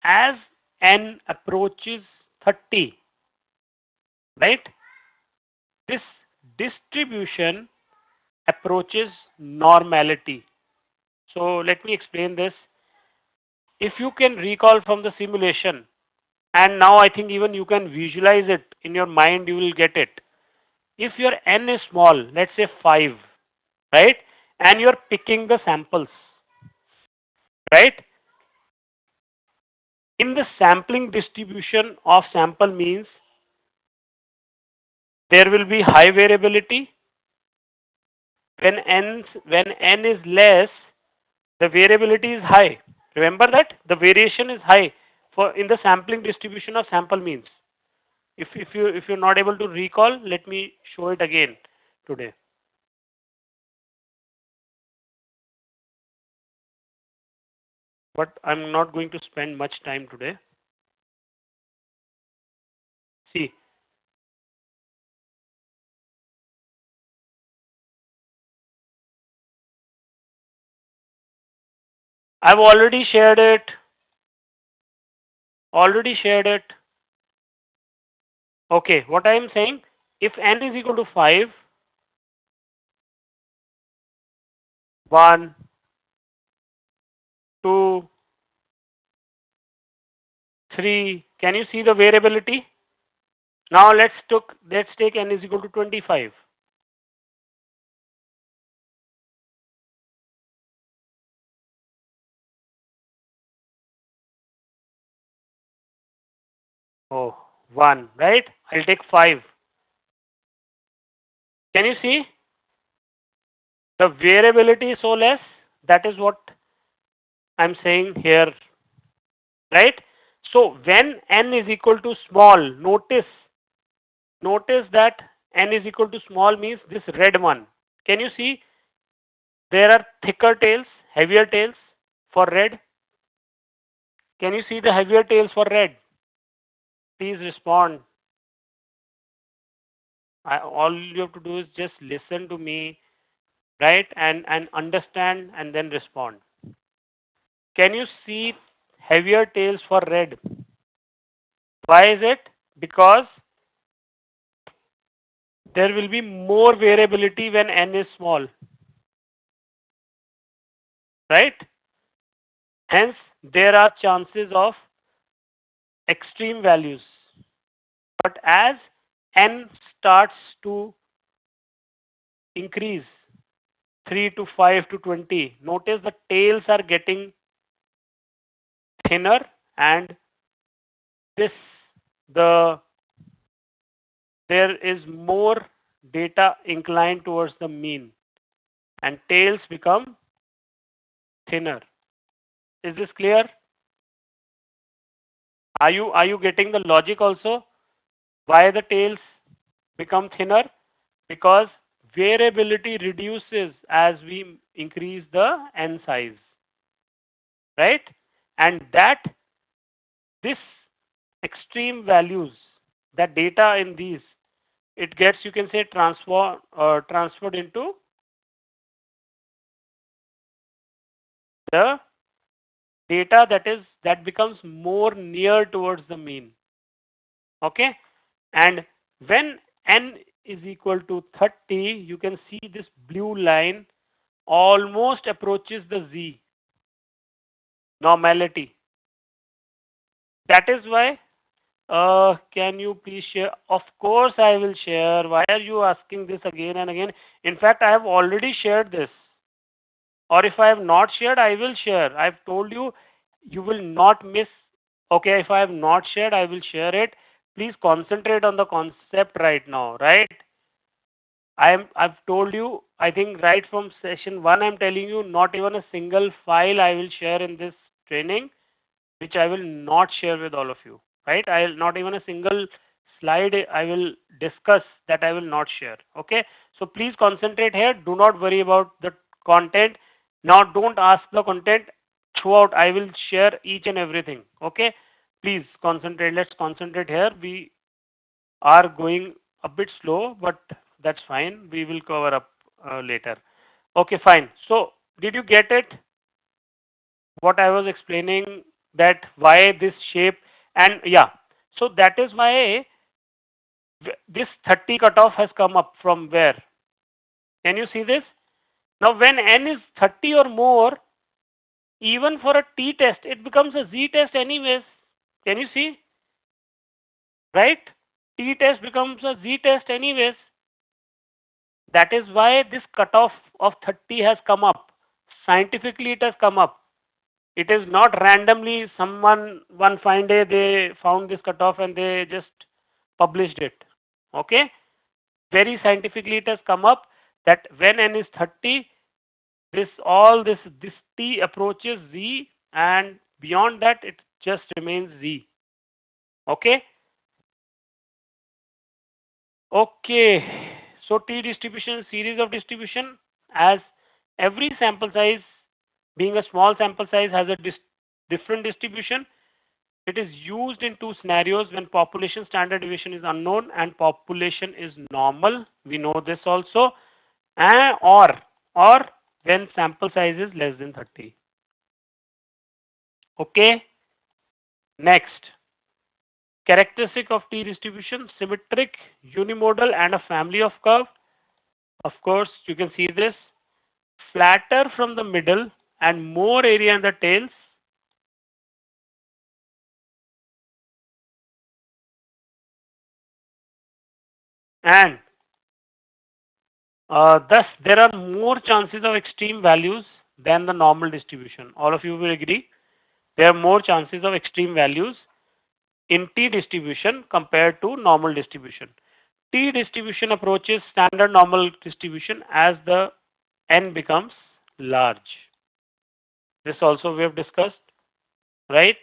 as n approaches 30, right, this distribution approaches normality. So let me explain this. If you can recall from the simulation, and now I think even you can visualize it in your mind, you will get it. If your n is small, let's say 5, right, and you're picking the samples, right, in the sampling distribution of sample means there will be high variability. When n is less, the variability is high. Remember that the variation is high for in the sampling distribution of sample means. If you're not able to recall, let me show it again today. But I'm not going to spend much time today. See, I've already shared it. Already shared it. Okay, what I am saying, if n is equal to 5, 1, 2, 3, can you see the variability? Now let's take n is equal to 25. Oh, 1, right? I'll take 5. Can you see? The variability is so less. That is what I'm saying here, right? So when n is equal to small, notice that n is equal to small means this red one. Can you see? There are thicker tails, heavier tails for red. Can you see the heavier tails for red? Please respond. All you have to do is just listen to me, right? And understand and then respond. Can you see heavier tails for red? Why is it? Because there will be more variability when n is small, right? Hence, there are chances of extreme values. But as n starts to increase 3 to 5 to 20, notice the tails are getting thinner and this the there is more data inclined towards the mean and tails become thinner. Is this clear? Are you getting the logic also? Why the tails become thinner? Because variability reduces as we increase the n size, right? And that this extreme values, that data in these, it gets, you can say, transferred into the data that becomes more near towards the mean. Okay, and when n is equal to 30, you can see this blue line almost approaches the z normality. That is why, can you please share? Of course I will share. Why are you asking this again and again? In fact, I have already shared this. Or if I have not shared, I will share. I've told you, you will not miss. Okay, if I have not shared, I will share it. Please concentrate on the concept right now, right? I've told you, I think right from session 1, I'm telling you, not even a single file I will share in this training, which I will not share with all of you, right? I'll not even a single slide I will discuss that I will not share. Okay, so please concentrate here. Do not worry about the content. Now don't ask the content throughout. I will share each and everything. Okay, please concentrate. Let's concentrate here. are going a bit slow, but that's fine. We will cover up later. Okay, fine. So, did you get it? What I was explaining, that why this shape, and yeah, so that is why this 30 cutoff has come up from where? Can you see this? Now, when n is 30 or more, even for a t test, it becomes a z test anyways. Can you see? Right? T test becomes a z test anyways. That is why this cutoff of 30 has come up. Scientifically, it has come up. It is not randomly someone one fine day they found this cutoff and they just published it. Okay? Very scientifically, it has come up that when n is 30, this t approaches z, and beyond that it just remains z. Okay? Okay. So t distribution is series of distribution, as every sample size, being a small sample size, has a different distribution. It is used in two scenarios: when population standard deviation is unknown and population is normal. We know this also. Or when sample size is less than 30. Okay. Next. Characteristic of T distribution: symmetric, unimodal, and a family of curve. Of course, you can see this. Flatter from the middle and more area in the tails. And thus, there are more chances of extreme values than the normal distribution. All of you will agree. There are more chances of extreme values in T distribution compared to normal distribution. T distribution approaches standard normal distribution as the n becomes large. This also we have discussed, right?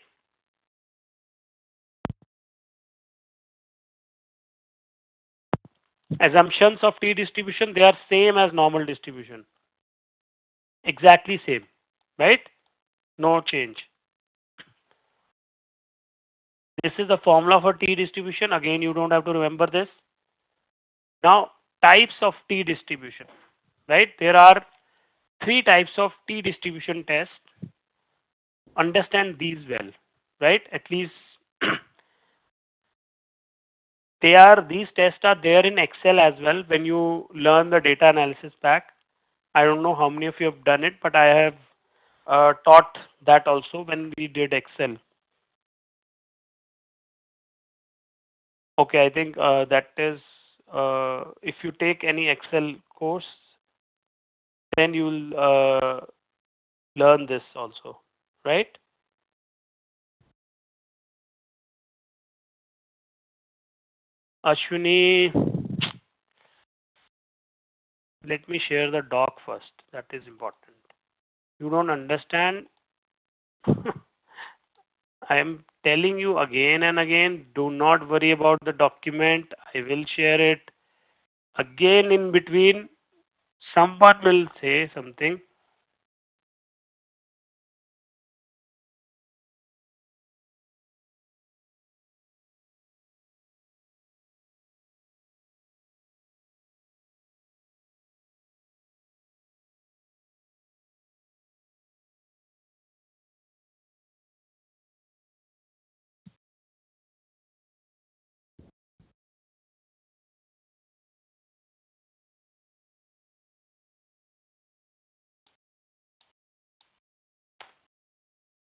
Assumptions of T distribution, they are same as normal distribution. Exactly same, right? No change. This is the formula for T distribution. Again, you don't have to remember this. Now, types of T distribution, right? There are three types of T distribution tests. Understand these well, right? At least these tests are there in Excel as well when you learn the data analysis pack. I don't know how many of you have done it, but I have taught that also when we did Excel. Okay, I think that is, if you take any Excel course, then you will learn this also, right? Ashwini, let me share the doc first. That is important. You don't understand. I am telling you again and again, do not worry about the document. I will share it. Again, in between, someone will say something.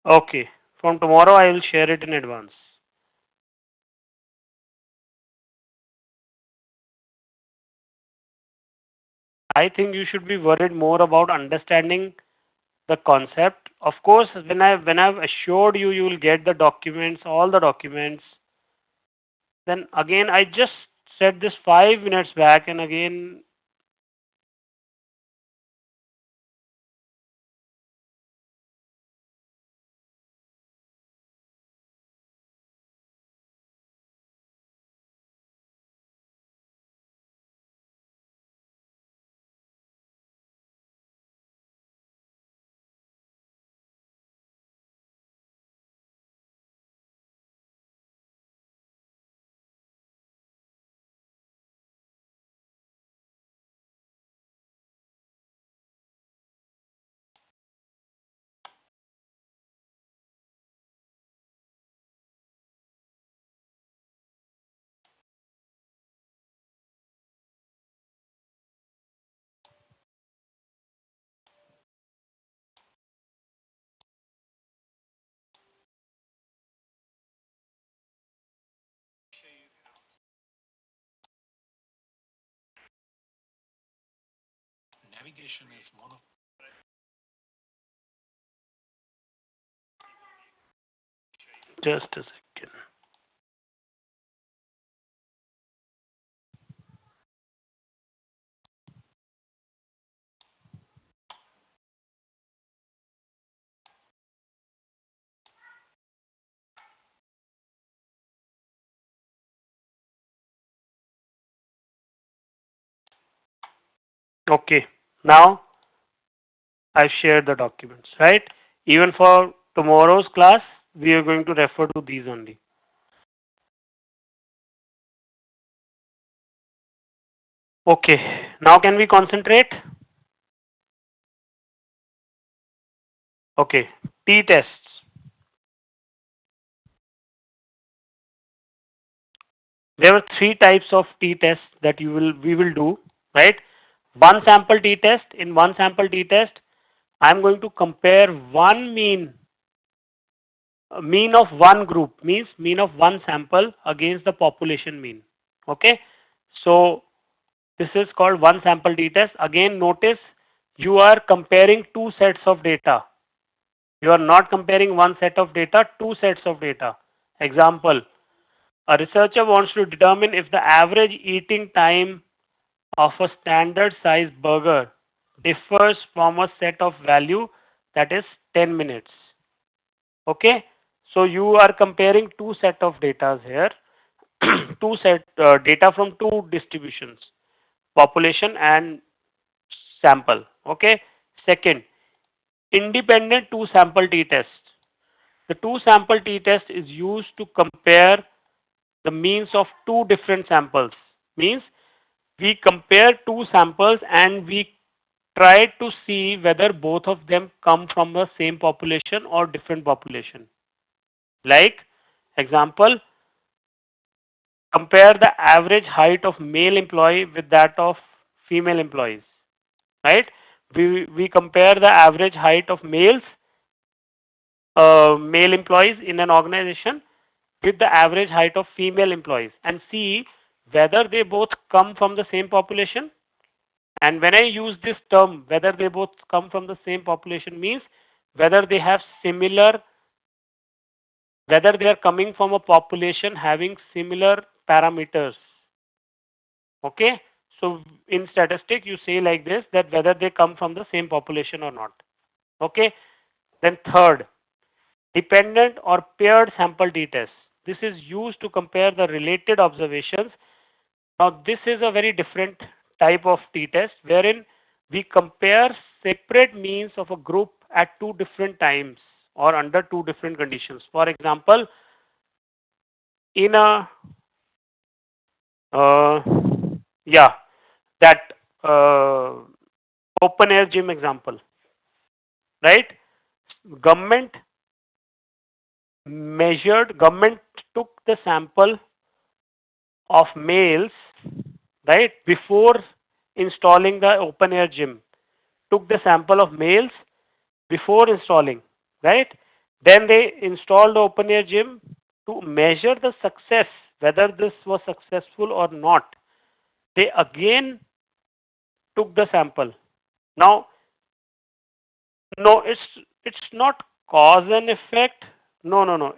Okay, from tomorrow I will share it in advance. I think you should be worried more about understanding the concept. Of course, when I've assured you you will get the documents, all the documents, then again I just said this 5 minutes back, and again Just a second. Okay. Now I've shared the documents, right? Even for tomorrow's class, we are going to refer to these only. Okay. Now can we concentrate? Okay. T-tests. There are three types of t-tests that we will do, right? One sample t-test. In one sample t-test, I'm going to compare one mean of one group, means mean of one sample against the population mean. Okay, so this is called one sample t-test. Again, notice you are comparing two sets of data. You are not comparing one set of data, two sets of data. Example: a researcher wants to determine if the average eating time of a standard size burger differs from a set of value that is 10 minutes. Okay, so you are comparing two set of data here, two set data from two distributions, population and sample. Okay, second, independent two sample t-test. The two sample t-test is used to compare the means of two different samples. Means we compare two samples and we try to see whether both of them come from the same population or different population. Like example, compare the average height of male employee with that of female employees, right? We compare the average height of male employees in an organization with the average height of female employees and see whether they both come from the same population. And when I use this term, whether they both come from the same population, means whether they have similar, whether they are coming from a population having similar parameters. Okay, so in statistic you say like this, that whether they come from the same population or not. Okay, then third, dependent or paired sample t-test. This is used to compare the related observations. Now this is a very different type of t-test wherein we compare separate means of a group at two different times or under two different conditions. For example, in a uh, yeah, that open air gym example, right? Government government took the sample of males, right, before installing the open air gym. Took the sample of males before installing, right? Then they installed the open air gym to measure the success, whether this was successful or not. They again took the sample. Now, no, it's not cause and effect. No, no, no.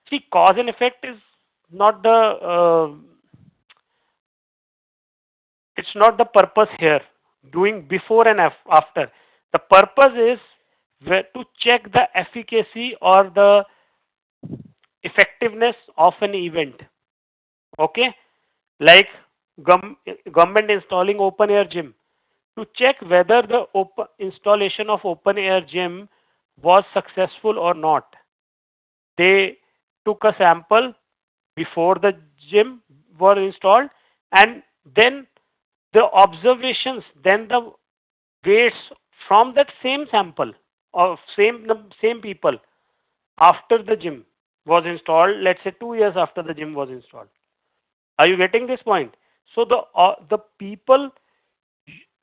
See, cause and effect is not the it's not the purpose here. Doing before and after. The purpose is to check the efficacy or the effectiveness of an event. Okay, like government installing open air gym to check whether the installation of open air gym was successful or not. They took a sample before the gym were installed, and then the observations, then the weights from that same sample of same people after the gym was installed. Let's say 2 years after the gym was installed. Are you getting this point? So the people,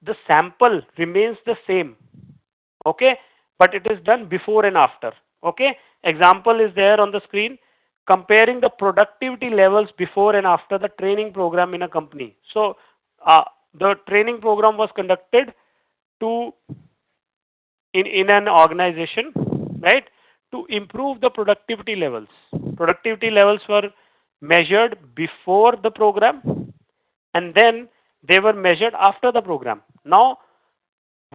the sample remains the same, okay, but it is done before and after. Okay, example is there on the screen, comparing the productivity levels before and after the training program in a company. So the training program was conducted to in an organization, right, to improve the productivity levels. Productivity levels were measured before the program, and then they were measured after the program. Now,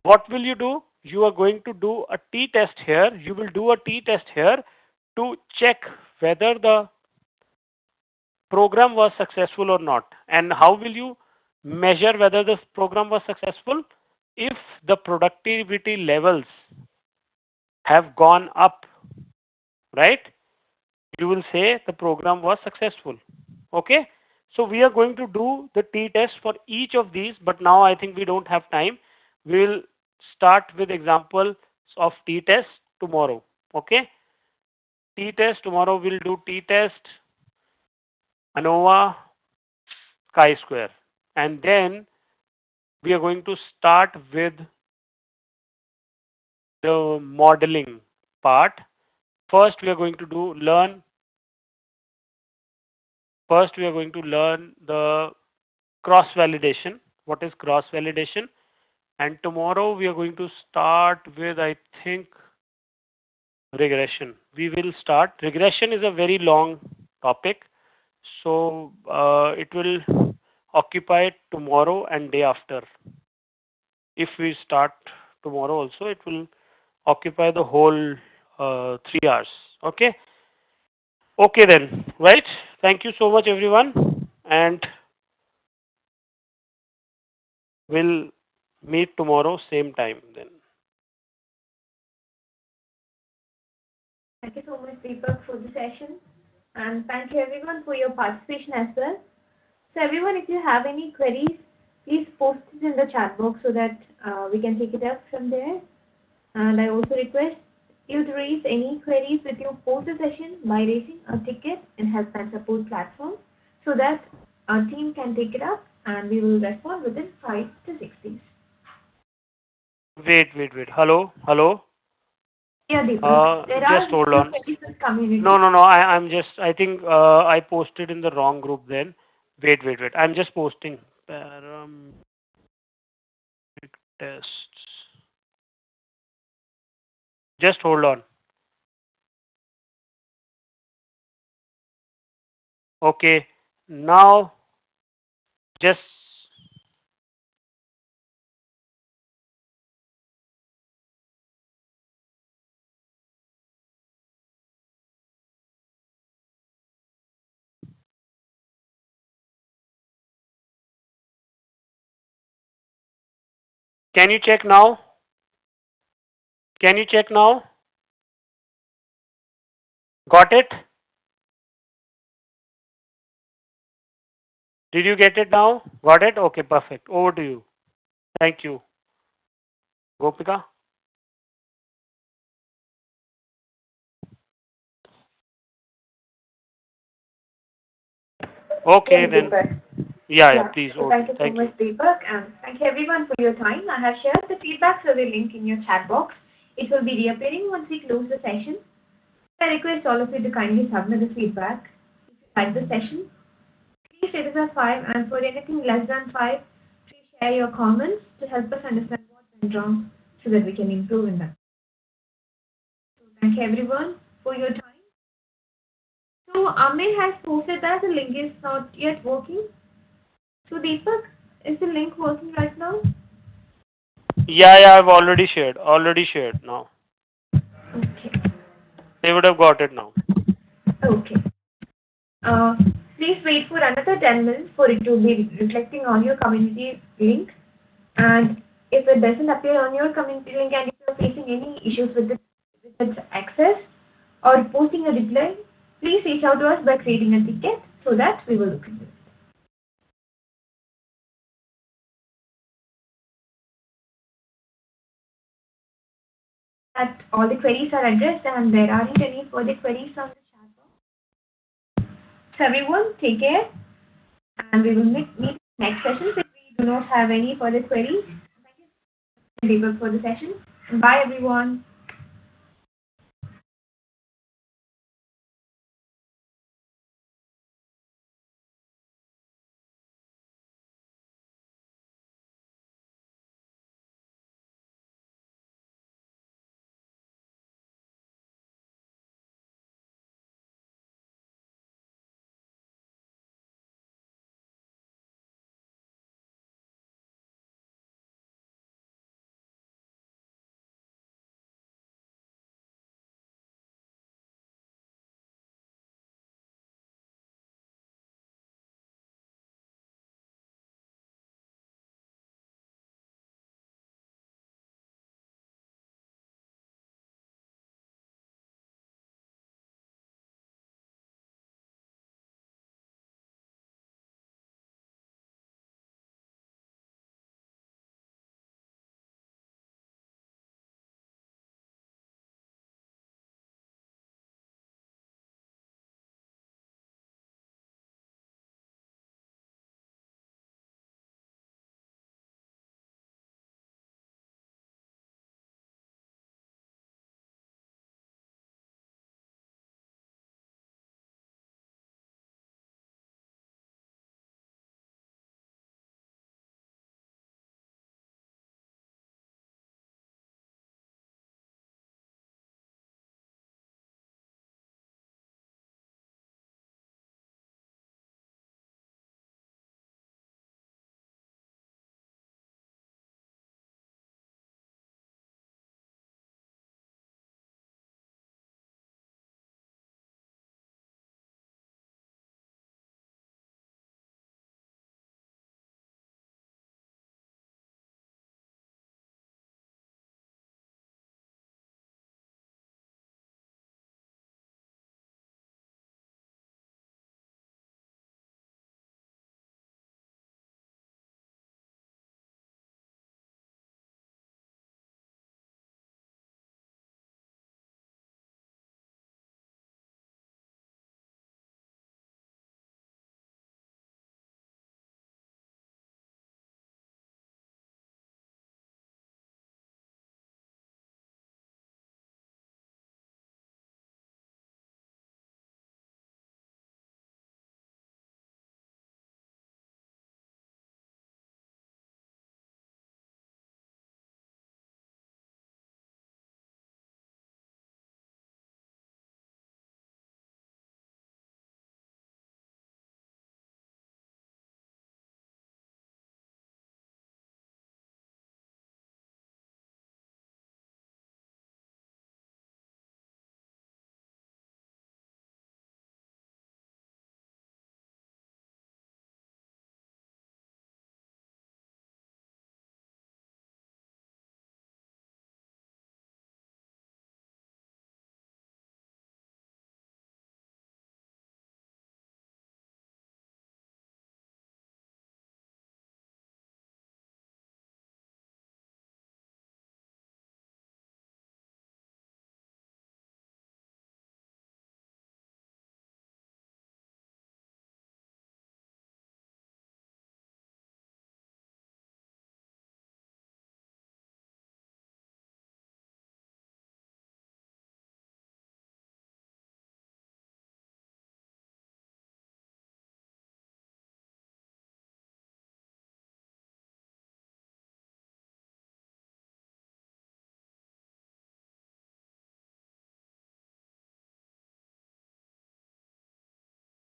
what will you do? You are going to do a t-test here. You will do a t-test here to check whether the program was successful or not. And how will you measure whether the program was successful? If the productivity levels have gone up, right, you will say the program was successful. Okay? So we are going to do the t-test for each of these, but now I think we don't have time. We will start with examples of t-test tomorrow. Okay? T-test tomorrow, we'll do t-test ANOVA chi-square, and then we are going to start with the modeling part. First, we are going to learn the cross validation. What is cross validation? And tomorrow we are going to start with, I think, regression. We will start. Regression is a very long topic, so it will occupy tomorrow and day after. If we start tomorrow also, it will occupy the whole 3 hours. Okay. Okay then. Right. Thank you so much, everyone, and we'll meet tomorrow same time then. Thank you so much, Deepak, for the session. And thank you everyone for your participation as well. So everyone, if you have any queries, please post it in the chat box so that we can take it up from there. And I also request you to raise any queries with your post the session by raising a ticket in help and support platform so that our team can take it up and we will respond within 5 to 6 days. Wait. Hello. Yeah, Deepak. There are Just hold on. queries with community. No. I'm just. I think I posted in the wrong group then. Wait. I'm just posting parametric tests. Just hold on. Okay. Now, just can you check now? Can you check now? Got it? Did you get it now? Got it? Okay, perfect. Over to you. Thank you. Gopika? Okay Yes, then. Deepak. Yeah, please. So Okay. thank you so Thank you. much, Deepak, and thank you everyone for your time. I have shared the feedback survey link in your chat box. It will be reappearing once we close the session. I request all of you to kindly submit the feedback. If you like the session, please rate it as 5, and for anything less than 5, please share your comments to help us understand what went wrong so that we can improve in that. So thank you everyone for your time. So Amir has posted that the link is not yet working. So Deepak, is the link working right now? Yeah, I've already shared. Already shared now. Okay. They would have got it now. Okay. Uh, Please wait for another 10 minutes for it to be reflecting on your community link. And if it doesn't appear on your community link and if you're facing any issues with its access or posting a reply, please reach out to us by creating a ticket so that we will look into it. That all the queries are addressed and there aren't any further queries on the chat box. So everyone, take care and we will meet next session if we do not have any further queries. Thank you, Deepak, for the session. And bye everyone.